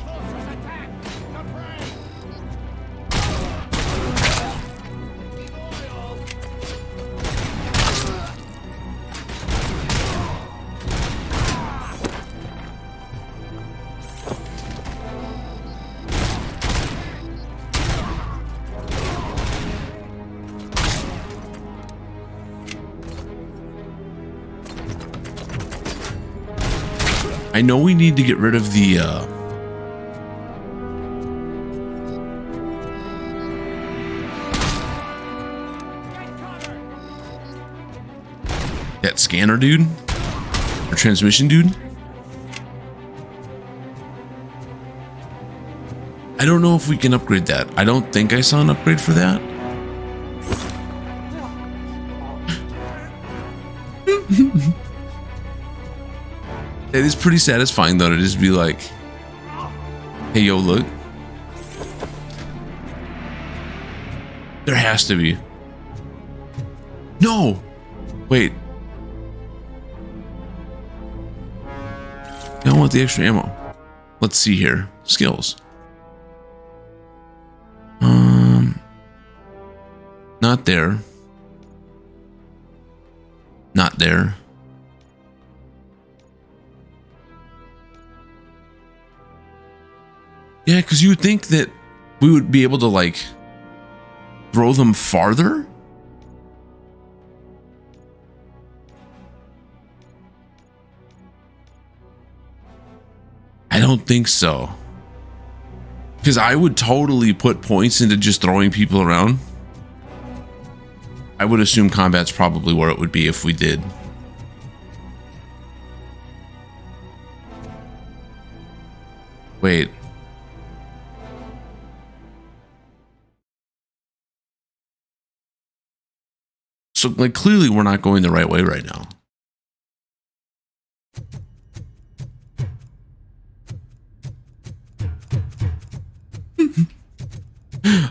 [SPEAKER 1] I know we need to get rid of the scanner dude or transmission dude. I don't know if we can upgrade that. I don't think I saw an upgrade for that. It is pretty satisfying though to just be like, hey, yo, look. There has to be. No. Wait. I don't want the extra ammo. Let's see here. Skills. Not there. Not there. Yeah, because you would think that we would be able to like throw them farther. I don't think so. Because I would totally put points into just throwing people around. I would assume combat's probably where it would be if we did. Wait. So, like, clearly we're not going the right way right now.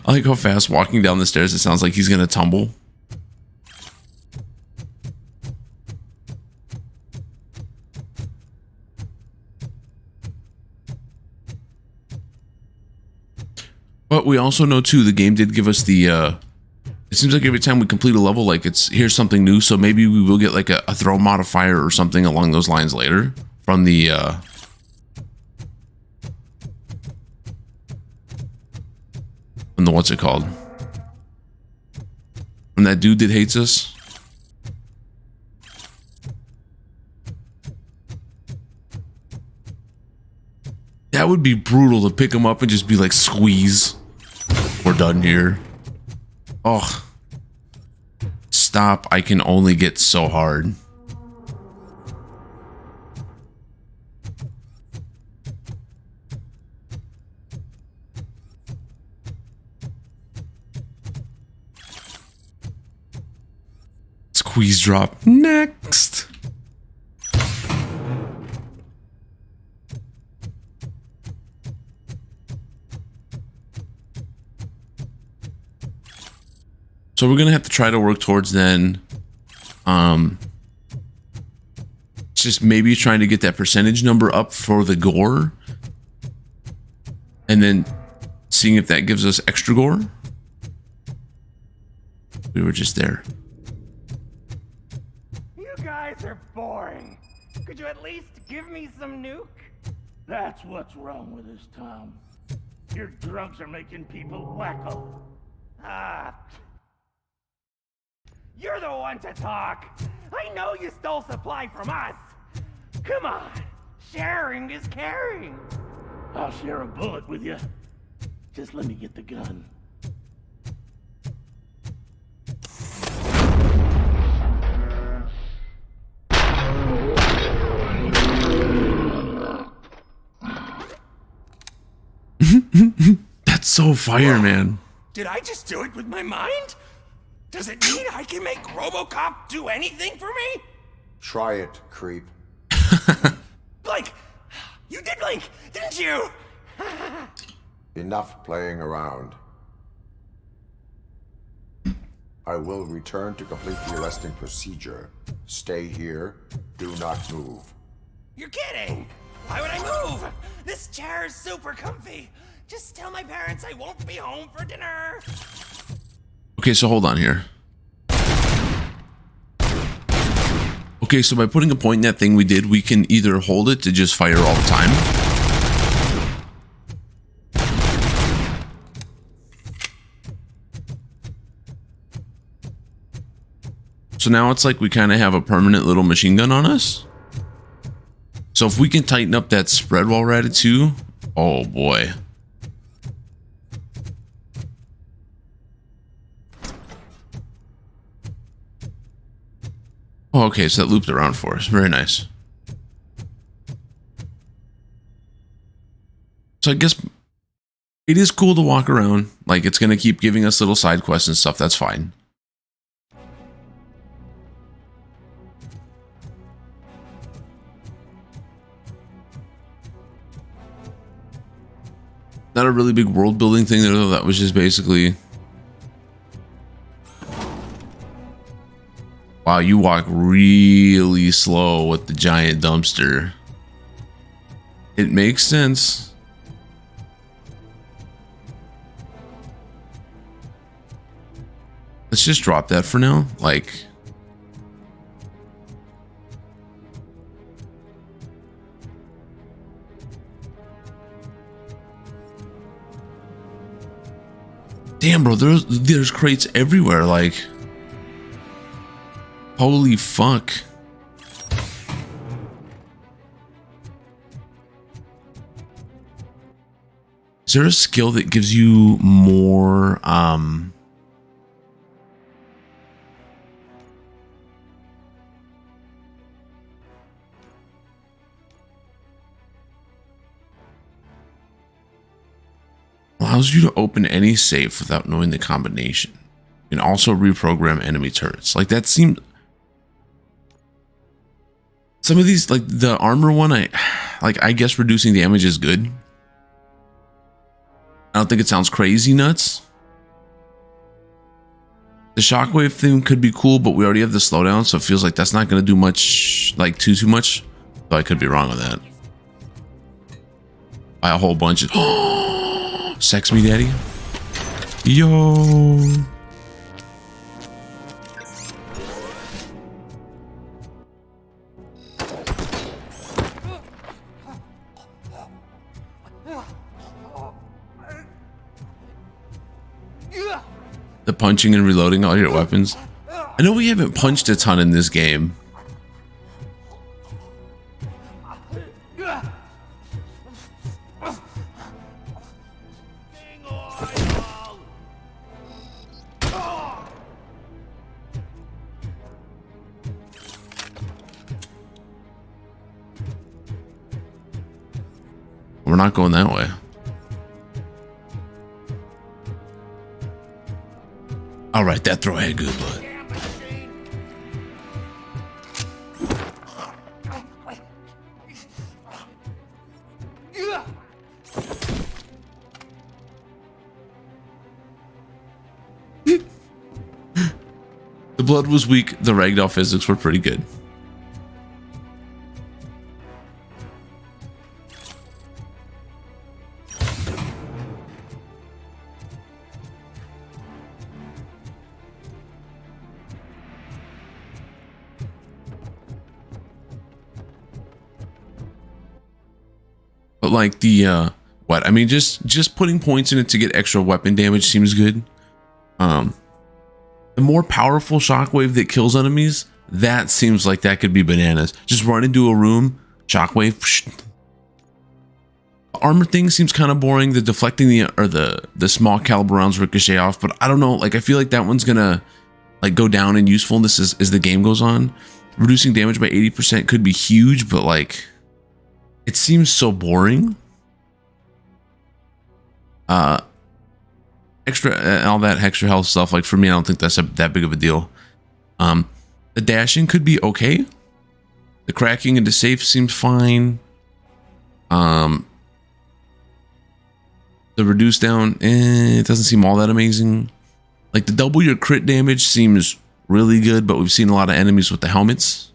[SPEAKER 1] I like how fast walking down the stairs, it sounds like he's gonna tumble. But we also know too, the game did give us the it seems like every time we complete a level, like it's here's something new, so maybe we will get like a throw modifier or something along those lines later from the what's it called? From that dude that hates us. That would be brutal to pick him up and just be like, squeeze. We're done here. Oh. Stop. I can only get so hard. Squeeze drop. Next. So we're gonna have to try to work towards then just maybe trying to get that percentage number up for the gore and then seeing if that gives us extra gore. We were just there.
[SPEAKER 9] You guys are boring. Could you at least give me some nuke? That's what's wrong with this town. Your drugs are making people wacko. Ah. You're the one to talk. I know you stole supply from us. Come on. Sharing is caring. I'll share a bullet with you. Just let me get the gun.
[SPEAKER 1] That's so fire, man.
[SPEAKER 18] Did I just do it with my mind? Does it mean I can make Robocop do anything for me?
[SPEAKER 3] Try it, creep.
[SPEAKER 18] Blink! You did blink, didn't you?
[SPEAKER 3] Enough playing around. I will return to complete the arresting procedure. Stay here. Do not move.
[SPEAKER 18] You're kidding! Why would I move? This chair is super comfy. Just tell my parents I won't be home for dinner.
[SPEAKER 1] Okay, so hold on here. Okay, so by putting a point in that thing we did, we can either hold it to just fire all the time. So now it's like we kind of have a permanent little machine gun on us. So if we can tighten up that spread while we're at it too, oh boy. Oh, okay, so that looped around for us. Very nice. So I guess it is cool to walk around. Like, it's going to keep giving us little side quests and stuff. That's fine. Not a really big world building thing though. That was just basically... Wow, you walk really slow with the giant dumpster. It makes sense. Let's just drop that for now. Like... Damn, bro, there's crates everywhere, like... Holy fuck. Is there a skill that gives you more, allows you to open any safe without knowing the combination. You can also reprogram enemy turrets. Like, that seemed... Some of these, like the armor one, I guess reducing damage is good. I don't think it sounds crazy nuts. The shockwave thing could be cool, but we already have the slowdown, so it feels like that's not going to do much, like too much. So I could be wrong on that. By a whole bunch of... Sex me, daddy. Yo. The punching and reloading all your weapons. I know we haven't punched a ton in this game. We're not going that way. All right, that throw had good blood. The blood was weak. The ragdoll physics were pretty good. But like the what I mean, just putting points in it to get extra weapon damage seems good. The more powerful shockwave that kills enemies, that seems like that could be bananas. Just run into a room, shockwave. Psh. The armor thing seems kind of boring. The deflecting the small caliber rounds ricochet off, but I don't know. Like I feel like that one's gonna like go down in usefulness as the game goes on. Reducing damage by 80% could be huge, but like it seems so boring. Extra all that extra health stuff, like for me, I don't think that's that big of a deal. The dashing could be okay. The cracking into safe seems fine. The reduce down, it doesn't seem all that amazing. Like the double your crit damage seems really good, but we've seen a lot of enemies with the helmets.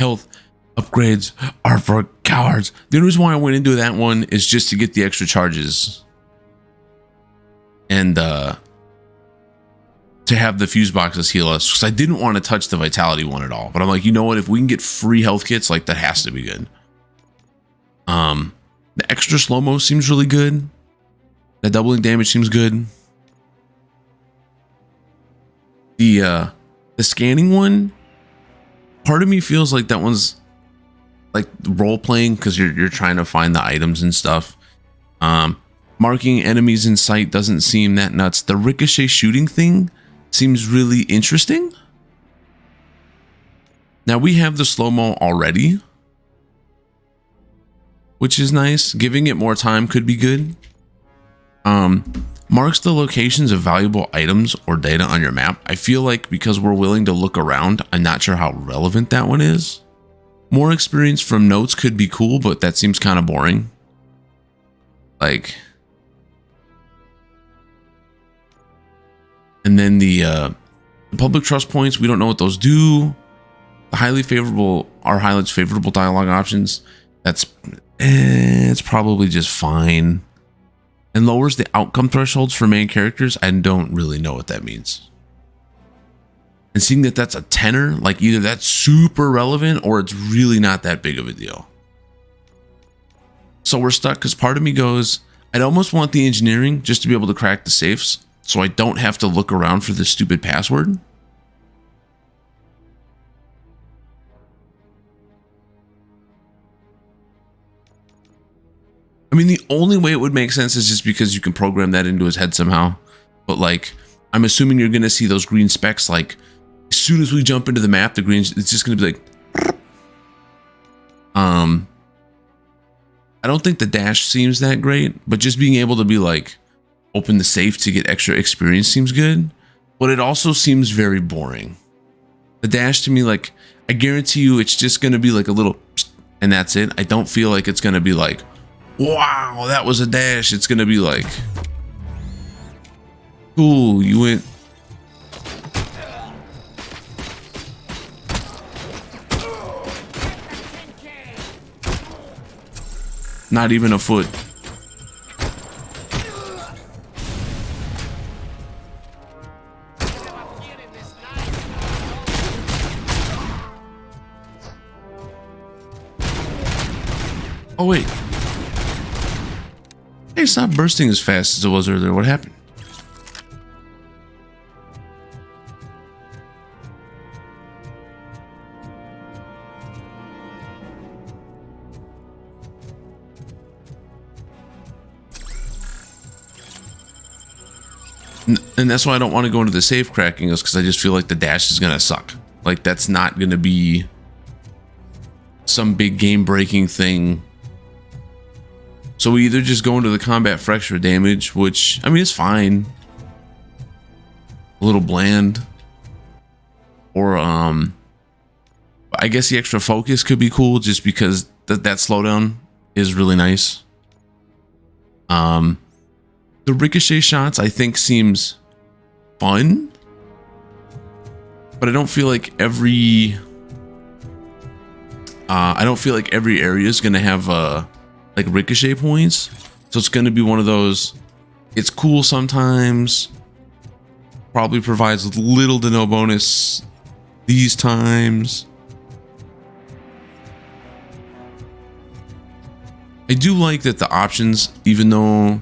[SPEAKER 1] Health upgrades are for cowards. The only reason why I went into that one is just to get the extra charges. And to have the fuse boxes heal us, because I didn't want to touch the vitality one at all. But I'm like, you know what? If we can get free health kits, like that has to be good. The extra slow-mo seems really good. The doubling damage seems good. The scanning one, part of me feels like that one's like role playing because you're trying to find the items and stuff. Marking enemies in sight doesn't seem that nuts. The ricochet shooting thing seems really interesting. Now we have the slow-mo already, which is nice. Giving it more time could be good. Marks the locations of valuable items or data on your map. I feel like because we're willing to look around, I'm not sure how relevant that one is. More experience from notes could be cool, but that seems kind of boring. Like, and then the public trust points, we don't know what those do. The highly favorable are highlights favorable dialogue options. That's it's probably just fine. And lowers the outcome thresholds for main characters. I don't really know what that means. And seeing that that's a tenor, like either that's super relevant or it's really not that big of a deal. So we're stuck because part of me goes, I'd almost want the engineering just to be able to crack the safes so I don't have to look around for this stupid password. I mean, the only way it would make sense is just because you can program that into his head somehow. But like, I'm assuming you're going to see those green specks. Like as soon as we jump into the map, the green, it's just going to be like, I don't think the dash seems that great, but just being able to be like, open the safe to get extra experience seems good. But it also seems very boring. The dash to me, like, I guarantee you it's just going to be like a little, and that's it. I don't feel like it's going to be like, wow, that was a dash. It's gonna be like, cool, you went. Not even a foot. Oh wait. Hey, it's not bursting as fast as it was earlier. What happened? And that's why I don't want to go into the safe cracking, is because I just feel like the dash is going to suck. Like, that's not going to be some big game-breaking thing. So we either just go into the combat fracture damage, which, I mean, it's fine. A little bland. Or, I guess the extra focus could be cool just because that slowdown is really nice. The ricochet shots, I think, seems fun. But I don't feel like every area is going to have like ricochet points, so it's going to be one of those, it's cool sometimes, probably provides little to no bonus these times. I do like that the options, even though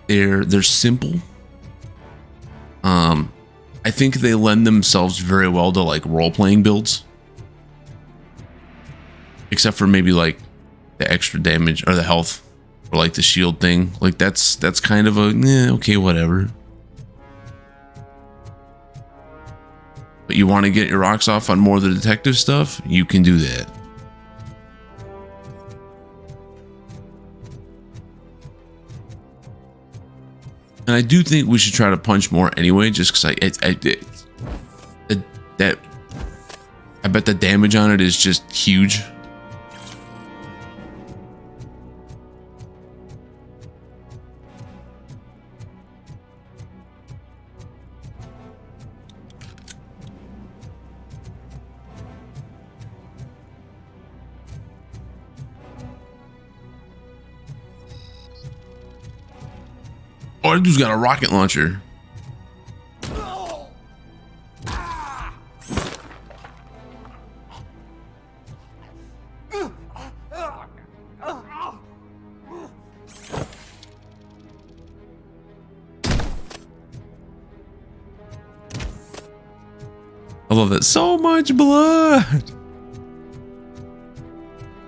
[SPEAKER 1] they're simple, I think they lend themselves very well to like role-playing builds, except for maybe like the extra damage or the health or like the shield thing. Like that's kind of a okay, whatever. But you want to get your rocks off on more of the detective stuff, you can do that. And I do think we should try to punch more anyway, just because I bet the damage on it is just huge. Oh, that dude's got a rocket launcher. I love that. So much blood.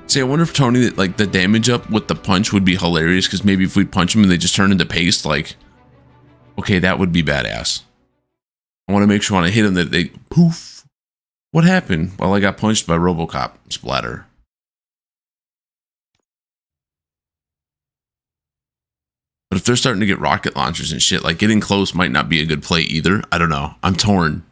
[SPEAKER 1] See, I wonder if Tony, like the damage up with the punch would be hilarious, because maybe if we punch them and they just turn into paste, like, okay, that would be badass. I want to make sure when I hit them that they poof. What happened? Well, I got punched by Robocop. Splatter. But if they're starting to get rocket launchers and shit, like getting close might not be a good play either. I don't know. I'm torn.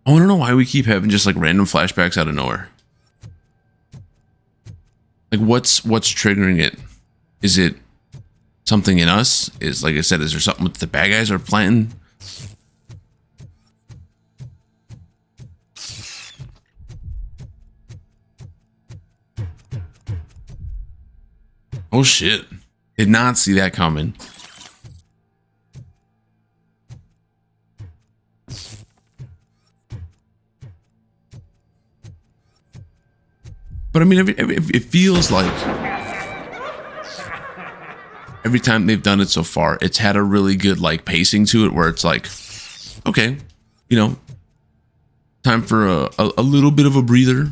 [SPEAKER 1] I want to know why we keep having just like random flashbacks out of nowhere. Like what's triggering it? Is it something in us? Is, like I said, is there something with the bad guys are planting? Oh shit. Did not see that coming. But I mean, it feels like every time they've done it so far, it's had a really good like pacing to it where it's like, okay, you know, time for a little bit of a breather.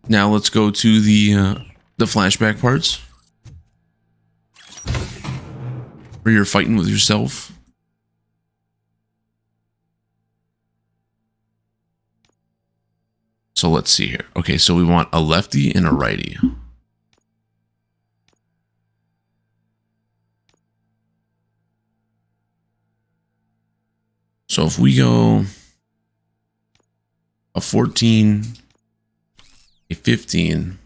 [SPEAKER 1] Now let's go to the flashback parts where you're fighting with yourself. So let's see here. Okay, so we want a lefty and a righty. So if we go a 14, a 15,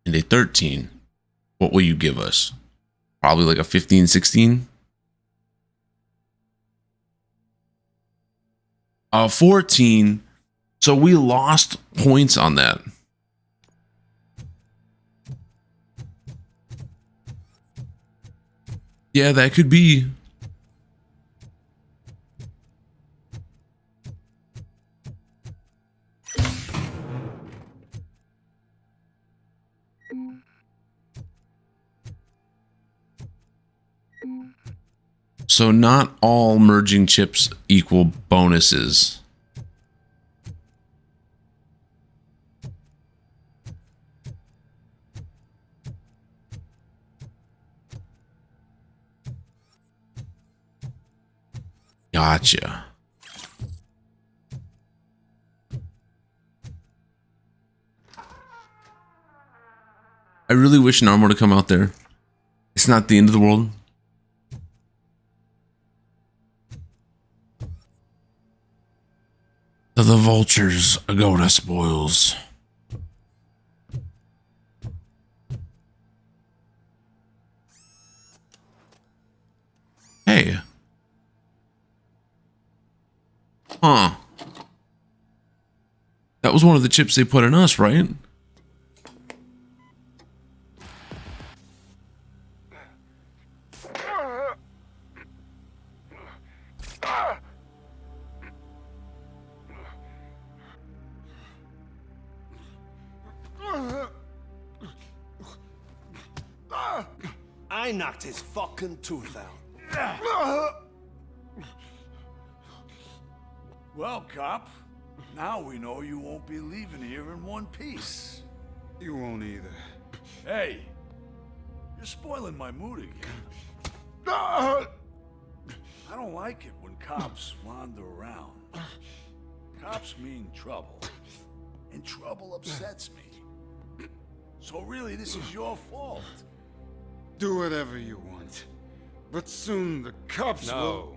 [SPEAKER 1] and a 13, what will you give us? Probably like a 15, 16? 14. So we lost points on that. Yeah, that could be. So not all merging chips equal bonuses. Gotcha. I really wish Narm were to come out there. It's not the end of the world. To the vultures go to spoils. Hey. Huh. That was one of the chips they put in us, right?
[SPEAKER 12] I knocked his fucking tooth out.
[SPEAKER 19] Well, cop, now we know you won't be leaving here in one piece.
[SPEAKER 20] You won't either.
[SPEAKER 19] Hey, you're spoiling my mood again. I don't like it when cops wander around. Cops mean trouble, and trouble upsets me. So really, this is your fault.
[SPEAKER 20] Do whatever you want, but soon the cops will...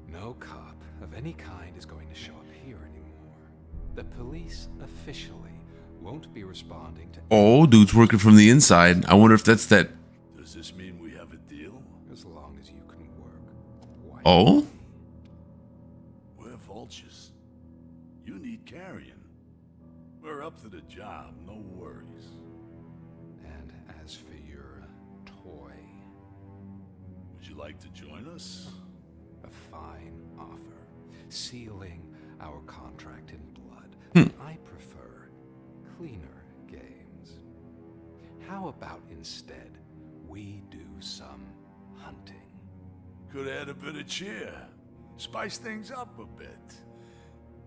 [SPEAKER 21] No cop of any kind is going to show up here anymore. The police officially won't be responding to...
[SPEAKER 1] Oh, dude's working from the inside. I wonder if that's that...
[SPEAKER 19] Does this mean we have a deal?
[SPEAKER 21] As long as you can work.
[SPEAKER 1] Oh?
[SPEAKER 19] We're vultures. You need carrion. We're up to the job, no worries.
[SPEAKER 21] And as for your toy...
[SPEAKER 19] Would you like to join us?
[SPEAKER 21] A fine offer, sealing our contract in blood. I prefer cleaner games. How about instead we do some hunting?
[SPEAKER 19] Could add a bit of cheer, spice things up a bit.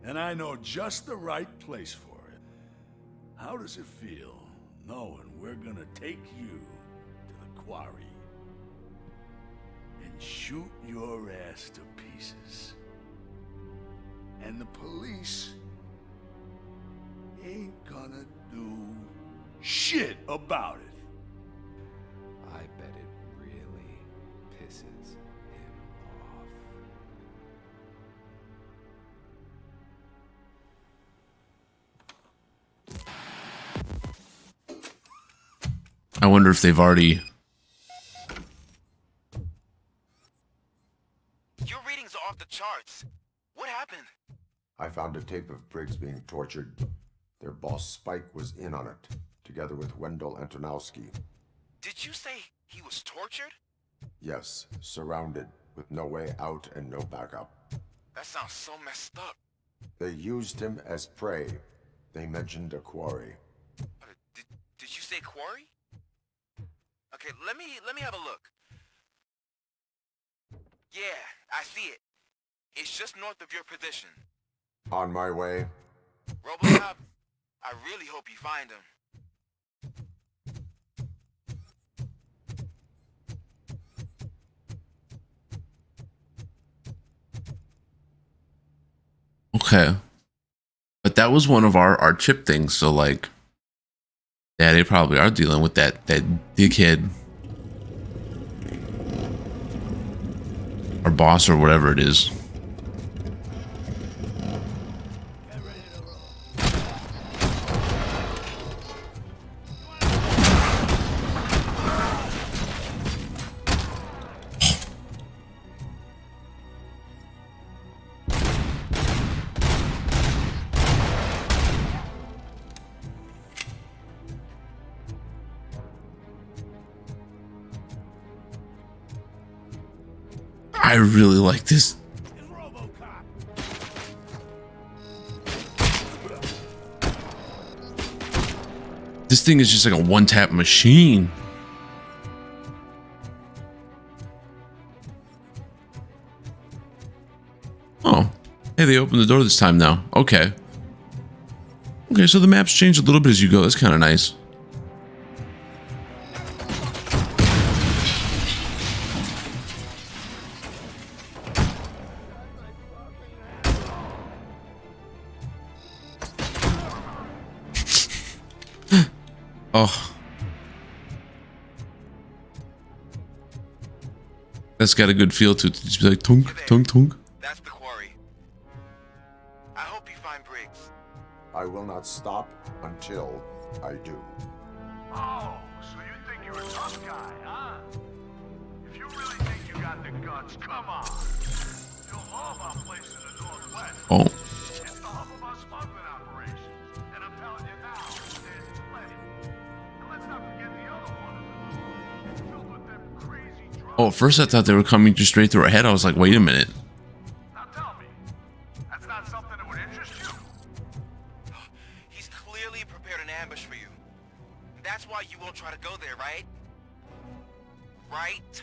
[SPEAKER 19] And I know just the right place for it. How does it feel knowing we're gonna take you to the quarry and shoot your ass to pieces. And the police ain't gonna do shit about it.
[SPEAKER 21] I bet it really pisses him off.
[SPEAKER 1] I wonder if they've already...
[SPEAKER 17] Your readings are off the charts. What happened?
[SPEAKER 3] I found a tape of Briggs being tortured. Their boss Spike was in on it, together with Wendell Antonowski.
[SPEAKER 17] Did you say he was tortured?
[SPEAKER 3] Yes, surrounded, with no way out and no backup.
[SPEAKER 17] That sounds so messed up.
[SPEAKER 3] They used him as prey. They mentioned a quarry.
[SPEAKER 17] Did you say quarry? Okay, let me have a look. Yeah, I see it. It's just north of your position.
[SPEAKER 3] On my way.
[SPEAKER 17] Robocop, I really hope you find him.
[SPEAKER 1] Okay. But that was one of our chip things, so like, yeah, they probably are dealing with that dickhead. Or boss or whatever it is. I really like this. This thing is just like a one-tap machine. Oh, hey, they opened the door this time now. Okay. Okay, so the maps change a little bit as you go. That's kind of nice. Oh. That's got a good feel to it. Just be like, tunk, tunk, tunk.
[SPEAKER 17] That's the quarry. I hope you find Briggs.
[SPEAKER 3] I will not stop until I do.
[SPEAKER 19] Oh, so you think you're a tough guy, huh? If you really think you got the guts, come on. You'll love our place in the Northwest.
[SPEAKER 1] Oh.
[SPEAKER 19] It's the hub of our smuggling operations. And I'm telling you now, there's plenty. And let's not forget the other one of them. Filled with them crazy drugs.
[SPEAKER 1] Oh, at first I thought they were coming just straight through our head. I was like, wait a minute.
[SPEAKER 19] Now tell me, that's not something that would interest you?
[SPEAKER 17] He's clearly prepared an ambush for you. That's why you won't try to go there, right? Right?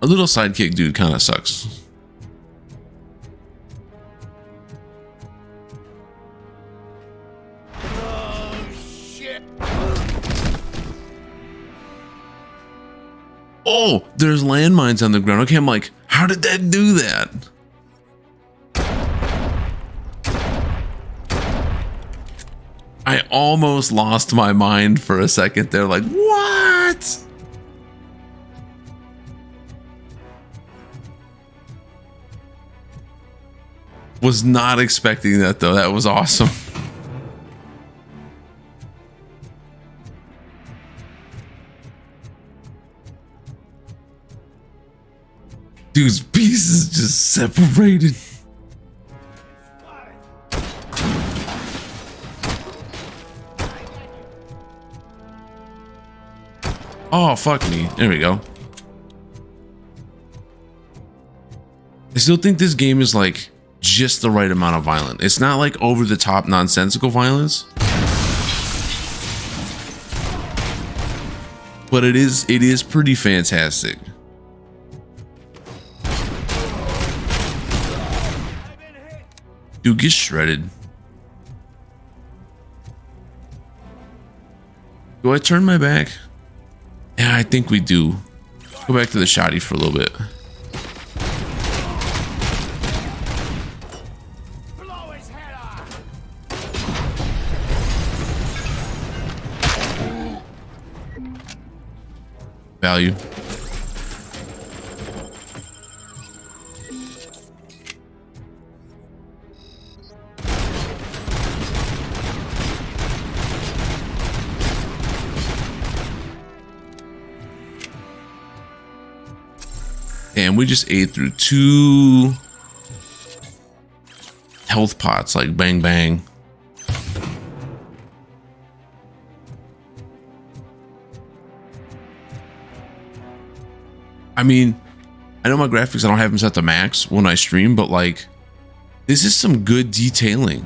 [SPEAKER 1] A little sidekick dude kind of sucks.
[SPEAKER 19] Oh, shit.
[SPEAKER 1] Oh, there's landmines on the ground. Okay, I'm like, how did that do that? I almost lost my mind for a second there. Like, what? Was not expecting that though. That was awesome. Dude's pieces just separated. Oh, fuck me. There we go. I still think this game is like just the right amount of violent. It's not like over the top nonsensical violence. but it is pretty fantastic. Dude, get shredded. Do I turn my back? Yeah, I think we do. Go back to the shotty for a little bit. Value. And we just ate through 2 health pots, like bang bang. I mean, I know my graphics, I don't have them set to max when I stream, but like, this is some good detailing.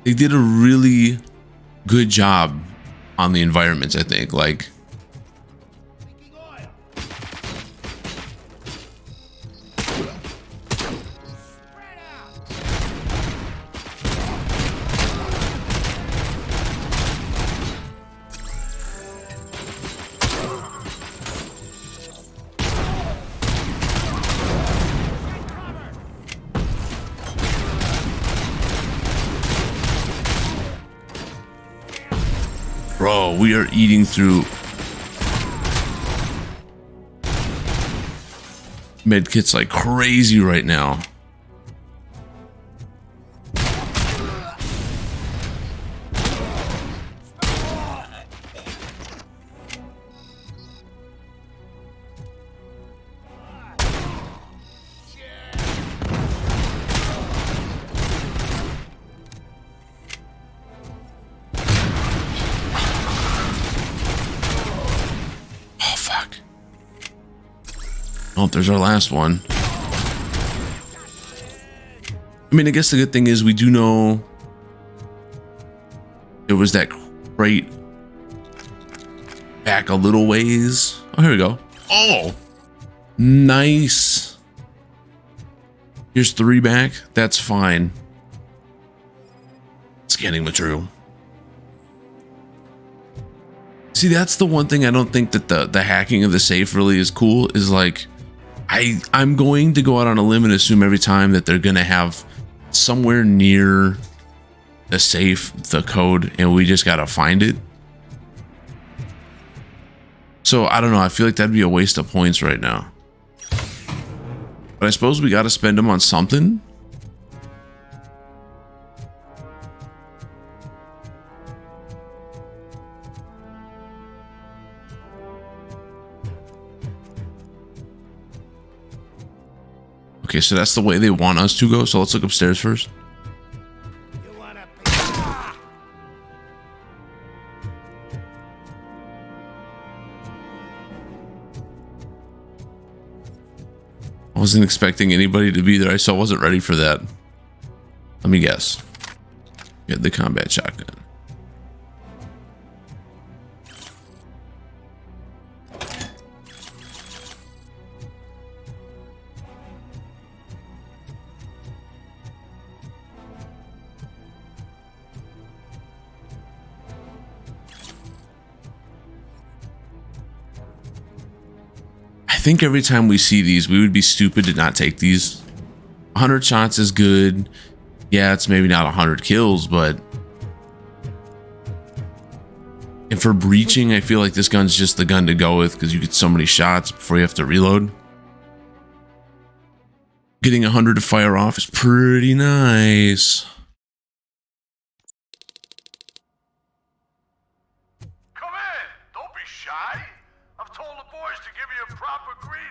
[SPEAKER 1] They did a really good job on the environments, I think. Like, bro, we are eating through medkits like crazy right now. Oh, there's our last one. I mean, I guess the good thing is we do know it was that crate back a little ways. Oh, here we go. Oh, nice. Here's 3 back. That's fine. Scanning material. See, that's the one thing I don't think that the hacking of the safe really is cool, is like, I'm going to go out on a limb and assume every time that they're going to have somewhere near the safe, the code, and we just got to find it. So I don't know. I feel like that'd be a waste of points right now. But I suppose we got to spend them on something. Okay, so that's the way they want us to go. So let's look upstairs first. I wasn't expecting anybody to be there, so I wasn't ready for that. Let me guess. Get the combat shotgun. I think every time we see these, we would be stupid to not take these. 100 shots is good. Yeah, it's maybe not 100 kills, but... And for breaching, I feel like this gun's just the gun to go with, because you get so many shots before you have to reload. Getting 100 to fire off is pretty nice.
[SPEAKER 19] Come in! Don't be shy! I've told the boys to give you a proper greeting.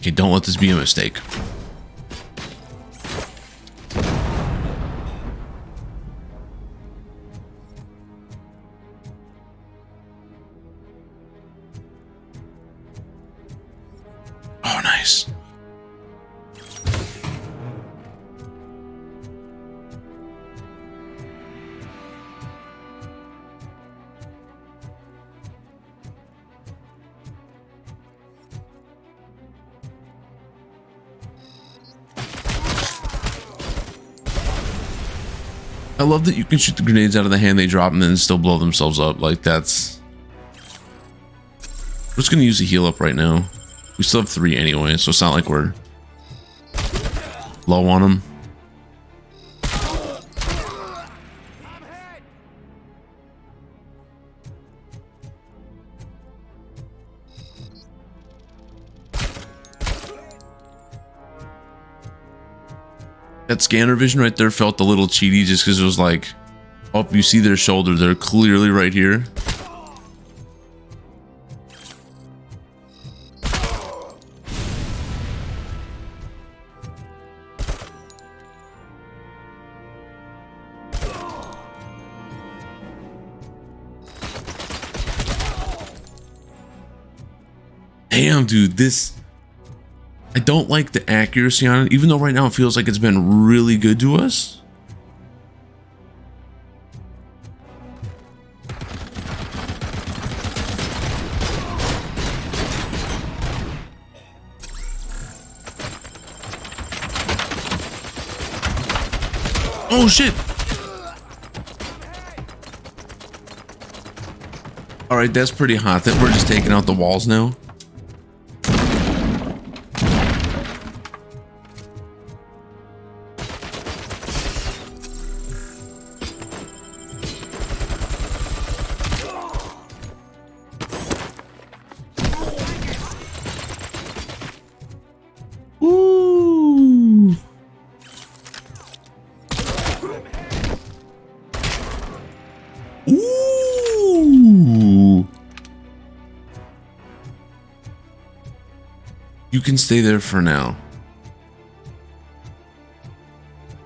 [SPEAKER 1] Okay, don't let this be a mistake. Oh, nice. I love that you can shoot the grenades out of the hand they drop and then still blow themselves up. Like, that's... We're just going to use a heal up right now. We still have 3 anyway, so it's not like we're low on them. That scanner vision right there felt a little cheaty just because it was like, oh, you see their shoulder, they're clearly right here. Damn, dude, this... I don't like the accuracy on it, even though right now it feels like it's been really good to us. Oh, shit. All right, that's pretty hot that we're just taking out the walls now. Ooh. Ooh. You can stay there for now.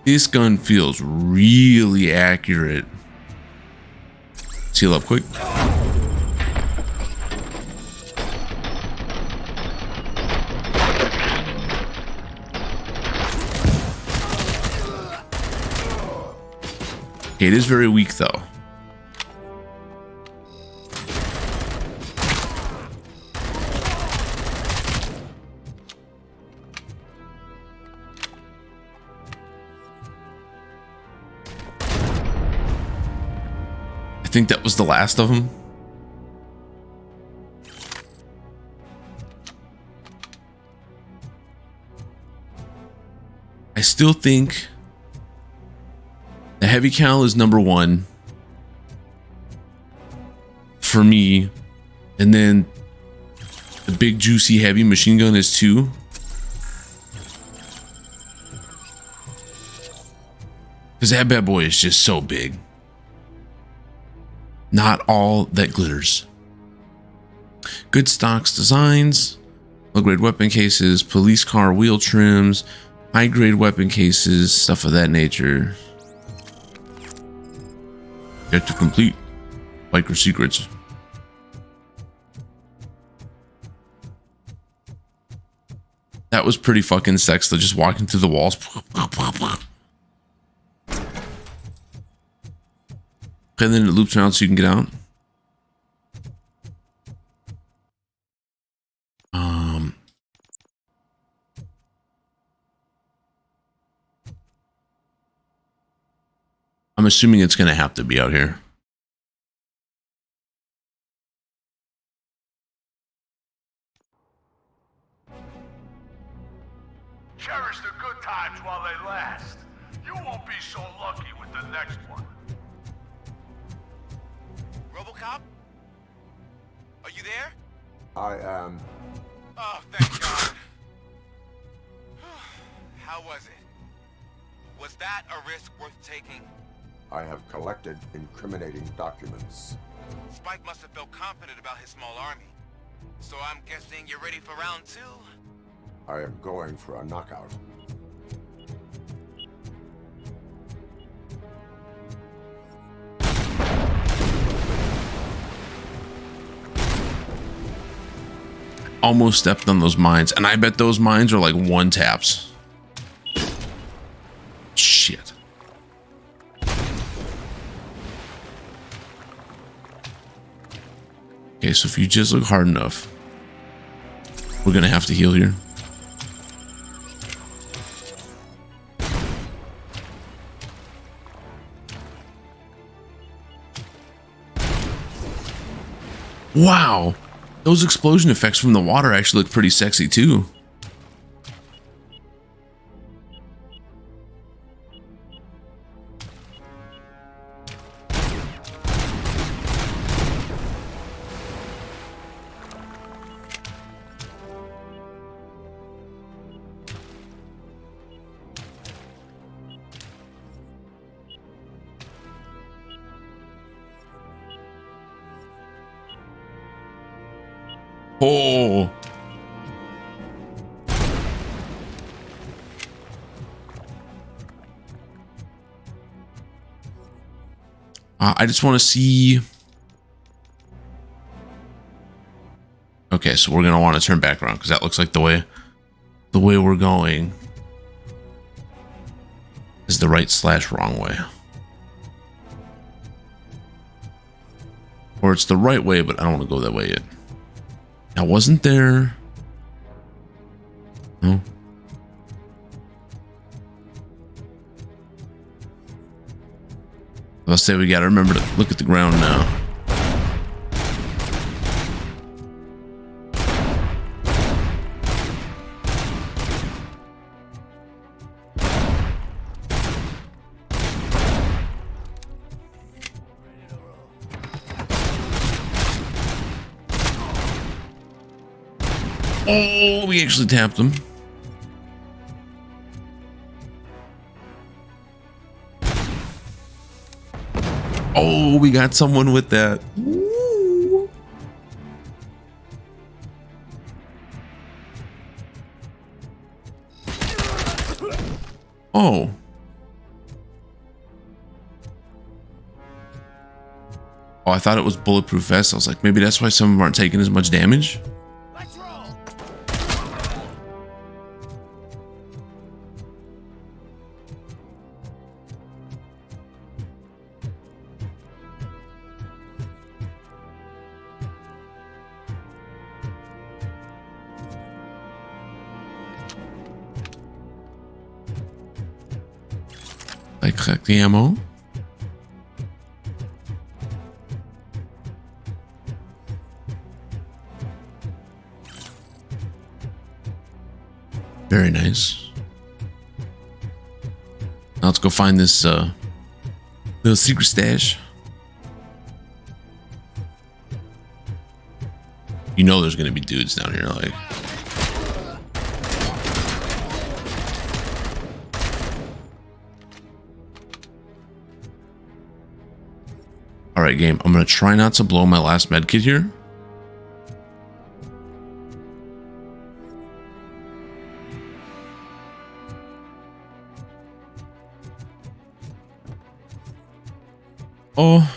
[SPEAKER 1] This gun feels really accurate. Seal up quick. Okay, it is very weak though. I think that was the last of them. I still think the heavy cal is number 1 for me, and then the big juicy heavy machine gun is 2. Because that bad boy is just so big. Not all that glitters. Good stocks designs, low-grade weapon cases, police car wheel trims, high-grade weapon cases, stuff of that nature. Yet to complete. Biker secrets. That was pretty fucking sexy, just walking through the walls. Okay, then it loops around so you can get out. I'm assuming it's going to have to be out here.
[SPEAKER 19] Cherish the good times while they last. You won't be so lucky with the next one.
[SPEAKER 10] Robocop? Are you there?
[SPEAKER 3] I am.
[SPEAKER 10] Oh, thank God. How was it? Was that a risk worth taking?
[SPEAKER 3] I have collected incriminating documents.
[SPEAKER 10] Spike must have felt confident about his small army. So I'm guessing you're ready for round 2?
[SPEAKER 3] I am going for a knockout.
[SPEAKER 1] Almost stepped on those mines, and I bet those mines are like one taps. Shit. Okay, so if you just look hard enough, we're gonna have to heal here. Wow, those explosion effects from the water actually look pretty sexy too. Oh. I just want to see. Okay, so we're going to want to turn back around because that looks like the way we're going is the right/wrong way. Or it's the right way, but I don't want to go that way yet. Now, wasn't there? No. I'll say we got to remember to look at the ground now. Oh, we actually tapped him. Oh, we got someone with that. Ooh. Oh. Oh, I thought it was bulletproof vest. I was like, maybe that's why some of them aren't taking as much damage. I collect the ammo. Very nice. Now let's go find this little secret stash. You know there's gonna be dudes down here like. All right, game. I'm gonna try not to blow my last med kit here. Oh.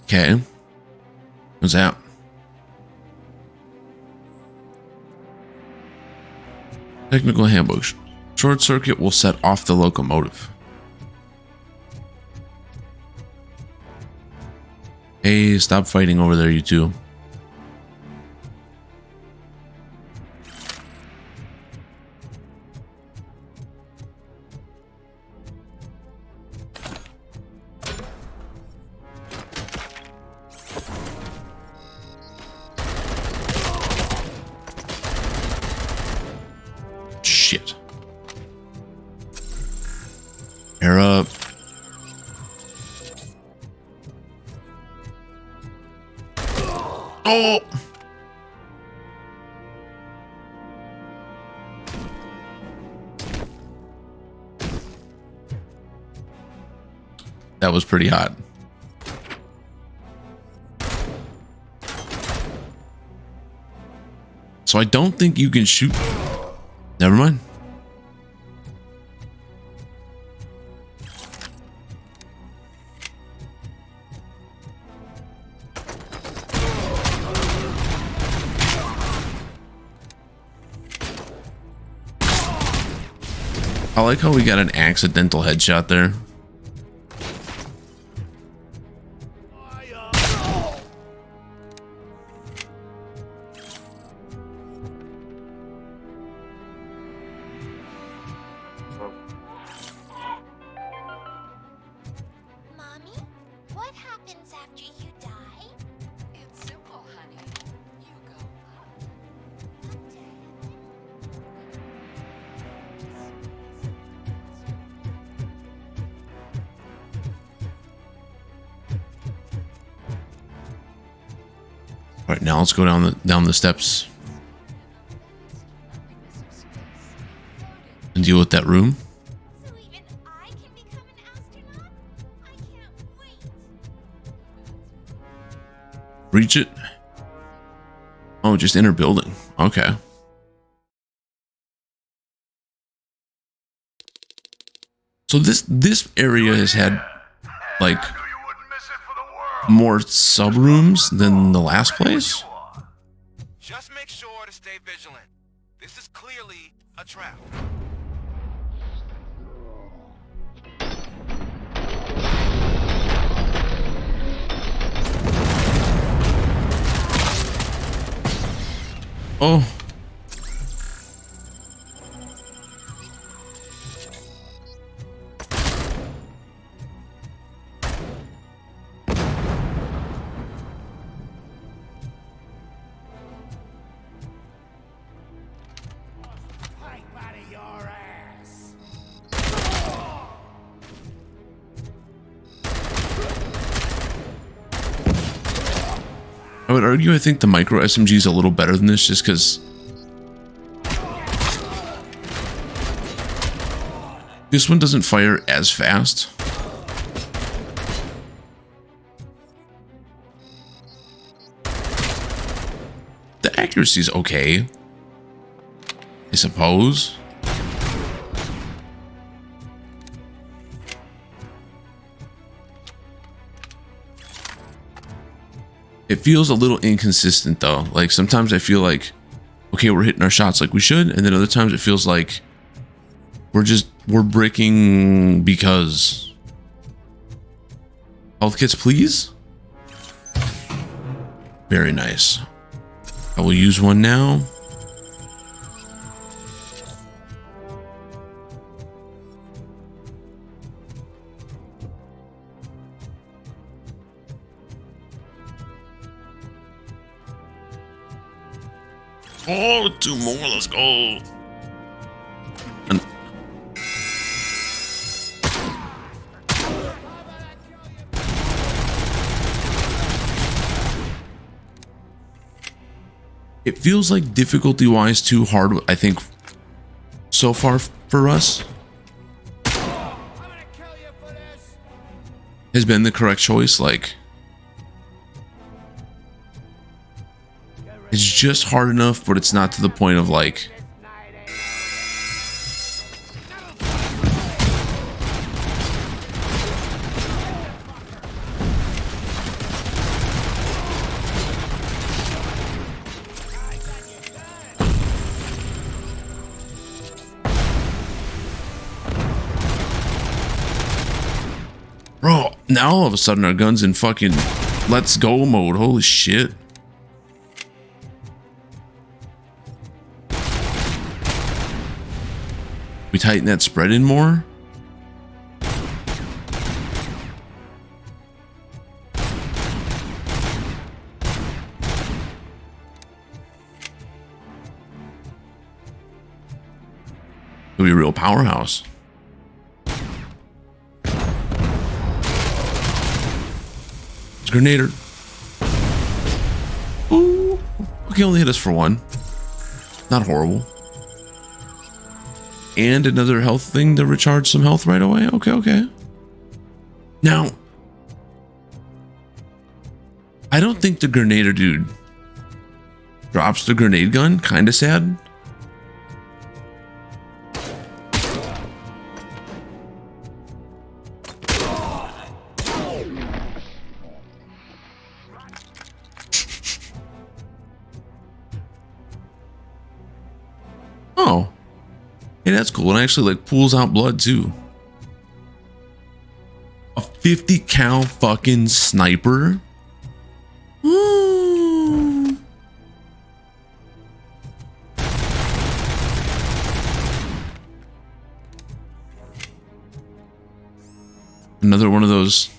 [SPEAKER 1] Okay. What's that? Technical handbook. Short circuit will set off the locomotive. Hey, stop fighting over there, you two. Shit. Air up. Oh! That was pretty hot. So I don't think you can shoot. Never mind. I like how we got an accidental headshot there.
[SPEAKER 8] Mommy, what happens after you die? It's simple, honey. You go up.
[SPEAKER 1] All right, now let's go down the steps and deal with that room. Reach it. Oh, just enter building. Okay. So this area has had like more sub rooms than the last place.
[SPEAKER 10] Just make sure to stay vigilant. This is clearly a trap.
[SPEAKER 1] Oh. I would argue I think the micro SMG is a little better than this just because this one doesn't fire as fast. The accuracy is okay, I suppose. It feels a little inconsistent though. Like sometimes I feel like, okay, we're hitting our shots like we should, and then other times it feels like we're bricking because. Health kits, please. Very nice. I will use one now. Oh, two more. Let's go. And it feels like difficulty-wise too hard, I think, so far for us. Has been the correct choice. Like, it's just hard enough, but it's not to the point of like. Bro, now all of a sudden our gun's in fucking let's go mode. Holy shit. We tighten that spread in more. It'll be a real powerhouse. It's a grenader. Ooh. Okay, only hit us for one. Not horrible. And another health thing to recharge some health right away. Okay, okay. Now, I don't think the Grenader dude Drops the grenade gun. Kind of sad. Oh. Hey, that's cool. And actually like pulls out blood too. A 50 cal fucking sniper. Ooh. Another one of those.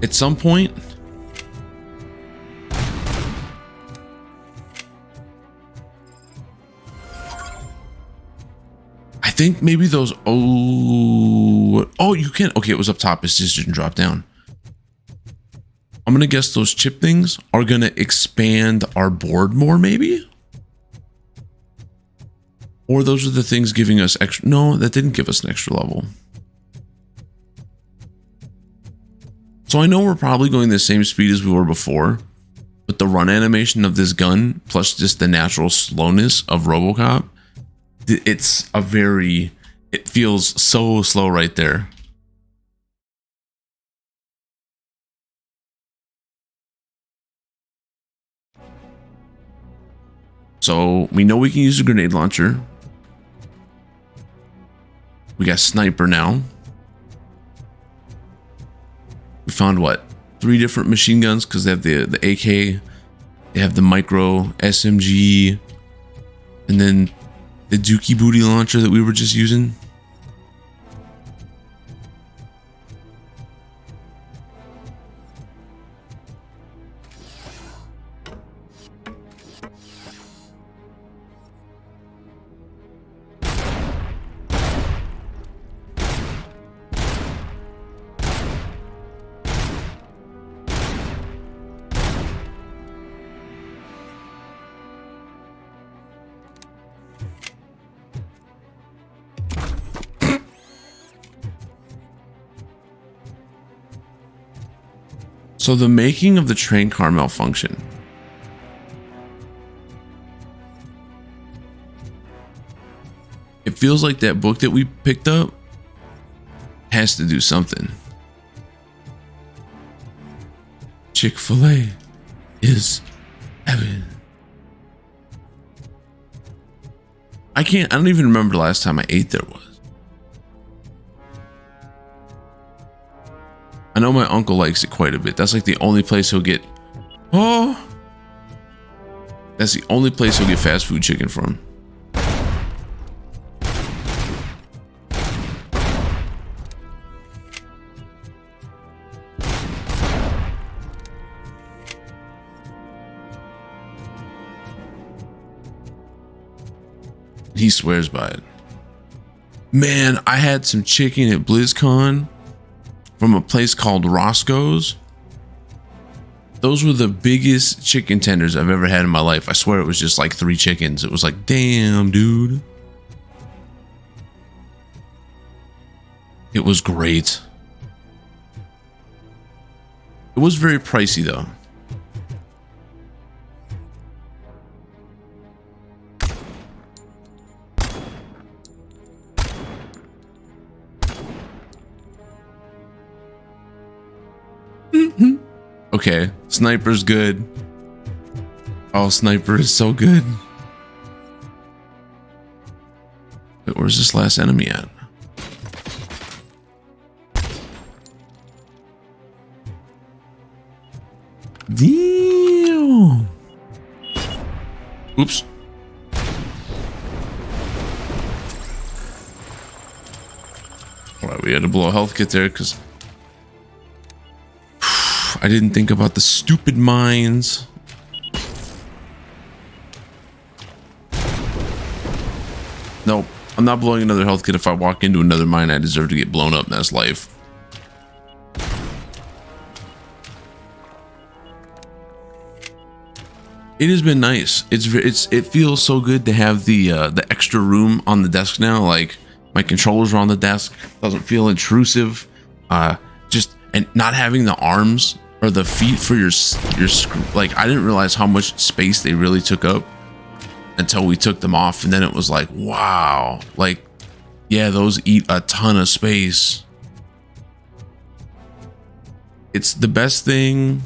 [SPEAKER 1] At some point, I think maybe those. Oh, you can. Okay, it was up top. It just didn't drop down. I'm gonna guess those chip things are gonna expand our board more, maybe. Or those are the things giving us extra. No, that didn't give us an extra level. So I know we're probably going the same speed as we were before, but the run animation of this gun, plus just the natural slowness of Robocop, it feels so slow right there. So we know we can use a grenade launcher. We got sniper now. We found what? 3 different machine guns because they have the AK, they have the micro SMG, and then the Dookie Booty launcher that we were just using. So the making of the train car malfunction. It feels like that book that we picked up has to do something. Chick-fil-A is heaven. I don't even remember the last time I ate there was. I know my uncle likes it quite a bit. That's like the only place he'll get. Oh, that's the only place he'll get fast food chicken from. He swears by it. Man, I had some chicken at BlizzCon from a place called Roscoe's. Those were the biggest chicken tenders I've ever had in my life. I swear it was just like 3 chickens. It was like, damn, dude. It was great. It was very pricey though. Okay, sniper's good. Oh, sniper is so good. Wait, where's this last enemy at? Damn. Oops. All right, we had to blow a health kit there because I didn't think about the stupid mines. Nope, I'm not blowing another health kit. If I walk into another mine, I deserve to get blown up. That's life. It has been nice. It feels so good to have the extra room on the desk now. Like My controllers are on the desk. Doesn't feel intrusive. Just and not having the arms or the feet for your like, I didn't realize how much space they really took up until we took them off, and then it was like, wow, like, yeah, those eat a ton of space. It's the best thing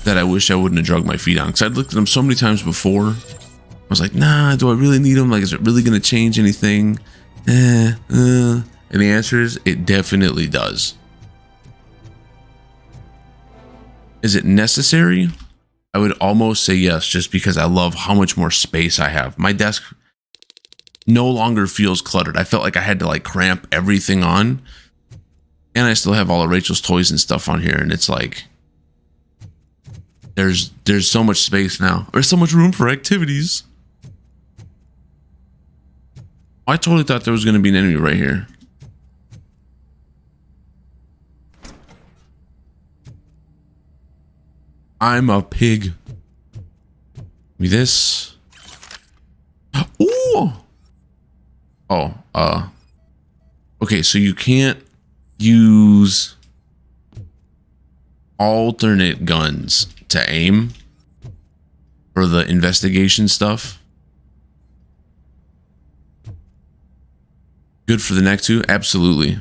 [SPEAKER 1] that I wish I wouldn't have drugged my feet on, because I'd looked at them so many times before. I was like, nah, do I really need them? Like, is it really going to change anything? And the answer is, it definitely does. Is it necessary? I would almost say yes, just because I love how much more space I have. My desk no longer feels cluttered. I felt like I had to like cramp everything on, and I still have all of Rachel's toys and stuff on here, and it's like there's so much space now. There's so much room for activities. I totally thought there was going to be an enemy right here. I'm a pig. Give me this. Ooh. Oh, okay, so you can't use alternate guns to aim for the investigation stuff. Good for the next two? Absolutely.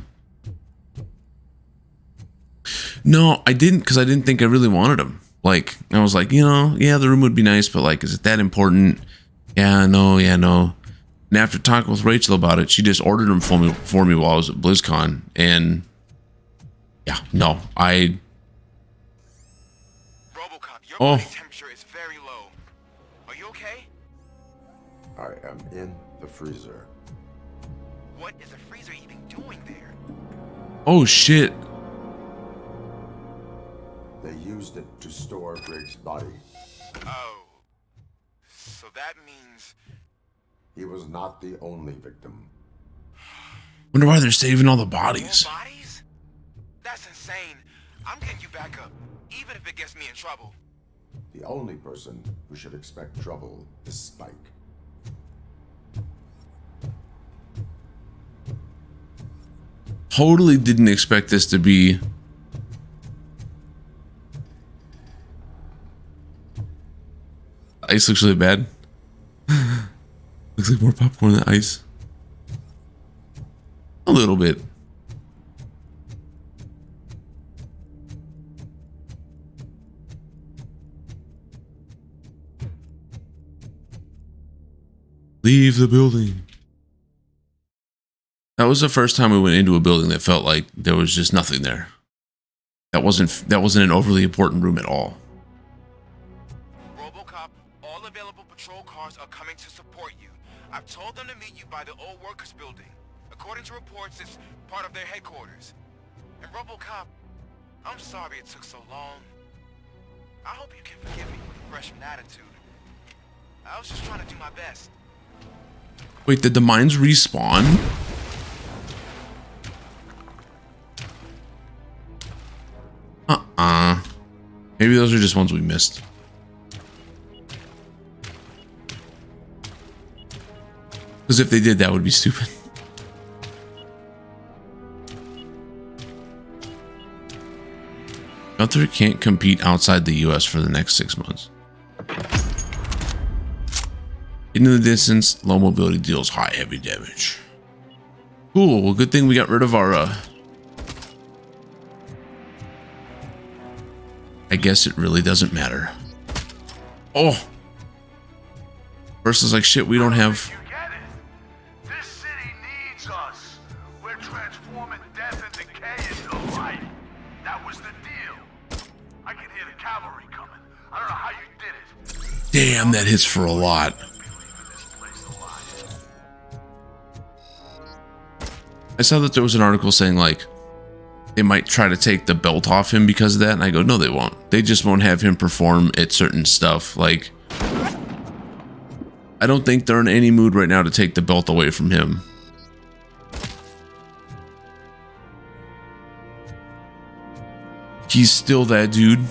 [SPEAKER 1] No, I didn't, because I didn't think I really wanted them. Like, I was like, you know, yeah, the room would be nice, but like, is it that important? Yeah, no. And after talking with Rachel about it, she just ordered them for me while I was at BlizzCon. And yeah, no, Robocop,
[SPEAKER 10] your body temperature is very low. Are you okay?
[SPEAKER 3] I am in the freezer.
[SPEAKER 10] What is the freezer even doing there?
[SPEAKER 1] Oh shit.
[SPEAKER 3] They used it to store Briggs' body.
[SPEAKER 10] Oh. So that means...
[SPEAKER 3] He was not the only victim.
[SPEAKER 1] Wonder why they're saving all the bodies.
[SPEAKER 10] More bodies? That's insane. I'm getting you back up, even if it gets me in trouble.
[SPEAKER 3] The only person who should expect trouble is Spike.
[SPEAKER 1] Totally didn't expect this to be... Ice looks really bad. Looks like more popcorn than ice. A little bit. Leave the building. That was the first time we went into a building that felt like there was just nothing there. That wasn't an overly important room at all.
[SPEAKER 10] Robocop, all available patrol cars are coming to support you. I've told them to meet you by the old workers building. According to reports, it's part of their headquarters. And Robocop, I'm sorry it took so long. I hope you can forgive me with a freshman attitude. I was just trying to do my best.
[SPEAKER 1] Wait, did the mines respawn? Maybe those are just ones we missed. Because if they did, that would be stupid. Gunther can't compete outside the US for the next 6 months. In the distance, low mobility deals high heavy damage. Cool, well, good thing we got rid of our I guess it really doesn't matter. Oh! Versus like, shit, we don't have...
[SPEAKER 19] This city needs us. We're transforming death and decay into life. That was the deal. I can hear the cavalry coming. I don't know how you did it.
[SPEAKER 1] Damn, that hits for a lot. I saw that there was an article saying like they might try to take the belt off him because of that, and I go, no, they won't. They just won't have him perform at certain stuff. Like, I don't think they're in any mood right now to take the belt away from him. He's still that dude.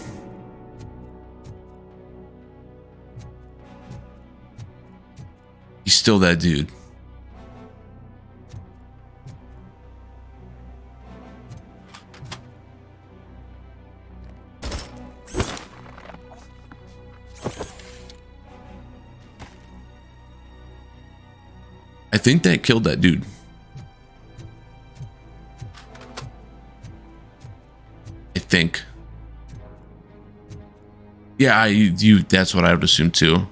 [SPEAKER 1] He's still that dude. think that killed that dude. I think. Yeah, you that's what I would assume too.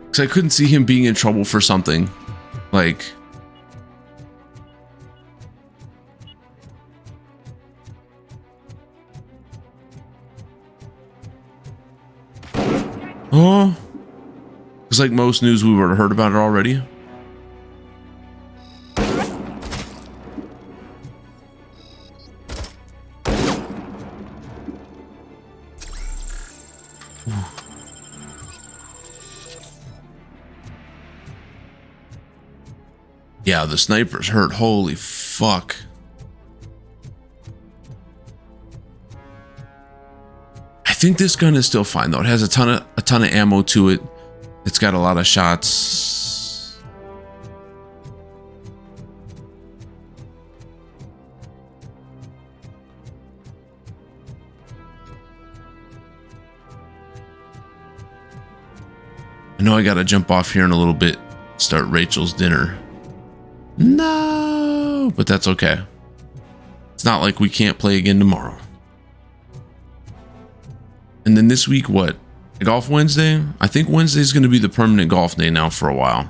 [SPEAKER 1] Cuz I couldn't see him being in trouble for something. Like oh, it's like most news we would have heard about it already. Yeah, the sniper's hurt. Holy fuck. I think this gun is still fine though. It has a ton of ammo to it. It's got a lot of shots. I know I gotta jump off here in a little bit. Start Rachel's dinner. No, but that's okay. It's not like we can't play again tomorrow. And then this week, what? Golf Wednesday? I think Wednesday is going to be the permanent golf day now for a while.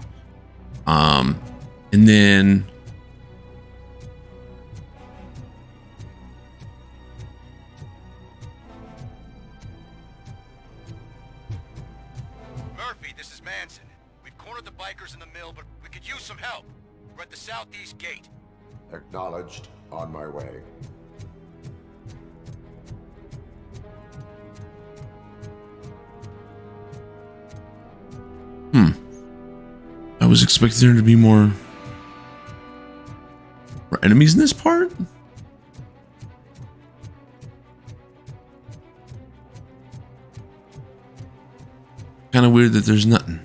[SPEAKER 1] And then
[SPEAKER 10] Murphy, this is Manson. We've cornered the bikers in the mill, but we could use some help. We're at the southeast gate.
[SPEAKER 3] Acknowledged. On my way.
[SPEAKER 1] I was expecting there to be more enemies in this part. Kind of weird that there's nothing.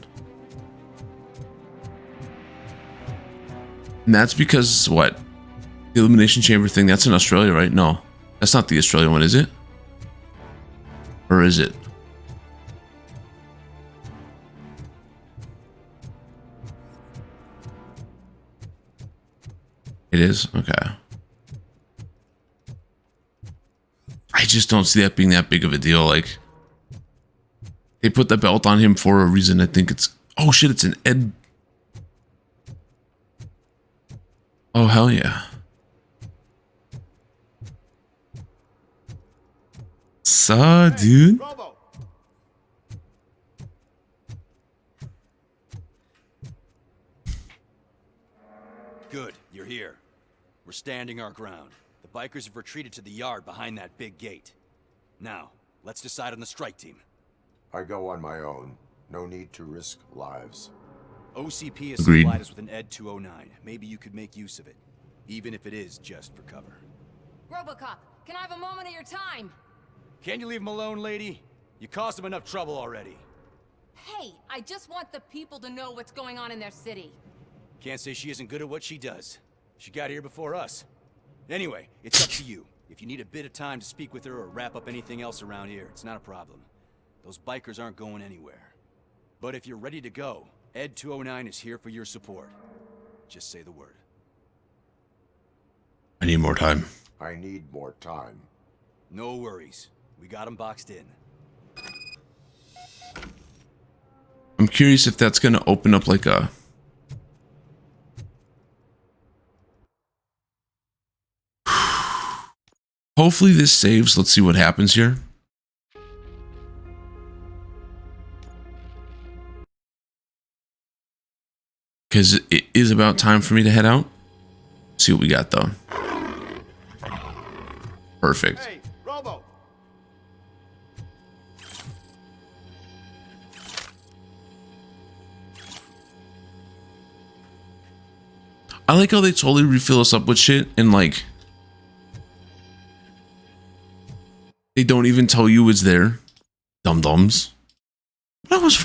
[SPEAKER 1] And that's because what? The elimination chamber thing, that's in Australia, right? No, that's not the Australian one, is it? Or is it? It is? Okay. I just don't see that being that big of a deal. Like, they put the belt on him for a reason. I think it's... Oh shit, it's an Ed... Oh, hell yeah. Suh, dude.
[SPEAKER 11] Good, you're here. We're standing our ground. The bikers have retreated to the yard behind that big gate. Now, let's decide on the strike team.
[SPEAKER 3] I go on my own. No need to risk lives.
[SPEAKER 11] OCP has
[SPEAKER 1] Agreed.
[SPEAKER 11] supplied us with an Ed 209. Maybe you could make use of it, even if it is just for cover.
[SPEAKER 6] Robocop, can I have a moment of your time?
[SPEAKER 11] Can you leave him alone, lady? You caused him enough trouble already.
[SPEAKER 6] Hey, I just want the people to know what's going on in their city.
[SPEAKER 11] Can't say she isn't good at what she does. She got here before us. Anyway, it's up to you. If you need a bit of time to speak with her or wrap up anything else around here, it's not a problem. Those bikers aren't going anywhere. But if you're ready to go, Ed 209 is here for your support. Just say the word.
[SPEAKER 1] I need more time.
[SPEAKER 3] I need more time.
[SPEAKER 11] No worries. We got him boxed in.
[SPEAKER 1] I'm curious if that's going to open up like a... Hopefully this saves. Let's see what happens here. Because it is about time for me to head out. See what we got though. Perfect.
[SPEAKER 12] Hey, Robo.
[SPEAKER 1] I like how they totally refill us up with shit and like they don't even tell you it's there. Dum-dums. That was fun.